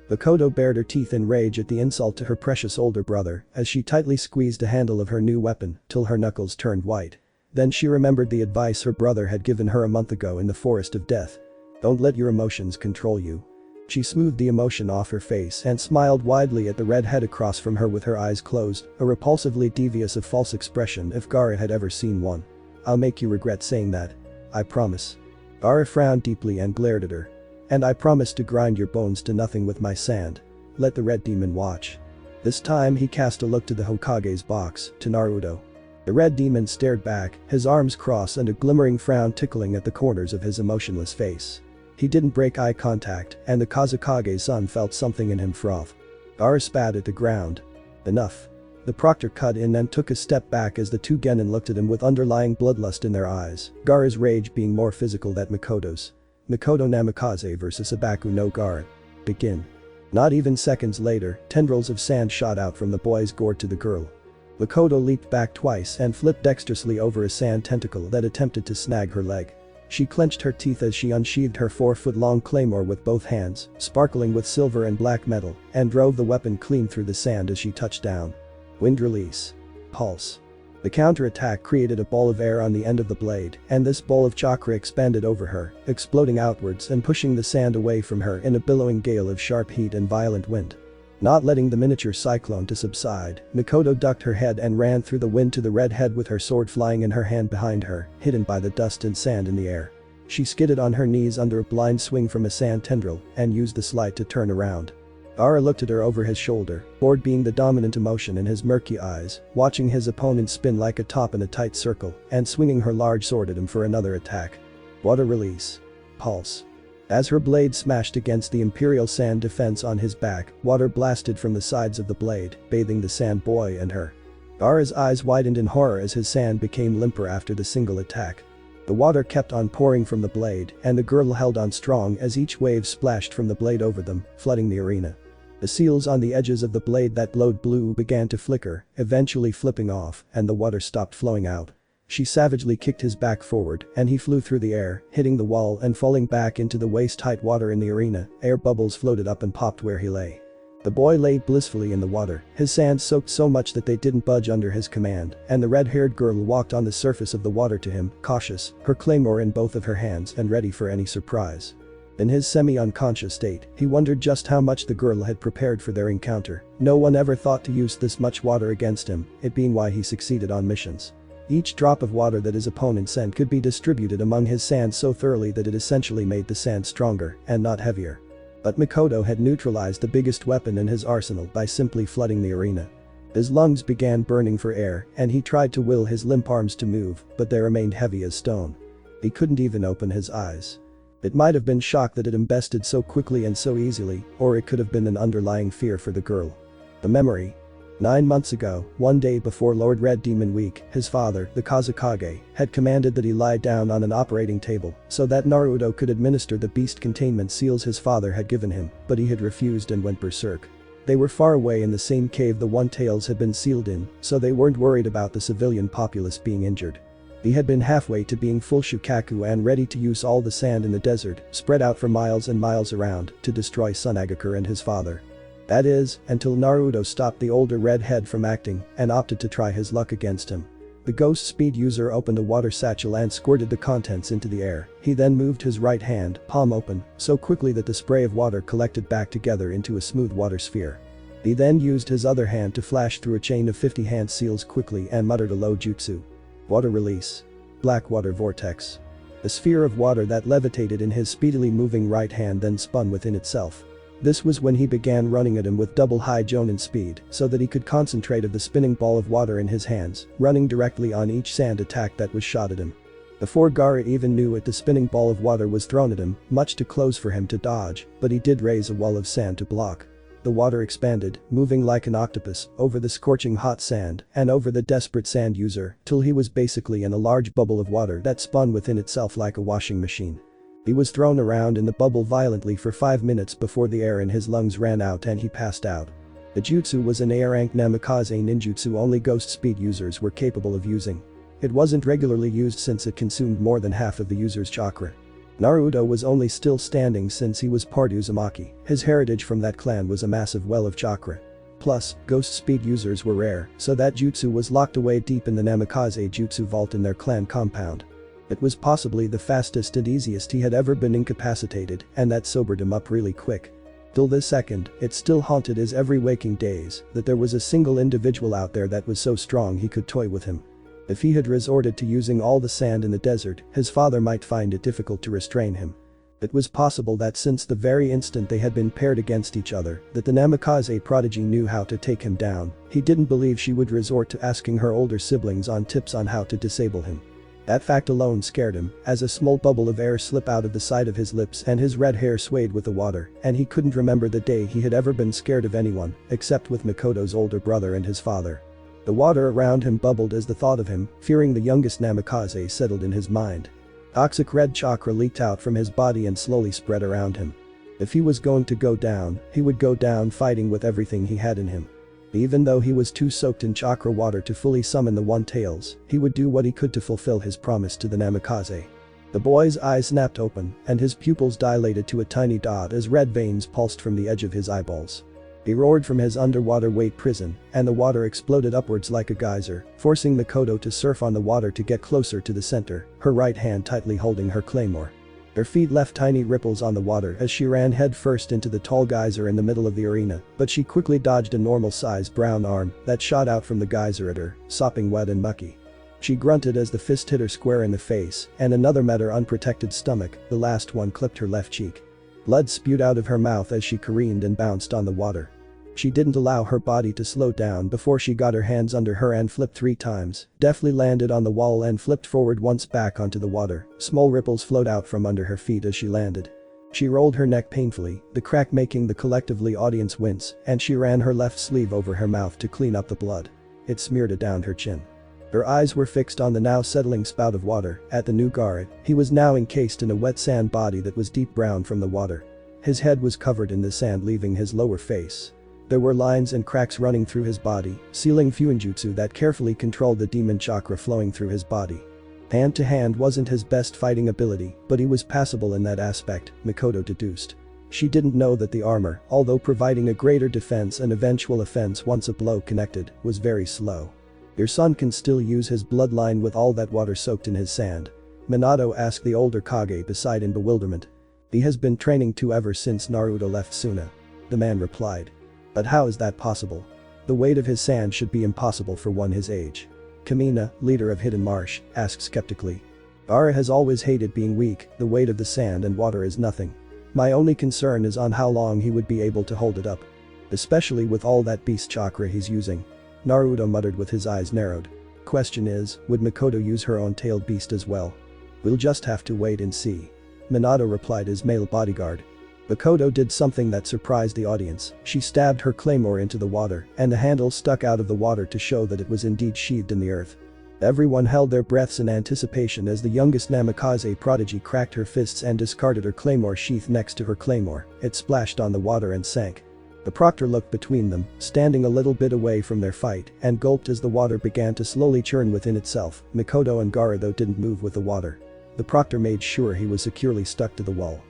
Makoto bared her teeth in rage at the insult to her precious older brother as she tightly squeezed the handle of her new weapon till her knuckles turned white. Then she remembered the advice her brother had given her a month ago in the Forest of Death. "Don't let your emotions control you." She smoothed the emotion off her face and smiled widely at the red head across from her with her eyes closed, a repulsively devious of false expression if Gaara had ever seen one. "I'll make you regret saying that. I promise." Gaara frowned deeply and glared at her. "And I promise to grind your bones to nothing with my sand. Let the red demon watch." This time he cast a look to the Hokage's box, to Naruto. The red demon stared back, his arms crossed and a glimmering frown tickling at the corners of his emotionless face. He didn't break eye contact, and the Kazakage's son felt something in him froth. Gaara spat at the ground. Enough. The proctor cut in and took a step back as the two genin looked at him with underlying bloodlust in their eyes, Gaara's rage being more physical than Makoto's. Makoto Namikaze vs Abaku no Gaara. Begin. Not even seconds later, tendrils of sand shot out from the boy's gourd to the girl. Makoto leaped back twice and flipped dexterously over a sand tentacle that attempted to snag her leg. She clenched her teeth as she unsheathed her 4-foot-long claymore with both hands, sparkling with silver and black metal, and drove the weapon clean through the sand as she touched down. Wind release. Pulse. The counterattack created a ball of air on the end of the blade, and this ball of chakra expanded over her, exploding outwards and pushing the sand away from her in a billowing gale of sharp heat and violent wind. Not letting the miniature cyclone to subside, Makoto ducked her head and ran through the wind to the red head with her sword flying in her hand behind her, hidden by the dust and sand in the air. She skidded on her knees under a blind swing from a sand tendril and used the slide to turn around. Gaara looked at her over his shoulder, bored being the dominant emotion in his murky eyes, watching his opponent spin like a top in a tight circle and swinging her large sword at him for another attack. Water release. Pulse. As her blade smashed against the imperial sand defense on his back, water blasted from the sides of the blade, bathing the sand boy and her. Gaara's eyes widened in horror as his sand became limper after the single attack. The water kept on pouring from the blade, and the girl held on strong as each wave splashed from the blade over them, flooding the arena. The seals on the edges of the blade that glowed blue began to flicker, eventually flipping off, and the water stopped flowing out. She savagely kicked his back forward, and he flew through the air, hitting the wall and falling back into the waist-height water in the arena. Air bubbles floated up and popped where he lay. The boy lay blissfully in the water, his sand soaked so much that they didn't budge under his command, and the red-haired girl walked on the surface of the water to him, cautious, her claymore in both of her hands and ready for any surprise. In his semi-unconscious state, he wondered just how much the girl had prepared for their encounter. No one ever thought to use this much water against him, it being why he succeeded on missions. Each drop of water that his opponent sent could be distributed among his sand so thoroughly that it essentially made the sand stronger and not heavier. But Makoto had neutralized the biggest weapon in his arsenal by simply flooding the arena. His lungs began burning for air, and he tried to will his limp arms to move, but they remained heavy as stone. He couldn't even open his eyes. It might have been shock that it invested so quickly and so easily, or it could have been an underlying fear for the girl. The memory. 9 months ago, one day before Lord Red Demon Week, his father, the Kazakage, had commanded that he lie down on an operating table so that Naruto could administer the beast containment seals his father had given him, but he had refused and went berserk. They were far away in the same cave the One-Tails had been sealed in, so they weren't worried about the civilian populace being injured. He had been halfway to being full Shukaku and ready to use all the sand in the desert, spread out for miles and miles around, to destroy Tsunagakure and his father. That is, until Naruto stopped the older redhead from acting and opted to try his luck against him. The ghost speed user opened a water satchel and squirted the contents into the air. He then moved his right hand, palm open, so quickly that the spray of water collected back together into a smooth water sphere. He then used his other hand to flash through a chain of 50 hand seals quickly and muttered a low jutsu. Water release. Black water vortex. A sphere of water that levitated in his speedily moving right hand then spun within itself. This was when he began running at him with double high jonin speed so that he could concentrate of the spinning ball of water in his hands, running directly on each sand attack that was shot at him. Before Gaara even knew it, the spinning ball of water was thrown at him, much too close for him to dodge, but he did raise a wall of sand to block. The water expanded, moving like an octopus, over the scorching hot sand and over the desperate sand user, till he was basically in a large bubble of water that spun within itself like a washing machine. He was thrown around in the bubble violently for 5 minutes before the air in his lungs ran out and he passed out. The jutsu was an A-rank Namikaze ninjutsu only ghost speed users were capable of using. It wasn't regularly used since it consumed more than half of the user's chakra. Naruto was only still standing since he was part Uzumaki, his heritage from that clan was a massive well of chakra. Plus, ghost speed users were rare, so that jutsu was locked away deep in the Namikaze jutsu vault in their clan compound. It was possibly the fastest and easiest he had ever been incapacitated, and that sobered him up really quick. Till this second, it still haunted his every waking days that there was a single individual out there that was so strong he could toy with him. If he had resorted to using all the sand in the desert, his father might find it difficult to restrain him. It was possible that since the very instant they had been paired against each other, that the Namikaze prodigy knew how to take him down. He didn't believe she would resort to asking her older siblings on tips on how to disable him. That fact alone scared him, as a small bubble of air slipped out of the side of his lips and his red hair swayed with the water, and he couldn't remember the day he had ever been scared of anyone, except with Makoto's older brother and his father. The water around him bubbled as the thought of him, fearing the youngest Namikaze, settled in his mind. Toxic red chakra leaked out from his body and slowly spread around him. If he was going to go down, he would go down fighting with everything he had in him. Even though he was too soaked in chakra water to fully summon the One-Tails, he would do what he could to fulfill his promise to the Namikaze. The boy's eyes snapped open, and his pupils dilated to a tiny dot as red veins pulsed from the edge of his eyeballs. He roared from his underwater weight prison, and the water exploded upwards like a geyser, forcing Makoto to surf on the water to get closer to the center, her right hand tightly holding her claymore. Her feet left tiny ripples on the water as she ran headfirst into the tall geyser in the middle of the arena, but she quickly dodged a normal-sized brown arm that shot out from the geyser at her, sopping wet and mucky. She grunted as the fist hit her square in the face, and another met her unprotected stomach, the last one clipped her left cheek. Blood spewed out of her mouth as she careened and bounced on the water. She didn't allow her body to slow down before she got her hands under her and flipped 3 times, deftly landed on the wall and flipped forward once back onto the water. Small ripples flowed out from under her feet as she landed. She rolled her neck painfully, the crack making the collectively audience wince, and she ran her left sleeve over her mouth to clean up the blood. It smeared down her chin. Her eyes were fixed on the now settling spout of water, at the new Gaara. He was now encased in a wet sand body that was deep brown from the water. His head was covered in the sand, leaving his lower face. There were lines and cracks running through his body, sealing Fuinjutsu that carefully controlled the demon chakra flowing through his body. Hand to hand wasn't his best fighting ability, but he was passable in that aspect, Makoto deduced. She didn't know that the armor, although providing a greater defense and eventual offense once a blow connected, was very slow. Your son can still use his bloodline with all that water soaked in his sand? Minato asked the older Kage beside in bewilderment. He has been training to ever since Naruto left Suna. The man replied. But how is that possible? The weight of his sand should be impossible for one his age. Kamina, leader of Hidden Marsh, asked skeptically. Gaara has always hated being weak, the weight of the sand and water is nothing. My only concern is on how long he would be able to hold it up. Especially with all that beast chakra he's using. Naruto muttered with his eyes narrowed. Question is, would Makoto use her own tailed beast as well? We'll just have to wait and see. Minato replied as male bodyguard. Makoto did something that surprised the audience. She stabbed her claymore into the water, and the handle stuck out of the water to show that it was indeed sheathed in the earth. Everyone held their breaths in anticipation as the youngest Namikaze prodigy cracked her fists and discarded her claymore sheath next to her claymore. It splashed on the water and sank. The proctor looked between them, standing a little bit away from their fight, and gulped as the water began to slowly churn within itself. Makoto and Gaara though didn't move with the water. The proctor made sure he was securely stuck to the wall.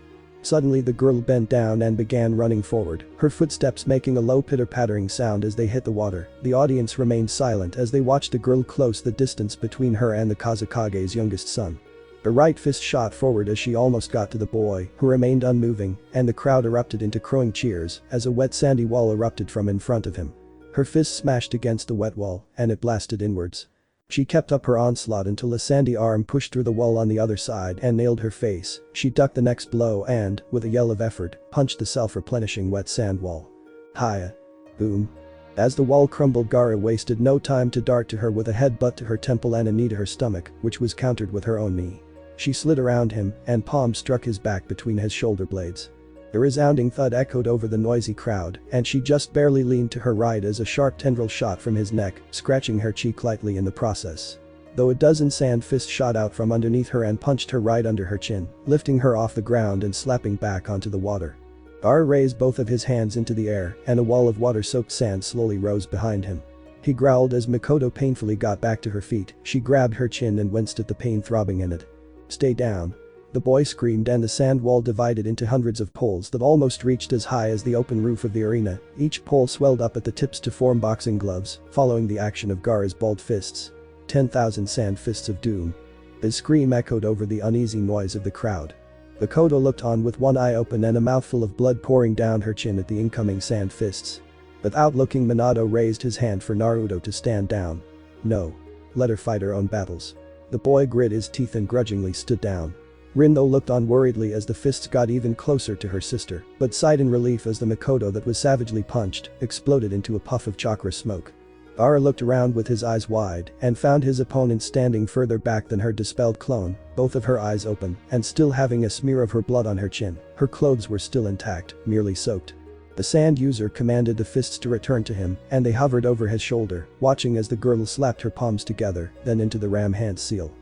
Suddenly the girl bent down and began running forward, her footsteps making a low pitter-pattering sound as they hit the water. The audience remained silent as they watched the girl close the distance between her and the Kazekage's youngest son. Her right fist shot forward as she almost got to the boy, who remained unmoving, and the crowd erupted into crowing cheers as a wet sandy wall erupted from in front of him. Her fist smashed against the wet wall, and it blasted inwards. She kept up her onslaught until a sandy arm pushed through the wall on the other side and nailed her face. She ducked the next blow and, with a yell of effort, punched the self-replenishing wet sand wall. Hiya. Boom. As the wall crumbled, Gaara wasted no time to dart to her with a headbutt to her temple and a knee to her stomach, which was countered with her own knee. She slid around him, and palm struck his back between his shoulder blades. A resounding thud echoed over the noisy crowd, and she just barely leaned to her right as a sharp tendril shot from his neck, scratching her cheek lightly in the process. Though a dozen sand fists shot out from underneath her and punched her right under her chin, lifting her off the ground and slapping back onto the water. Gaara raised both of his hands into the air, and a wall of water-soaked sand slowly rose behind him. He growled as Makoto painfully got back to her feet. She grabbed her chin and winced at the pain throbbing in it. Stay down. The boy screamed, and the sand wall divided into hundreds of poles that almost reached as high as the open roof of the arena. Each pole swelled up at the tips to form boxing gloves, following the action of Gaara's balled fists. 10,000 sand fists of doom. His scream echoed over the uneasy noise of the crowd. Makoto looked on with one eye open and a mouthful of blood pouring down her chin at the incoming sand fists. Without looking, Minato raised his hand for Naruto to stand down. No. Let her fight her own battles. The boy grit his teeth and grudgingly stood down. Rin though looked on worriedly as the fists got even closer to her sister, but sighed in relief as the Makoto that was savagely punched exploded into a puff of chakra smoke. Gaara looked around with his eyes wide and found his opponent standing further back than her dispelled clone, both of her eyes open and still having a smear of her blood on her chin. Her clothes were still intact, merely soaked. The sand user commanded the fists to return to him and they hovered over his shoulder, watching as the girl slapped her palms together, then into the ram hand seal.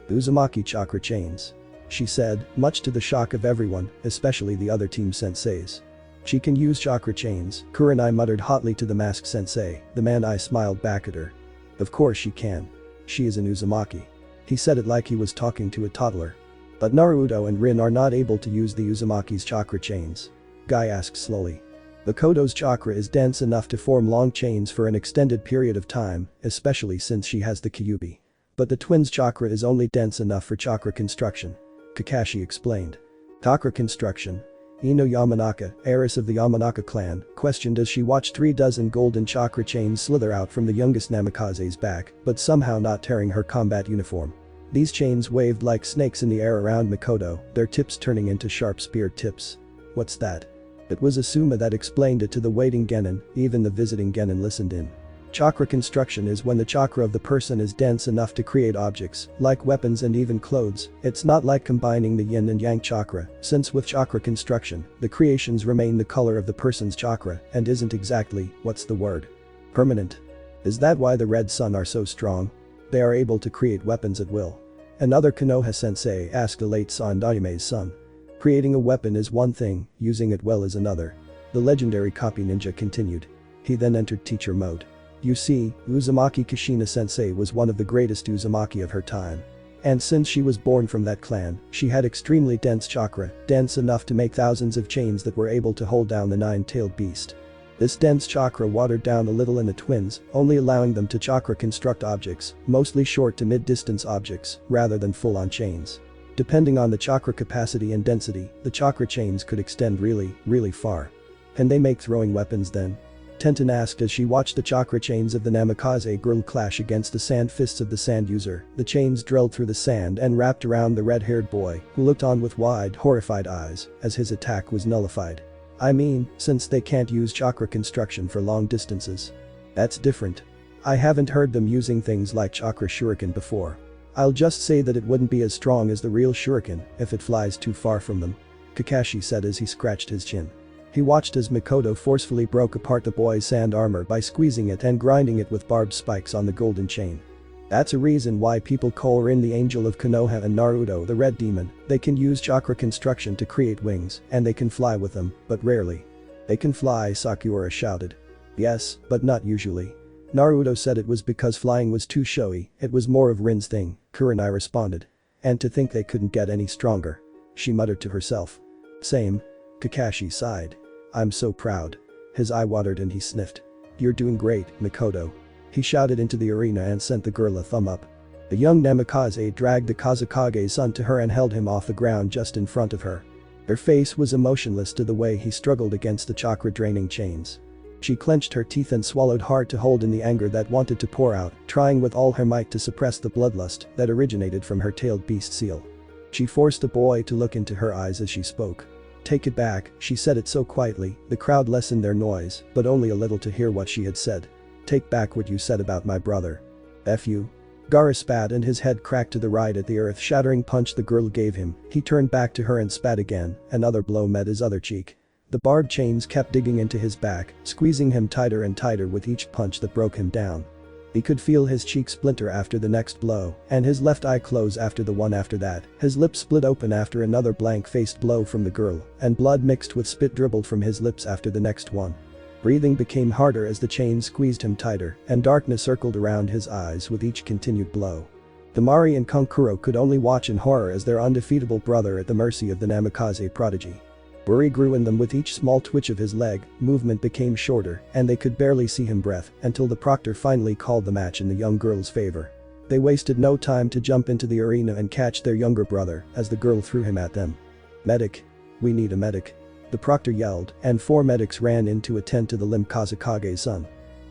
"Uzumaki chakra chains," she said, much to the shock of everyone, especially the other team senseis. "She can use chakra chains," Kurenai muttered hotly to the masked sensei. The man-eye smiled back at her. "Of course she can. She is an Uzumaki." He said it like he was talking to a toddler. "But Naruto and Rin are not able to use the Uzumaki's chakra chains," Guy asked slowly. "Makoto's chakra is dense enough to form long chains for an extended period of time, especially since she has the Kyuubi. But the twins' chakra is only dense enough for chakra construction," Kakashi explained. "Chakra construction?" Ino Yamanaka, heiress of the Yamanaka clan, questioned as she watched 36 golden chakra chains slither out from the youngest Namikaze's back, but somehow not tearing her combat uniform. These chains waved like snakes in the air around Makoto, their tips turning into sharp spear tips. "What's that?" It was Asuma that explained it to the waiting genin, even the visiting genin listened in. Chakra construction is when the chakra of the person is dense enough to create objects, like weapons and even clothes. It's not like combining the yin and yang chakra, since with chakra construction, the creations remain the color of the person's chakra and isn't exactly, what's the word? Permanent. Is that why the Red Sun are so strong? They are able to create weapons at will. Another Konoha sensei asked the late Sandayame's son. Creating a weapon is one thing, using it well is another. The legendary copy ninja continued. He then entered teacher mode. You see, Uzumaki Kushina sensei was one of the greatest Uzumaki of her time. And since she was born from that clan, she had extremely dense chakra, dense enough to make thousands of chains that were able to hold down the nine-tailed beast. This dense chakra watered down a little in the twins, only allowing them to chakra construct objects, mostly short to mid-distance objects, rather than full-on chains. Depending on the chakra capacity and density, the chakra chains could extend really far. Can they make throwing weapons then? Tenten asked as she watched the chakra chains of the Namikaze girl clash against the sand fists of the sand user. The chains drilled through the sand and wrapped around the red-haired boy, who looked on with wide, horrified eyes, as his attack was nullified. I mean, since they can't use chakra construction for long distances. That's different. I haven't heard them using things like chakra shuriken before. I'll just say that it wouldn't be as strong as the real shuriken if it flies too far from them, Kakashi said as he scratched his chin. He watched as Makoto forcefully broke apart the boy's sand armor by squeezing it and grinding it with barbed spikes on the golden chain. That's a reason why people call Rin the Angel of Konoha and Naruto the Red Demon. They can use chakra construction to create wings, and they can fly with them, but rarely. They can fly, Sakura shouted. Yes, but not usually. Naruto said it was because flying was too showy, it was more of Rin's thing, Kurenai responded. And to think they couldn't get any stronger. She muttered to herself. Same. Kakashi sighed. I'm so proud. His eye watered and he sniffed. You're doing great, Makoto. He shouted into the arena and sent the girl a thumb up. The young Namikaze dragged the Kazekage's son to her and held him off the ground just in front of her. Her face was emotionless to the way he struggled against the chakra-draining chains. She clenched her teeth and swallowed hard to hold in the anger that wanted to pour out, trying with all her might to suppress the bloodlust that originated from her tailed beast seal. She forced the boy to look into her eyes as she spoke. Take it back, she said it so quietly, the crowd lessened their noise, but only a little to hear what she had said. Take back what you said about my brother. F you. Gaara spat and his head cracked to the right at the earth-shattering punch the girl gave him. He turned back to her and spat again, another blow met his other cheek. The barbed chains kept digging into his back, squeezing him tighter and tighter with each punch that broke him down. He could feel his cheek splinter after the next blow, and his left eye close after the one after that. His lips split open after another blank-faced blow from the girl, and blood mixed with spit dribbled from his lips after the next one. Breathing became harder as the chains squeezed him tighter, and darkness circled around his eyes with each continued blow. Damari and Kankuro could only watch in horror as their undefeatable brother at the mercy of the Namikaze prodigy. Worry grew in them with each small twitch of his leg, movement became shorter, and they could barely see him breath until the proctor finally called the match in the young girl's favor. They wasted no time to jump into the arena and catch their younger brother as the girl threw him at them. Medic. We need a medic. The proctor yelled, and 4 medics ran in to attend to the limp Kazekage's son.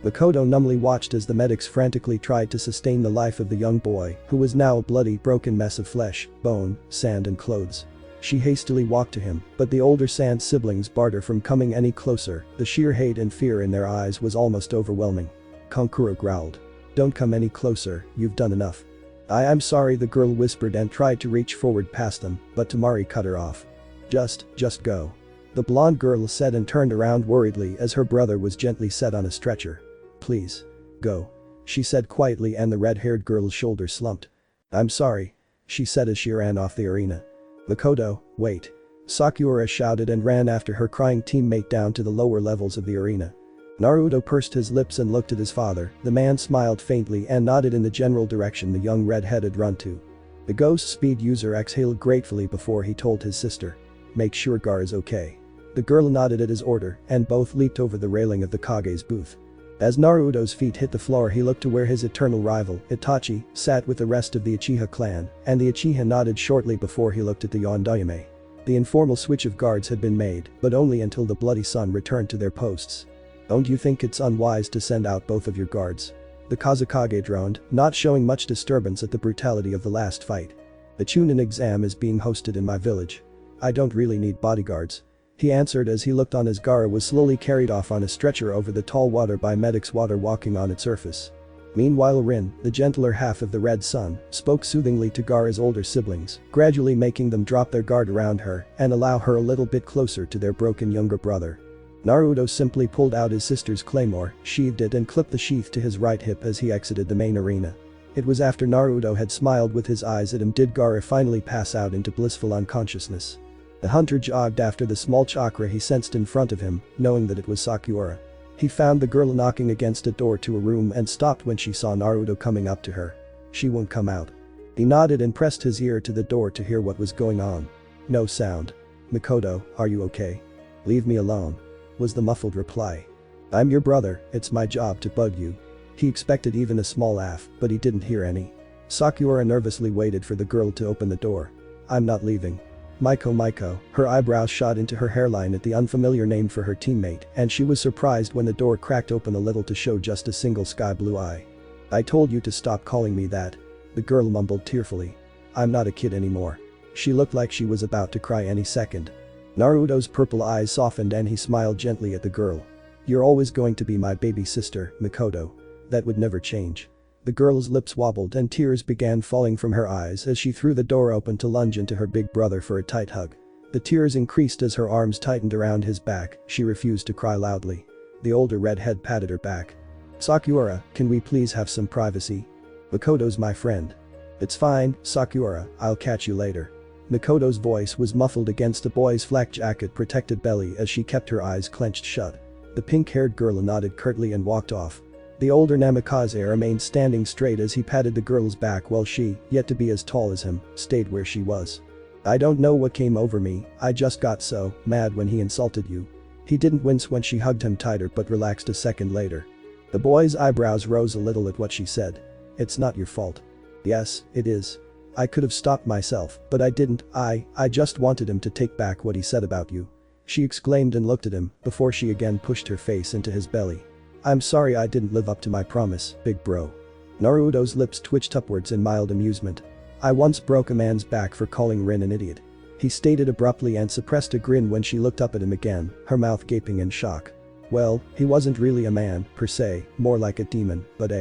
Makoto numbly watched as the medics frantically tried to sustain the life of the young boy, who was now a bloody, broken mess of flesh, bone, sand and clothes. She hastily walked to him, but the older Sand siblings barred her from coming any closer. The sheer hate and fear in their eyes was almost overwhelming. Kankuro growled. "Don't come any closer, you've done enough." I'm sorry, the girl whispered and tried to reach forward past them, but Tamari cut her off. Just go." The blonde girl said and turned around worriedly as her brother was gently set on a stretcher. "Please. Go." She said quietly, and the red-haired girl's shoulders slumped. "I'm sorry," she said as she ran off the arena. "Makoto, wait." Sakura shouted and ran after her crying teammate down to the lower levels of the arena. Naruto pursed his lips and looked at his father. The man smiled faintly and nodded in the general direction the young red-head had run to. The ghost speed user exhaled gratefully before he told his sister. "Make sure Gaara is okay." The girl nodded at his order, and both leaped over the railing of the Kage's booth. As Naruto's feet hit the floor, he looked to where his eternal rival, Itachi, sat with the rest of the Uchiha clan, and the Uchiha nodded shortly before he looked at the Yondaime. The informal switch of guards had been made, but only until the bloody sun returned to their posts. "Don't you think it's unwise to send out both of your guards?" The Kazekage droned, not showing much disturbance at the brutality of the last fight. "The Chunin exam is being hosted in my village. I don't really need bodyguards," he answered as he looked on as Gaara was slowly carried off on a stretcher over the tall water by medics water walking on its surface. Meanwhile Rin, the gentler half of the Red Sun, spoke soothingly to Gaara's older siblings, gradually making them drop their guard around her and allow her a little bit closer to their broken younger brother. Naruto simply pulled out his sister's claymore, sheathed it and clipped the sheath to his right hip as he exited the main arena. It was after Naruto had smiled with his eyes at him did Gaara finally pass out into blissful unconsciousness. The hunter jogged after the small chakra he sensed in front of him, knowing that it was Sakura. He found the girl knocking against a door to a room and stopped when she saw Naruto coming up to her. "She won't come out." He nodded and pressed his ear to the door to hear what was going on. No sound. "Makoto, are you okay?" "Leave me alone," was the muffled reply. "I'm your brother, it's my job to bug you." He expected even a small laugh, but he didn't hear any. Sakura nervously waited for the girl to open the door. "I'm not leaving." Maiko, her eyebrows shot into her hairline at the unfamiliar name for her teammate, and she was surprised when the door cracked open a little to show just a single sky blue eye. "I told you to stop calling me that," the girl mumbled tearfully. "I'm not a kid anymore." She looked like she was about to cry any second. Naruto's purple eyes softened and he smiled gently at the girl. "You're always going to be my baby sister, Makoto. That would never change." The girl's lips wobbled and tears began falling from her eyes as she threw the door open to lunge into her big brother for a tight hug. The tears increased as her arms tightened around his back. She refused to cry loudly. The older redhead patted her back. "Sakura, can we please have some privacy? Makoto's my friend." "It's fine, Sakura, I'll catch you later." Makoto's voice was muffled against the boy's flak jacket protected belly as she kept her eyes clenched shut. The pink-haired girl nodded curtly and walked off. The older Namikaze remained standing straight as he patted the girl's back while she, yet to be as tall as him, stayed where she was. "I don't know what came over me, I just got so mad when he insulted you." He didn't wince when she hugged him tighter but relaxed a second later. The boy's eyebrows rose a little at what she said. "It's not your fault." "Yes, it is. I could have stopped myself, but I didn't. I just wanted him to take back what he said about you." She exclaimed and looked at him before she again pushed her face into his belly. "I'm sorry I didn't live up to my promise, big bro." Naruto's lips twitched upwards in mild amusement. "I once broke a man's back for calling Rin an idiot," he stated abruptly and suppressed a grin when she looked up at him again, her mouth gaping in shock. "Well, he wasn't really a man, per se, more like a demon, but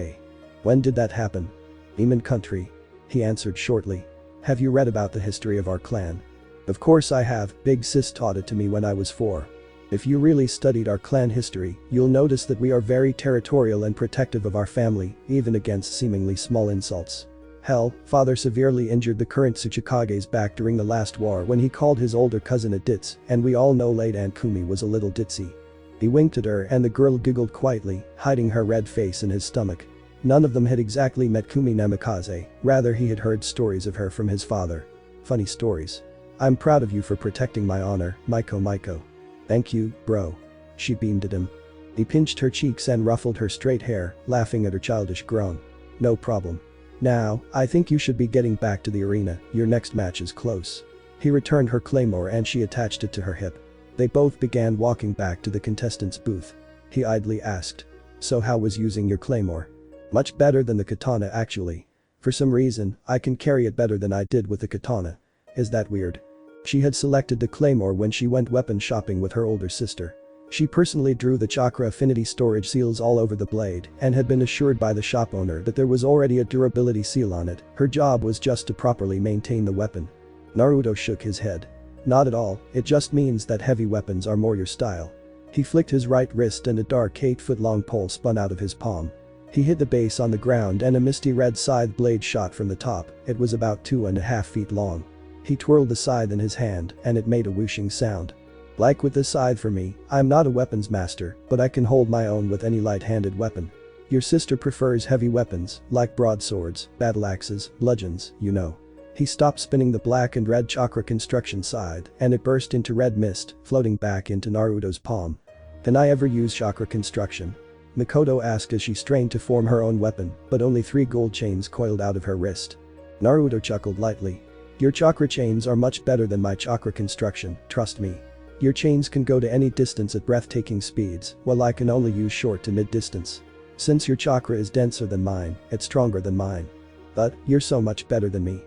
When did that happen?" "Demon country," he answered shortly. "Have you read about the history of our clan?" "Of course I have, big sis taught it to me when I was 4. If you really studied our clan history, you'll notice that we are very territorial and protective of our family, even against seemingly small insults. Hell, father severely injured the current Tsuchikage's back during the last war when he called his older cousin a ditz, and we all know late Aunt Kumi was a little ditzy." He winked at her and the girl giggled quietly, hiding her red face in his stomach. None of them had exactly met Kumi Namikaze, rather he had heard stories of her from his father. Funny stories. "I'm proud of you for protecting my honor, Maiko. "Thank you, bro." She beamed at him. He pinched her cheeks and ruffled her straight hair, laughing at her childish groan. "No problem. Now, I think you should be getting back to the arena, your next match is close." He returned her claymore and she attached it to her hip. They both began walking back to the contestants' booth. He idly asked, So how was using your claymore? Much better than the katana actually. For some reason, I can carry it better than I did with the katana. Is that weird? She had selected the claymore when she went weapon shopping with her older sister. She personally drew the chakra affinity storage seals all over the blade and had been assured by the shop owner that there was already a durability seal on it. Her job was just to properly maintain the weapon. Naruto shook his head. Not at all, it just means that heavy weapons are more your style. He flicked his right wrist and a dark 8-foot-long pole spun out of his palm. He hit the base on the ground and a misty red scythe blade shot from the top. It was about 2.5 feet long. He twirled the scythe in his hand and it made a whooshing sound. Like with this scythe for me, I'm not a weapons master, but I can hold my own with any light-handed weapon. Your sister prefers heavy weapons, like broadswords, battle axes, bludgeons, you know. He stopped spinning the black and red chakra construction scythe and it burst into red mist, floating back into Naruto's palm. Can I ever use chakra construction? Makoto asked as she strained to form her own weapon, but only 3 gold chains coiled out of her wrist. Naruto chuckled lightly. Your chakra chains are much better than my chakra construction, trust me. Your chains can go to any distance at breathtaking speeds, while I can only use short to mid-distance. Since your chakra is denser than mine, it's stronger than mine. But, you're so much better than me.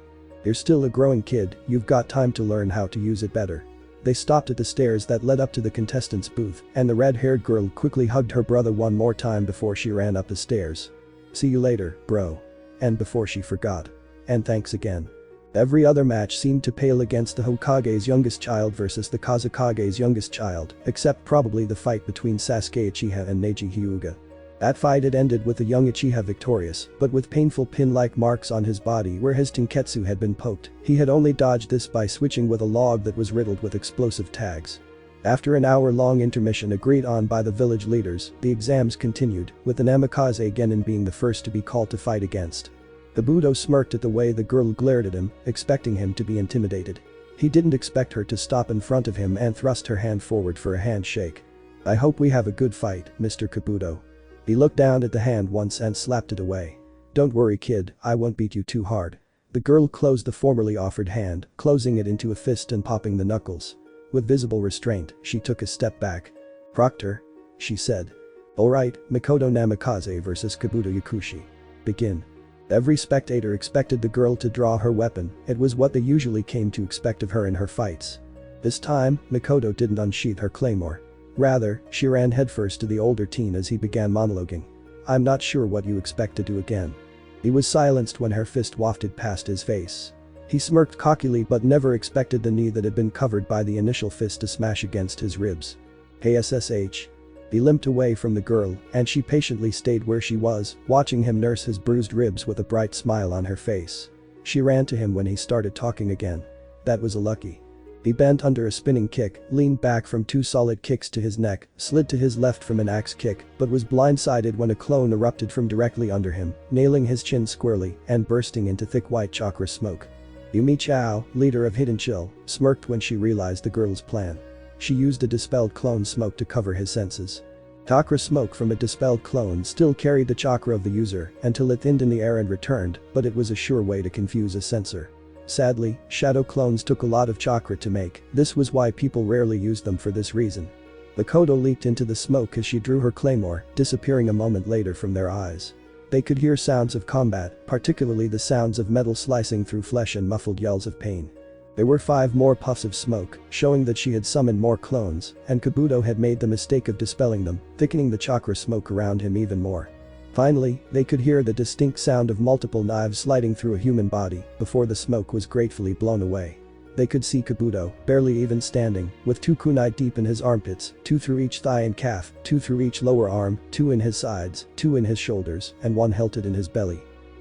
You're still a growing kid, you've got time to learn how to use it better. They stopped at the stairs that led up to the contestants' booth, and the red-haired girl quickly hugged her brother one more time before she ran up the stairs. See you later, bro. And before she forgot. And thanks again. Every other match seemed to pale against the Hokage's youngest child versus the Kazekage's youngest child, except probably the fight between Sasuke Uchiha and Neji Hyuga. That fight had ended with the young Uchiha victorious, but with painful pin-like marks on his body where his tenketsu had been poked. He had only dodged this by switching with a log that was riddled with explosive tags. After an hour-long intermission agreed on by the village leaders, the exams continued, with the Namikaze Genin being the first to be called to fight against. Kabuto smirked at the way the girl glared at him, expecting him to be intimidated. He didn't expect her to stop in front of him and thrust her hand forward for a handshake. I hope we have a good fight, Mr. Kabuto. He looked down at the hand once and slapped it away. Don't worry kid, I won't beat you too hard. The girl closed the formerly offered hand, closing it into a fist and popping the knuckles. With visible restraint, she took a step back. Proctor? She said. Alright, Makoto Namikaze vs Kabuto Yakushi. Begin. Every spectator expected the girl to draw her weapon, it was what they usually came to expect of her in her fights. This time, Makoto didn't unsheath her claymore. Rather, she ran headfirst to the older teen as he began monologuing. I'm not sure what you expect to do again. He was silenced when her fist wafted past his face. He smirked cockily but never expected the knee that had been covered by the initial fist to smash against his ribs. Hey SSH. He limped away from the girl, and she patiently stayed where she was, watching him nurse his bruised ribs with a bright smile on her face. She ran to him when he started talking again. That was a lucky. He bent under a spinning kick, leaned back from 2 solid kicks to his neck, slid to his left from an axe kick, but was blindsided when a clone erupted from directly under him, nailing his chin squarely and bursting into thick white chakra smoke. Yumi Chao, leader of Hidden Chill, smirked when she realized the girl's plan. She used a dispelled clone smoke to cover his senses. Chakra smoke from a dispelled clone still carried the chakra of the user until it thinned in the air and returned, but it was a sure way to confuse a sensor. Sadly, shadow clones took a lot of chakra to make, this was why people rarely used them for this reason. Makoto leaped into the smoke as she drew her claymore, disappearing a moment later from their eyes. They could hear sounds of combat, particularly the sounds of metal slicing through flesh and muffled yells of pain. There were 5 more puffs of smoke, showing that she had summoned more clones, and Kabuto had made the mistake of dispelling them, thickening the chakra smoke around him even more. Finally, they could hear the distinct sound of multiple knives sliding through a human body before the smoke was gratefully blown away. They could see Kabuto, barely even standing, with 2 kunai deep in his armpits, 2 through each thigh and calf, 2 through each lower arm, 2 in his sides, 2 in his shoulders, and 1 hilted in his belly.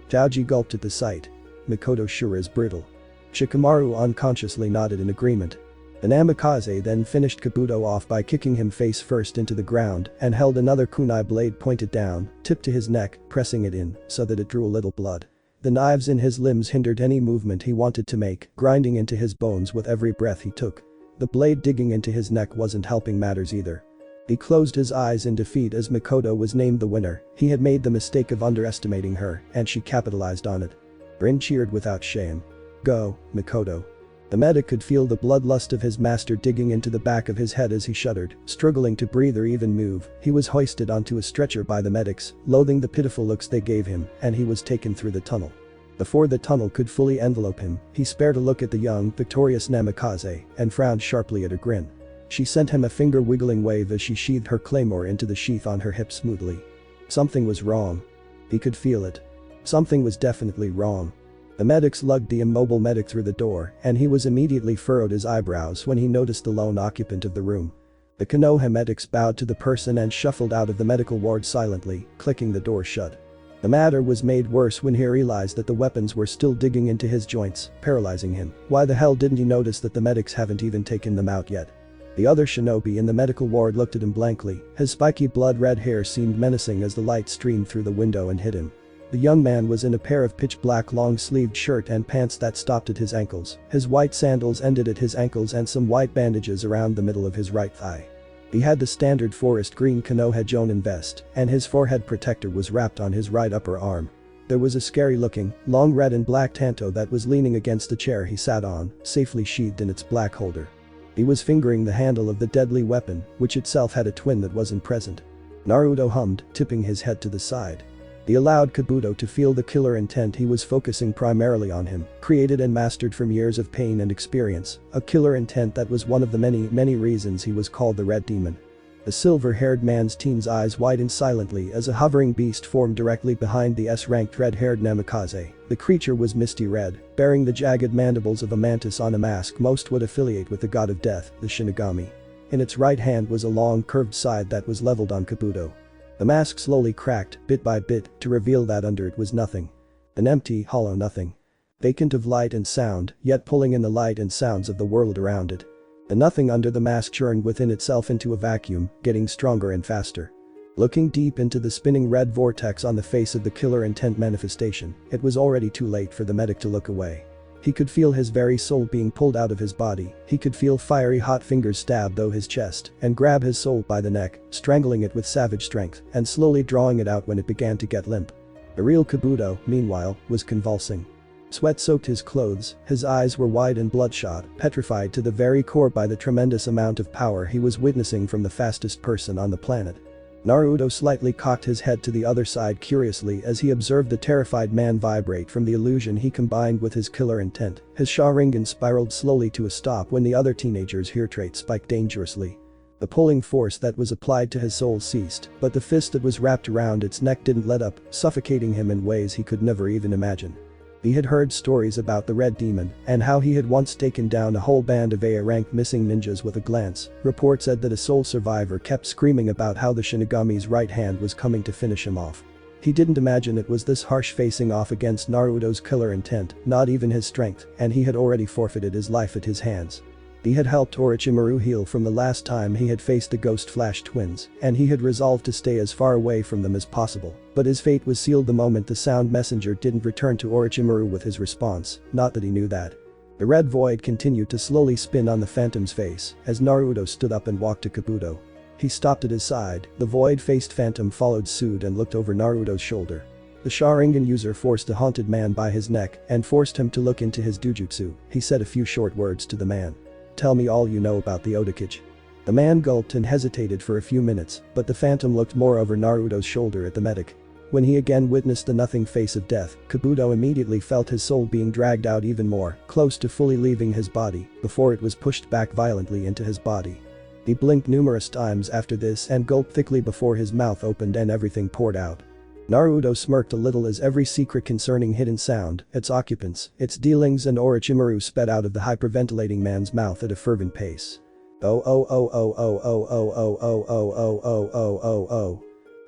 Taoji gulped at the sight. Makoto sure is brittle. Shikamaru unconsciously nodded in agreement. The Namikaze then finished Kabuto off by kicking him face first into the ground and held another kunai blade pointed down, tipped to his neck, pressing it in so that it drew a little blood. The knives in his limbs hindered any movement he wanted to make, grinding into his bones with every breath he took. The blade digging into his neck wasn't helping matters either. He closed his eyes in defeat as Makoto was named the winner. He had made the mistake of underestimating her, and she capitalized on it. Rin cheered without shame. Go, Makoto. The medic could feel the bloodlust of his master digging into the back of his head as he shuddered, struggling to breathe or even move. He was hoisted onto a stretcher by the medics, loathing the pitiful looks they gave him, and he was taken through the tunnel. Before the tunnel could fully envelope him, he spared a look at the young, victorious Namikaze, and frowned sharply at her grin. She sent him a finger-wiggling wave as she sheathed her claymore into the sheath on her hip smoothly. Something was wrong. He could feel it. Something was definitely wrong. The medics lugged the immobile medic through the door, and he was immediately furrowed his eyebrows when he noticed the lone occupant of the room. The Konoha medics bowed to the person and shuffled out of the medical ward silently, clicking the door shut. The matter was made worse when he realized that the weapons were still digging into his joints, paralyzing him. Why the hell didn't he notice that the medics haven't even taken them out yet? The other shinobi in the medical ward looked at him blankly. His spiky blood-red hair seemed menacing as the light streamed through the window and hit him. The young man was in a pair of pitch-black long-sleeved shirt and pants that stopped at his ankles. His white sandals ended at his ankles and some white bandages around the middle of his right thigh. He had the standard forest green Konoha Jonin vest, and his forehead protector was wrapped on his right upper arm. There was a scary-looking, long red and black tanto that was leaning against the chair he sat on, safely sheathed in its black holder. He was fingering the handle of the deadly weapon, which itself had a twin that wasn't present. Naruto hummed, tipping his head to the side. He allowed Kabuto to feel the killer intent. He was focusing primarily on him, created and mastered from years of pain and experience, a killer intent that was one of the many reasons he was called the Red Demon. The silver-haired man's teen's eyes widened silently as a hovering beast formed directly behind the S-ranked red-haired Namikaze. The creature was misty red, bearing the jagged mandibles of a mantis on a mask most would affiliate with the god of death, the Shinigami. In its right hand was a long curved side that was leveled on Kabuto. The mask slowly cracked, bit by bit, to reveal that under it was nothing. An empty, hollow nothing. Vacant of light and sound, yet pulling in the light and sounds of the world around it. The nothing under the mask churned within itself into a vacuum, getting stronger and faster. Looking deep into the spinning red vortex on the face of the killer intent manifestation, it was already too late for the medic to look away. He could feel his very soul being pulled out of his body. He could feel fiery hot fingers stab through his chest and grab his soul by the neck, strangling it with savage strength and slowly drawing it out when it began to get limp. The real Kabuto, meanwhile, was convulsing. Sweat soaked his clothes, his eyes were wide and bloodshot, petrified to the very core by the tremendous amount of power he was witnessing from the fastest person on the planet. Naruto slightly cocked his head to the other side curiously as he observed the terrified man vibrate from the illusion he combined with his killer intent. His Sharingan spiraled slowly to a stop when the other teenager's hair trait spiked dangerously. The pulling force that was applied to his soul ceased, but the fist that was wrapped around its neck didn't let up, suffocating him in ways he could never even imagine. He had heard stories about the Red Demon and how he had once taken down a whole band of A-ranked missing ninjas with a glance. Report said that a sole survivor kept screaming about how the Shinigami's right hand was coming to finish him off. He didn't imagine it was this harsh facing off against Naruto's killer intent, not even his strength, and he had already forfeited his life at his hands. He had helped Orochimaru heal from the last time he had faced the Ghost Flash twins, and he had resolved to stay as far away from them as possible. But his fate was sealed the moment the sound messenger didn't return to Orochimaru with his response, not that he knew that. The red void continued to slowly spin on the phantom's face as Naruto stood up and walked to Kabuto. He stopped at his side, the void-faced phantom followed suit and looked over Naruto's shoulder. The Sharingan user forced the haunted man by his neck and forced him to look into his dujutsu. He said a few short words to the man. "Tell me all you know about the Otakage." The man gulped and hesitated for a few minutes, but the phantom looked more over Naruto's shoulder at the medic. When he again witnessed the nothing face of death, Kabuto immediately felt his soul being dragged out even more, close to fully leaving his body, before it was pushed back violently into his body. He blinked numerous times after this and gulped thickly before his mouth opened and everything poured out. Naruto smirked a little as every secret concerning Hidden Sound, its occupants, its dealings and Orochimaru sped out of the hyperventilating man's mouth at a fervent pace. Oh.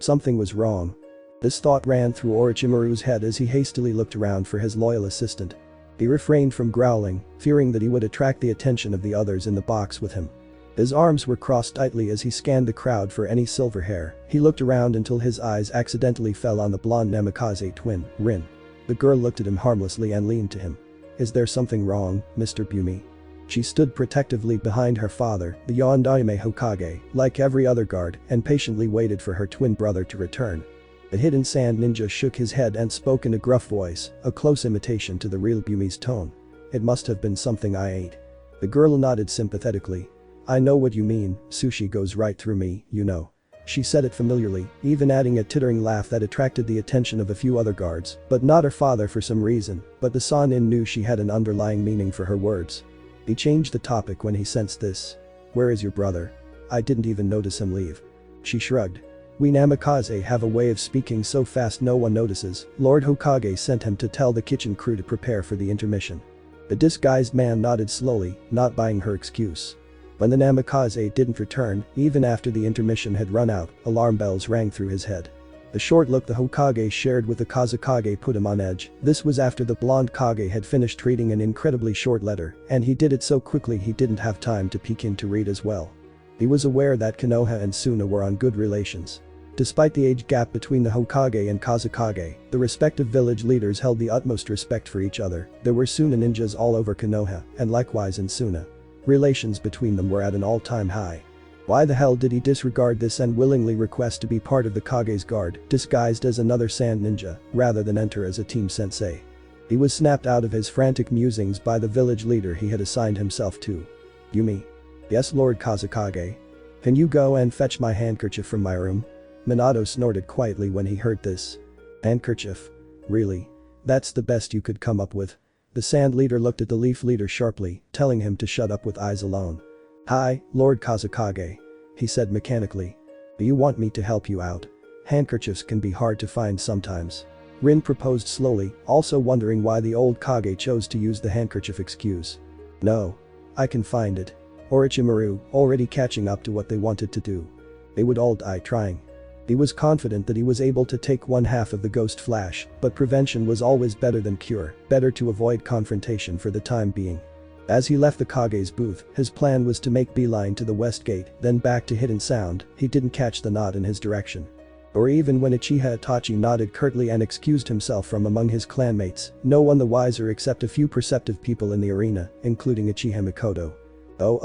Something was wrong. This thought ran through Orochimaru's head as he hastily looked around for his loyal assistant. He refrained from growling, fearing that he would attract the attention of the others in the box with him. His arms were crossed tightly as he scanned the crowd for any silver hair. He looked around until his eyes accidentally fell on the blonde Namikaze twin, Rin. The girl looked at him harmlessly and leaned to him. "Is there something wrong, Mr. Bumi?" She stood protectively behind her father, the Yondaime Hokage, like every other guard, and patiently waited for her twin brother to return. The hidden sand ninja shook his head and spoke in a gruff voice, a close imitation to the real Bumi's tone. It must have been something I ate. The girl nodded sympathetically. I know what you mean, sushi goes right through me, you know. She said it familiarly, even adding a tittering laugh that attracted the attention of a few other guards, but not her father for some reason, but the Sanin knew she had an underlying meaning for her words. He changed the topic when he sensed this. Where is your brother? I didn't even notice him leave. She shrugged. We Namikaze have a way of speaking so fast no one notices. Lord Hokage sent him to tell the kitchen crew to prepare for the intermission. The disguised man nodded slowly, not buying her excuse. When the Namikaze didn't return, even after the intermission had run out, alarm bells rang through his head. The short look the Hokage shared with the Kazekage put him on edge. This was after the blonde Kage had finished reading an incredibly short letter, and he did it so quickly he didn't have time to peek in to read as well. He was aware that Konoha and Suna were on good relations. Despite the age gap between the Hokage and Kazekage, the respective village leaders held the utmost respect for each other. There were Suna ninjas all over Konoha, and likewise in Suna. Relations between them were at an all-time high. Why the hell did he disregard this and willingly request to be part of the Kage's guard, disguised as another sand ninja, rather than enter as a team sensei? He was snapped out of his frantic musings by the village leader he had assigned himself to. Yumi. Yes, Lord Kazekage. Can you go and fetch my handkerchief from my room? Minato snorted quietly when he heard this. Handkerchief? Really? That's the best you could come up with? The sand leader looked at the leaf leader sharply, telling him to shut up with eyes alone. Hi, Lord Kazekage. He said mechanically. Do you want me to help you out? Handkerchiefs can be hard to find sometimes. Rin proposed slowly, also wondering why the old Kage chose to use the handkerchief excuse. No. I can find it. Orochimaru, already catching up to what they wanted to do. They would all die trying. He was confident that he was able to take one half of the ghost flash, but prevention was always better than cure, better to avoid confrontation for the time being. As he left the Kage's booth, his plan was to make beeline to the west gate, then back to Hidden Sound. He didn't catch the nod in his direction. Or even when Uchiha Itachi nodded curtly and excused himself from among his clanmates, no one the wiser except a few perceptive people in the arena, including Uchiha Makoto. Oh.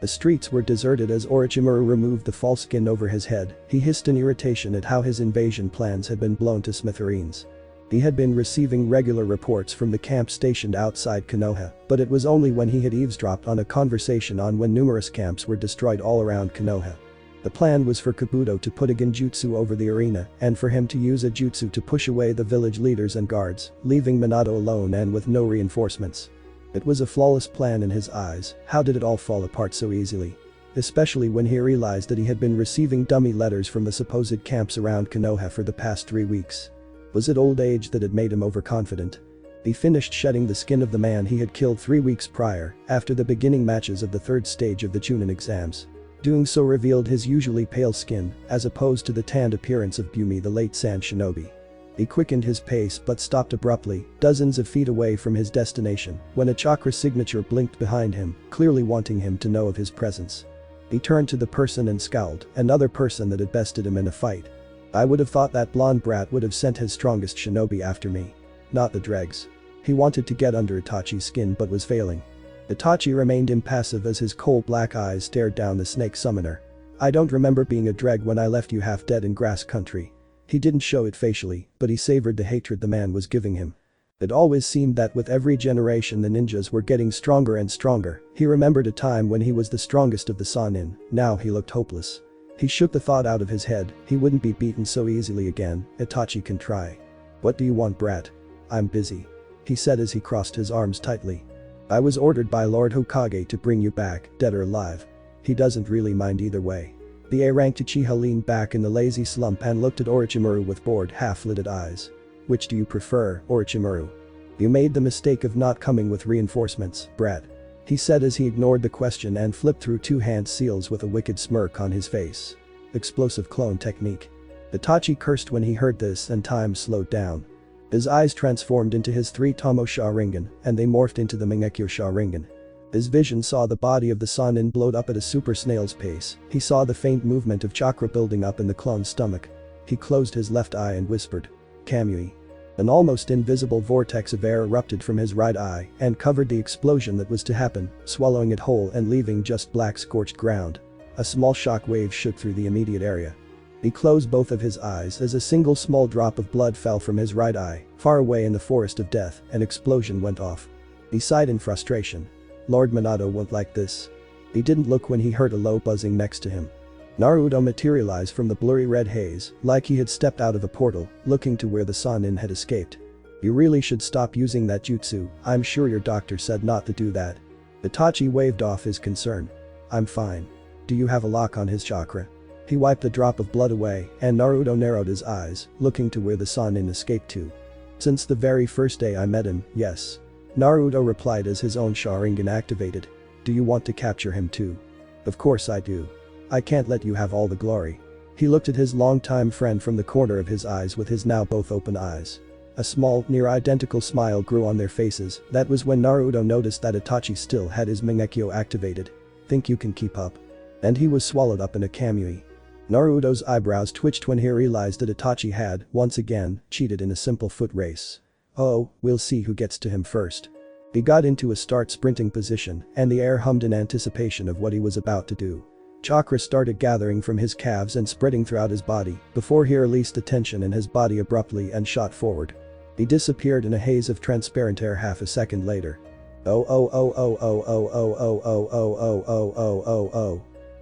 The streets were deserted as Orochimaru removed the false skin over his head. He hissed in irritation at how his invasion plans had been blown to smithereens. He had been receiving regular reports from the camp stationed outside Konoha, but it was only when he had eavesdropped on a conversation on when numerous camps were destroyed all around Konoha. The plan was for Kabuto to put a genjutsu over the arena and for him to use a jutsu to push away the village leaders and guards, leaving Minato alone and with no reinforcements. It was a flawless plan in his eyes. How did it all fall apart so easily? Especially when he realized that he had been receiving dummy letters from the supposed camps around Konoha for the past 3 weeks. Was it old age that had made him overconfident? He finished shedding the skin of the man he had killed 3 weeks prior, after the beginning matches of the 3rd stage of the Chunin exams. Doing so revealed his usually pale skin, as opposed to the tanned appearance of Bumi the late sand shinobi. He quickened his pace but stopped abruptly, dozens of feet away from his destination, when a chakra signature blinked behind him, clearly wanting him to know of his presence. He turned to the person and scowled, another person that had bested him in a fight. I would have thought that blonde brat would have sent his strongest shinobi after me. Not the dregs. He wanted to get under Itachi's skin but was failing. Itachi remained impassive as his cold black eyes stared down the snake summoner. I don't remember being a dreg when I left you half dead in grass country. He didn't show it facially, but he savored the hatred the man was giving him. It always seemed that with every generation the ninjas were getting stronger and stronger. He remembered a time when he was the strongest of the Sanin. Now he looked hopeless. He shook the thought out of his head. He wouldn't be beaten so easily again. Itachi can try. What do you want, brat? I'm busy. He said as he crossed his arms tightly. I was ordered by Lord Hokage to bring you back, dead or alive. He doesn't really mind either way. The A-ranked Uchiha leaned back in the lazy slump and looked at Orochimaru with bored, half-lidded eyes. Which do you prefer, Orochimaru? You made the mistake of not coming with reinforcements, brat. He said as he ignored the question and flipped through 2 hand seals with a wicked smirk on his face. Explosive clone technique. Itachi cursed when he heard this and time slowed down. His eyes transformed into his 3 Tomo Sharingan, and they morphed into the Mangekyo Sharingan. His vision saw the body of the Sanin bloat up at a super snail's pace. He saw the faint movement of chakra building up in the clone's stomach. He closed his left eye and whispered. Kamui. An almost invisible vortex of air erupted from his right eye and covered the explosion that was to happen, swallowing it whole and leaving just black scorched ground. A small shock wave shook through the immediate area. He closed both of his eyes as a single small drop of blood fell from his right eye. Far away in the forest of death, an explosion went off. He sighed in frustration. Lord Minato won't like this. He didn't look when he heard a low buzzing next to him. Naruto materialized from the blurry red haze, like he had stepped out of a portal, looking to where the Sannin had escaped. You really should stop using that jutsu, I'm sure your doctor said not to do that. Itachi waved off his concern. I'm fine. Do you have a lock on his chakra? He wiped a drop of blood away, and Naruto narrowed his eyes, looking to where the Sannin escaped to. Since the very first day I met him, yes. Naruto replied as his own Sharingan activated. Do you want to capture him too? Of course I do. I can't let you have all the glory. He looked at his longtime friend from the corner of his eyes with his now both open eyes. A small, near-identical smile grew on their faces. That was when Naruto noticed that Itachi still had his Mangekyo activated. Think you can keep up? And he was swallowed up in a Kamui. Naruto's eyebrows twitched when he realized that Itachi had, once again, cheated in a simple foot race. Oh, we'll see who gets to him first. He got into a start sprinting position, and the air hummed in anticipation of what he was about to do. Chakra started gathering from his calves and spreading throughout his body, before he released the tension in his body abruptly and shot forward. He disappeared in a haze of transparent air half a second later. Oh.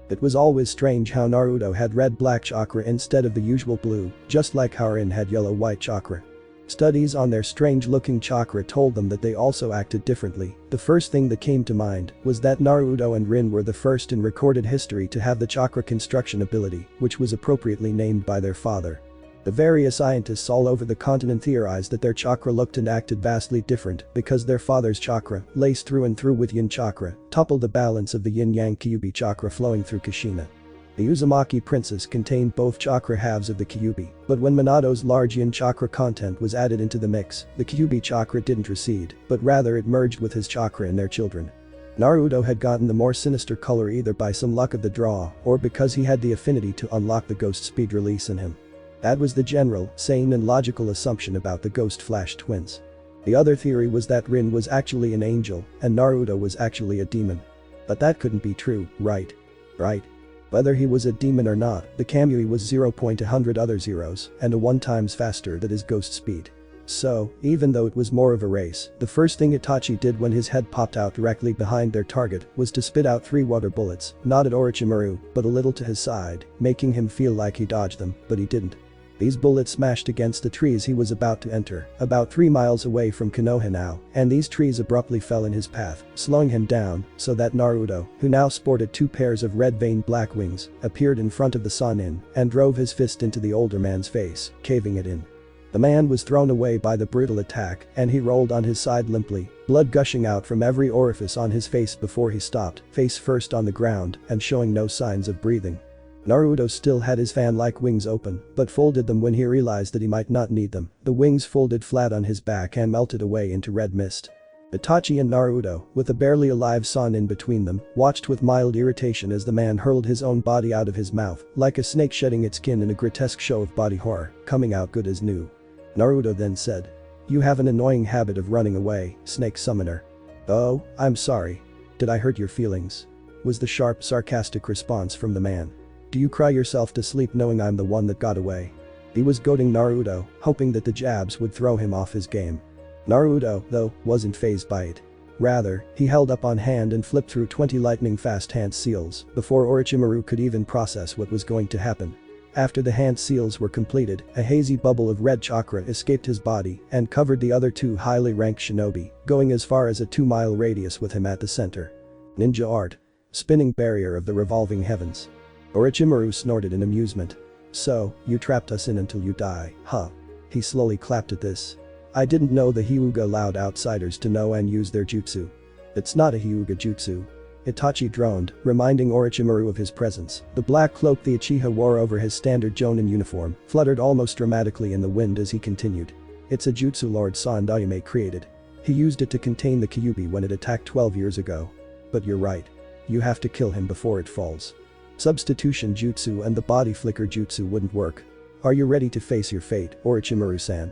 It was always strange how Naruto had red-black chakra instead of the usual blue, just like how Rin had yellow-white chakra. Studies on their strange-looking chakra told them that they also acted differently. The first thing that came to mind was that Naruto and Rin were the first in recorded history to have the chakra construction ability, which was appropriately named by their father. The various scientists all over the continent theorized that their chakra looked and acted vastly different because their father's chakra, laced through and through with yin chakra, toppled the balance of the yin-yang Kyuubi chakra flowing through Kushina. The Uzumaki princess contained both chakra halves of the Kyuubi, but when Minato's large yin chakra content was added into the mix, the Kyuubi chakra didn't recede, but rather it merged with his chakra and their children. Naruto had gotten the more sinister color either by some luck of the draw or because he had the affinity to unlock the ghost speed release in him. That was the general, sane and logical assumption about the Ghost Flash twins. The other theory was that Rin was actually an angel and Naruto was actually a demon. But that couldn't be true, right? Right? Whether he was a demon or not, the Kamui was 0.100 other zeros and a 1 times faster than his ghost speed. So, even though it was more of a race, the first thing Itachi did when his head popped out directly behind their target was to spit out 3 water bullets, not at Orochimaru, but a little to his side, making him feel like he dodged them, but he didn't. These bullets smashed against the trees he was about to enter, about 3 miles away from Konoha now, and these trees abruptly fell in his path, slowing him down, so that Naruto, who now sported 2 pairs of red-veined black wings, appeared in front of the Sannin and drove his fist into the older man's face, caving it in. The man was thrown away by the brutal attack, and he rolled on his side limply, blood gushing out from every orifice on his face before he stopped, face first on the ground and showing no signs of breathing. Naruto still had his fan-like wings open, but folded them when he realized that he might not need them. The wings folded flat on his back and melted away into red mist. Itachi and Naruto, with a barely alive Sannin between them, watched with mild irritation as the man hurled his own body out of his mouth, like a snake shedding its skin in a grotesque show of body horror, coming out good as new. Naruto then said, "You have an annoying habit of running away, snake summoner." "Oh, I'm sorry. Did I hurt your feelings?" was the sharp, sarcastic response from the man. "Do you cry yourself to sleep knowing I'm the one that got away?" He was goading Naruto, hoping that the jabs would throw him off his game. Naruto, though, wasn't fazed by it. Rather, he held up on hand and flipped through 20 lightning-fast hand seals before Orochimaru could even process what was going to happen. After the hand seals were completed, a hazy bubble of red chakra escaped his body and covered the other 2 highly ranked shinobi, going as far as a 2-mile radius with him at the center. Ninja art. Spinning barrier of the revolving heavens. Orochimaru snorted in amusement. "So, you trapped us in until you die, huh?" He slowly clapped at this. "I didn't know the Hyuga allowed outsiders to know and use their jutsu." "It's not a Hyuga jutsu." Itachi droned, reminding Orochimaru of his presence. The black cloak the Uchiha wore over his standard Jonin uniform fluttered almost dramatically in the wind as he continued. "It's a jutsu Lord Sandaime created. He used it to contain the Kyuubi when it attacked 12 years ago. But you're right. You have to kill him before it falls. Substitution jutsu and the body flicker jutsu wouldn't work. Are you ready to face your fate, Orochimaru-san?"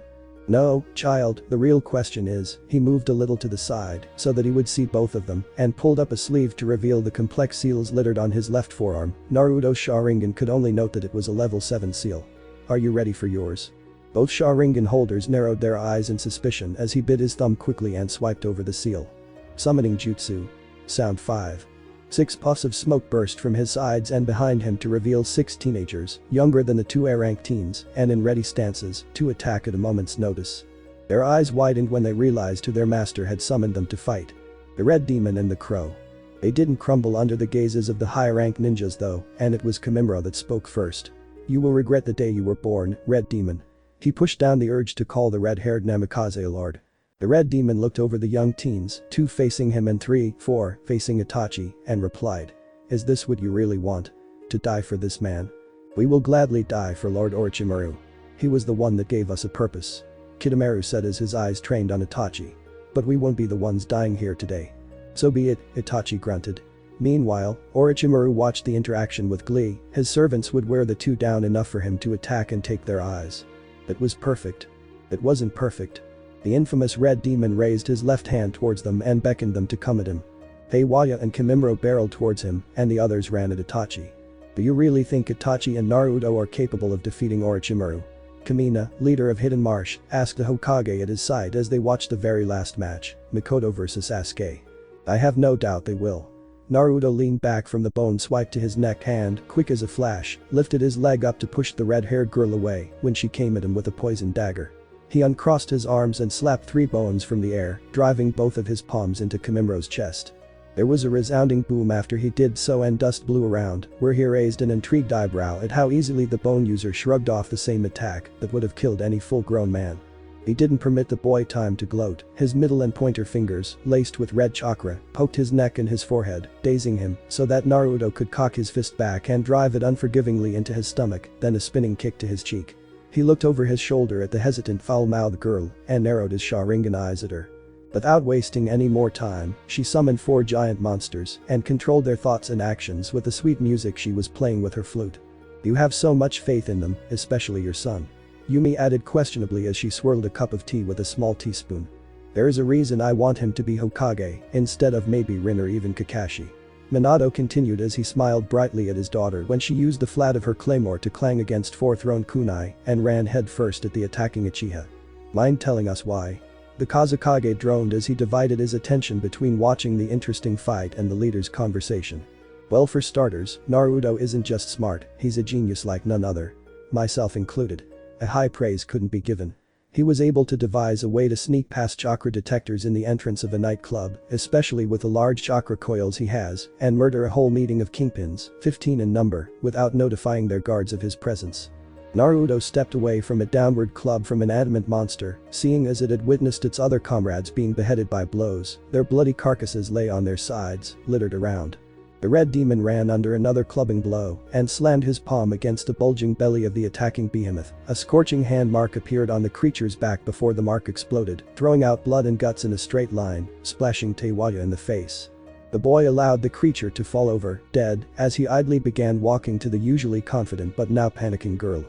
No, child, the real question is, he moved a little to the side so that he would see both of them and pulled up a sleeve to reveal the complex seals littered on his left forearm. Naruto's Sharingan could only note that it was a level 7 seal. Are you ready for yours? Both Sharingan holders narrowed their eyes in suspicion as he bit his thumb quickly and swiped over the seal. Summoning Jutsu. Sound 5. 6 puffs of smoke burst from his sides and behind him to reveal 6 teenagers, younger than the 2 A-rank teens, and in ready stances to attack at a moment's notice. Their eyes widened when they realized who their master had summoned them to fight. The Red Demon and the Crow. They didn't crumble under the gazes of the high-rank ninjas though, and it was Kimimaro that spoke first. You will regret the day you were born, Red Demon. He pushed down the urge to call the red-haired Namikaze a lord. The Red Demon looked over the young teens, 2 facing him and 3, 4 facing Itachi, and replied. Is this what you really want? To die for this man? We will gladly die for Lord Orochimaru. He was the one that gave us a purpose. Kidomaru said as his eyes trained on Itachi. But we won't be the ones dying here today. So be it, Itachi grunted. Meanwhile, Orochimaru watched the interaction with glee. His servants would wear the 2 down enough for him to attack and take their eyes. It was perfect. It wasn't perfect. The infamous Red Demon raised his left hand towards them and beckoned them to come at him. Heiwaya and Kimimaro barreled towards him, and the others ran at Itachi. Do you really think Itachi and Naruto are capable of defeating Orochimaru? Kamina, leader of Hidden Marsh, asked the Hokage at his side as they watched the very last match, Makoto vs Sasuke. I have no doubt they will. Naruto leaned back from the bone swipe to his neck and, quick as a flash, lifted his leg up to push the red-haired girl away when she came at him with a poisoned dagger. He uncrossed his arms and slapped 3 bones from the air, driving both of his palms into Kimimaro's chest. There was a resounding boom after he did so and dust blew around, where he raised an intrigued eyebrow at how easily the bone user shrugged off the same attack that would have killed any full-grown man. He didn't permit the boy time to gloat. His middle and pointer fingers, laced with red chakra, poked his neck and his forehead, dazing him so that Naruto could cock his fist back and drive it unforgivingly into his stomach, then a spinning kick to his cheek. He looked over his shoulder at the hesitant foul-mouthed girl and narrowed his Sharingan eyes at her. Without wasting any more time, she summoned 4 giant monsters and controlled their thoughts and actions with the sweet music she was playing with her flute. You have so much faith in them, especially your son. Yumi added questionably as she swirled a cup of tea with a small teaspoon. There is a reason I want him to be Hokage instead of maybe Rin or even Kakashi. Minato continued as he smiled brightly at his daughter when she used the flat of her claymore to clang against 4-thrown kunai and ran headfirst at the attacking Uchiha. Mind telling us why? The Kazekage droned as he divided his attention between watching the interesting fight and the leader's conversation. Well, for starters, Naruto isn't just smart, he's a genius like none other. Myself included. A high praise couldn't be given. He was able to devise a way to sneak past chakra detectors in the entrance of a nightclub, especially with the large chakra coils he has, and murder a whole meeting of kingpins, 15 in number, without notifying their guards of his presence. Naruto stepped away from a downward club from an adamant monster, seeing as it had witnessed its other comrades being beheaded by blows. Their bloody carcasses lay on their sides, littered around. The Red Demon ran under another clubbing blow and slammed his palm against the bulging belly of the attacking behemoth. A scorching hand mark appeared on the creature's back before the mark exploded, throwing out blood and guts in a straight line, splashing Teiwaya in the face. The boy allowed the creature to fall over, dead, as he idly began walking to the usually confident but now panicking girl.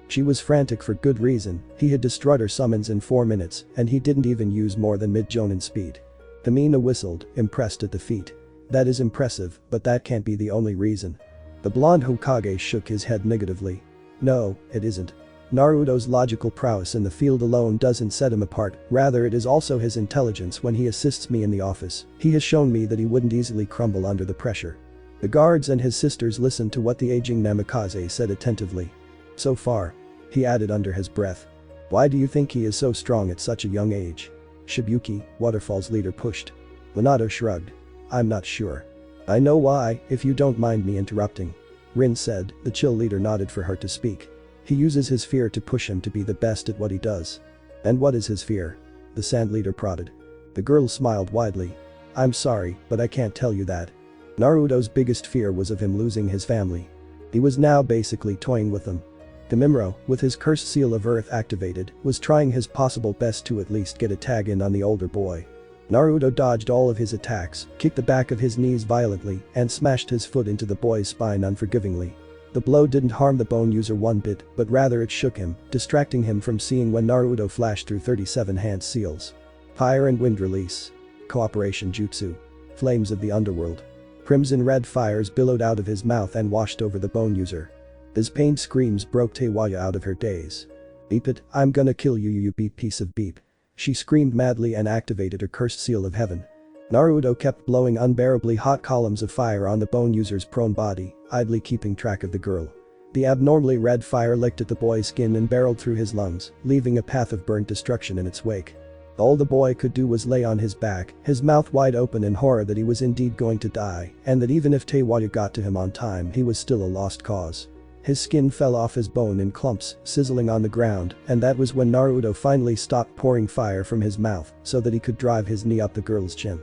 She was frantic for good reason. He had destroyed her summons in 4 minutes, and he didn't even use more than mid-jonin speed. Kamina whistled, impressed at the feat. That is impressive, but that can't be the only reason. The blonde Hokage shook his head negatively. No, it isn't. Naruto's logical prowess in the field alone doesn't set him apart, rather it is also his intelligence when he assists me in the office. He has shown me that he wouldn't easily crumble under the pressure. The guards and his sisters listened to what the aging Namikaze said attentively. So far. He added under his breath. Why do you think he is so strong at such a young age? Shibuki, Waterfall's leader pushed. Minato shrugged. I'm not sure. I know why, if you don't mind me interrupting. Rin said. The chill leader nodded for her to speak. He uses his fear to push him to be the best at what he does. And what is his fear? The sand leader prodded. The girl smiled widely. I'm sorry, but I can't tell you that. Naruto's biggest fear was of him losing his family. He was now basically toying with them. Kimimaro, with his cursed seal of earth activated, was trying his possible best to at least get a tag in on the older boy. Naruto dodged all of his attacks, kicked the back of his knees violently, and smashed his foot into the boy's spine unforgivingly. The blow didn't harm the bone user one bit, but rather it shook him, distracting him from seeing when Naruto flashed through 37 hand seals. Fire and wind release. Cooperation jutsu. Flames of the underworld. Crimson red fires billowed out of his mouth and washed over the bone user. His pained screams broke Tewaya out of her daze. "Beep it, I'm gonna kill you, you beep piece of beep." She screamed madly and activated her cursed seal of heaven. Naruto kept blowing unbearably hot columns of fire on the bone user's prone body, idly keeping track of the girl. The abnormally red fire licked at the boy's skin and barreled through his lungs, leaving a path of burnt destruction in its wake. All the boy could do was lay on his back, his mouth wide open in horror that he was indeed going to die, and that even if Tewaya got to him on time, he was still a lost cause. His skin fell off his bone in clumps, sizzling on the ground, and that was when Naruto finally stopped pouring fire from his mouth so that he could drive his knee up the girl's chin.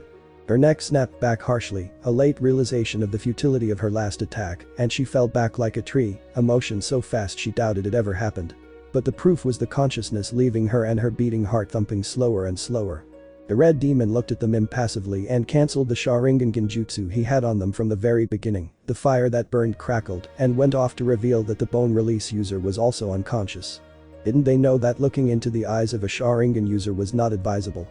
Her neck snapped back harshly, a late realization of the futility of her last attack, and she fell back like a tree, a motion so fast she doubted it ever happened. But the proof was the consciousness leaving her and her beating heart thumping slower and slower. The red demon looked at them impassively and cancelled the Sharingan genjutsu he had on them from the very beginning. The fire that burned crackled and went off to reveal that the bone release user was also unconscious. Didn't they know that looking into the eyes of a Sharingan user was not advisable?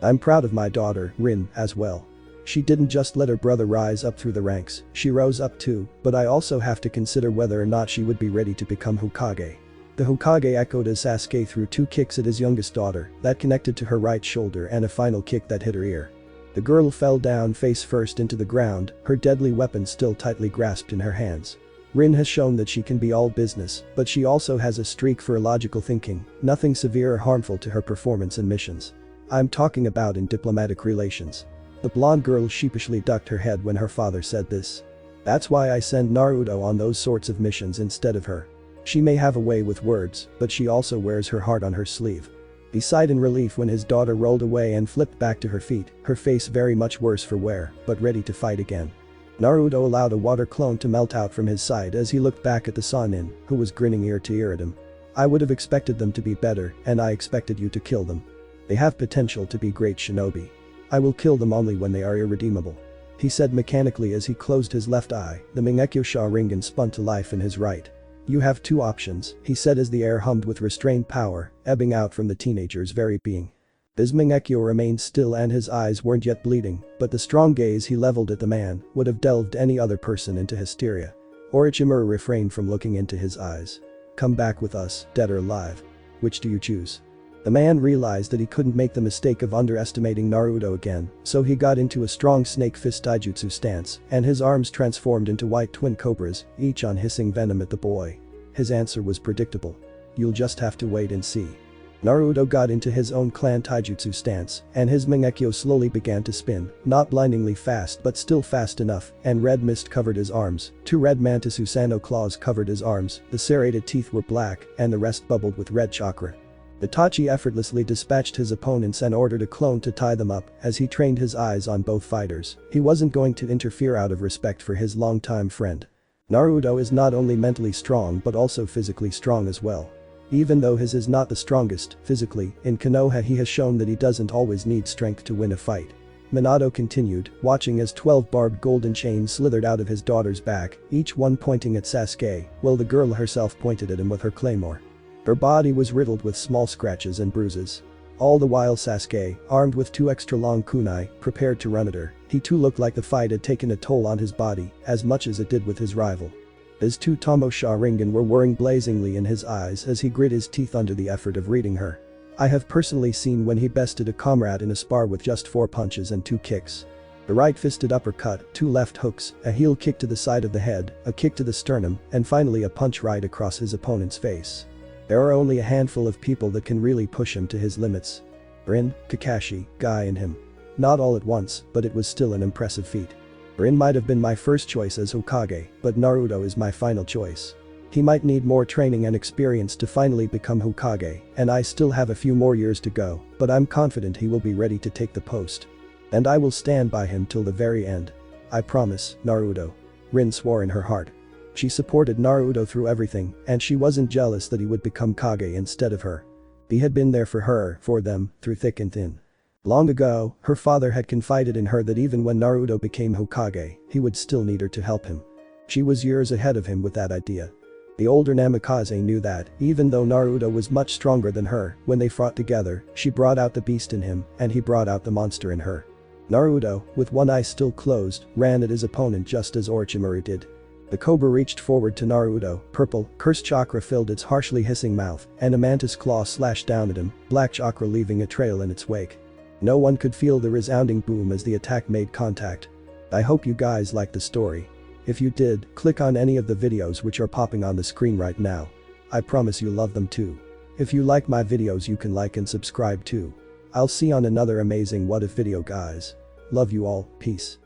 I'm proud of my daughter, Rin, as well. She didn't just let her brother rise up through the ranks, she rose up too, but I also have to consider whether or not she would be ready to become Hokage. The Hokage echoed as Sasuke threw 2 kicks at his youngest daughter that connected to her right shoulder and a final kick that hit her ear. The girl fell down face first into the ground, her deadly weapon still tightly grasped in her hands. Rin has shown that she can be all business, but she also has a streak for illogical thinking, nothing severe or harmful to her performance and missions. I'm talking about in diplomatic relations. The blonde girl sheepishly ducked her head when her father said this. That's why I send Naruto on those sorts of missions instead of her. She may have a way with words, but she also wears her heart on her sleeve. He sighed in relief when his daughter rolled away and flipped back to her feet, her face very much worse for wear, but ready to fight again. Naruto allowed a water clone to melt out from his side as he looked back at the Sannin, who was grinning ear to ear at him. I would have expected them to be better, and I expected you to kill them. They have potential to be great shinobi. I will kill them only when they are irredeemable. He said mechanically as he closed his left eye, the Mangekyo Sharingan spun to life in his right. You have 2 options, he said as the air hummed with restrained power, ebbing out from the teenager's very being. His Mangekyo remained still and his eyes weren't yet bleeding, but the strong gaze he leveled at the man would have delved any other person into hysteria. Orochimaru refrained from looking into his eyes. Come back with us, dead or alive. Which do you choose? The man realized that he couldn't make the mistake of underestimating Naruto again, so he got into a strong snake fist taijutsu stance, and his arms transformed into white twin cobras, each on hissing venom at the boy. His answer was predictable. You'll just have to wait and see. Naruto got into his own clan taijutsu stance, and his Mangekyo slowly began to spin, not blindingly fast but still fast enough, and red mist covered his arms, 2 red Mantis Usano claws covered his arms, the serrated teeth were black, and the rest bubbled with red chakra. Itachi effortlessly dispatched his opponents and ordered a clone to tie them up as he trained his eyes on both fighters. He wasn't going to interfere out of respect for his longtime friend. Naruto is not only mentally strong but also physically strong as well. Even though his is not the strongest, physically, in Konoha he has shown that he doesn't always need strength to win a fight. Minato continued, watching as 12 barbed golden chains slithered out of his daughter's back, each one pointing at Sasuke, while the girl herself pointed at him with her claymore. Her body was riddled with small scratches and bruises. All the while Sasuke, armed with 2 extra long kunai, prepared to run at her. He too looked like the fight had taken a toll on his body, as much as it did with his rival. His 2 Tomo Sharingan were whirring blazingly in his eyes as he grit his teeth under the effort of reading her. I have personally seen when he bested a comrade in a spar with just 4 punches and 2 kicks. The right-fisted uppercut, 2 left hooks, a heel kick to the side of the head, a kick to the sternum, and finally a punch right across his opponent's face. There are only a handful of people that can really push him to his limits. Rin, Kakashi, Guy and him. Not all at once, but it was still an impressive feat. Rin might have been my first choice as Hokage, but Naruto is my final choice. He might need more training and experience to finally become Hokage, and I still have a few more years to go, but I'm confident he will be ready to take the post. And I will stand by him till the very end. I promise, Naruto. Rin swore in her heart. She supported Naruto through everything, and she wasn't jealous that he would become Kage instead of her. He had been there for her, for them, through thick and thin. Long ago, her father had confided in her that even when Naruto became Hokage, he would still need her to help him. She was years ahead of him with that idea. The older Namikaze knew that, even though Naruto was much stronger than her, when they fought together, she brought out the beast in him, and he brought out the monster in her. Naruto, with one eye still closed, ran at his opponent just as Orochimaru did. The cobra reached forward to Naruto, purple, cursed chakra filled its harshly hissing mouth, and a mantis claw slashed down at him, black chakra leaving a trail in its wake. No one could feel the resounding boom as the attack made contact. I hope you guys liked the story. If you did, click on any of the videos which are popping on the screen right now. I promise you love them too. If you like my videos you can like and subscribe too. I'll see you on another amazing What If video guys. Love you all, peace.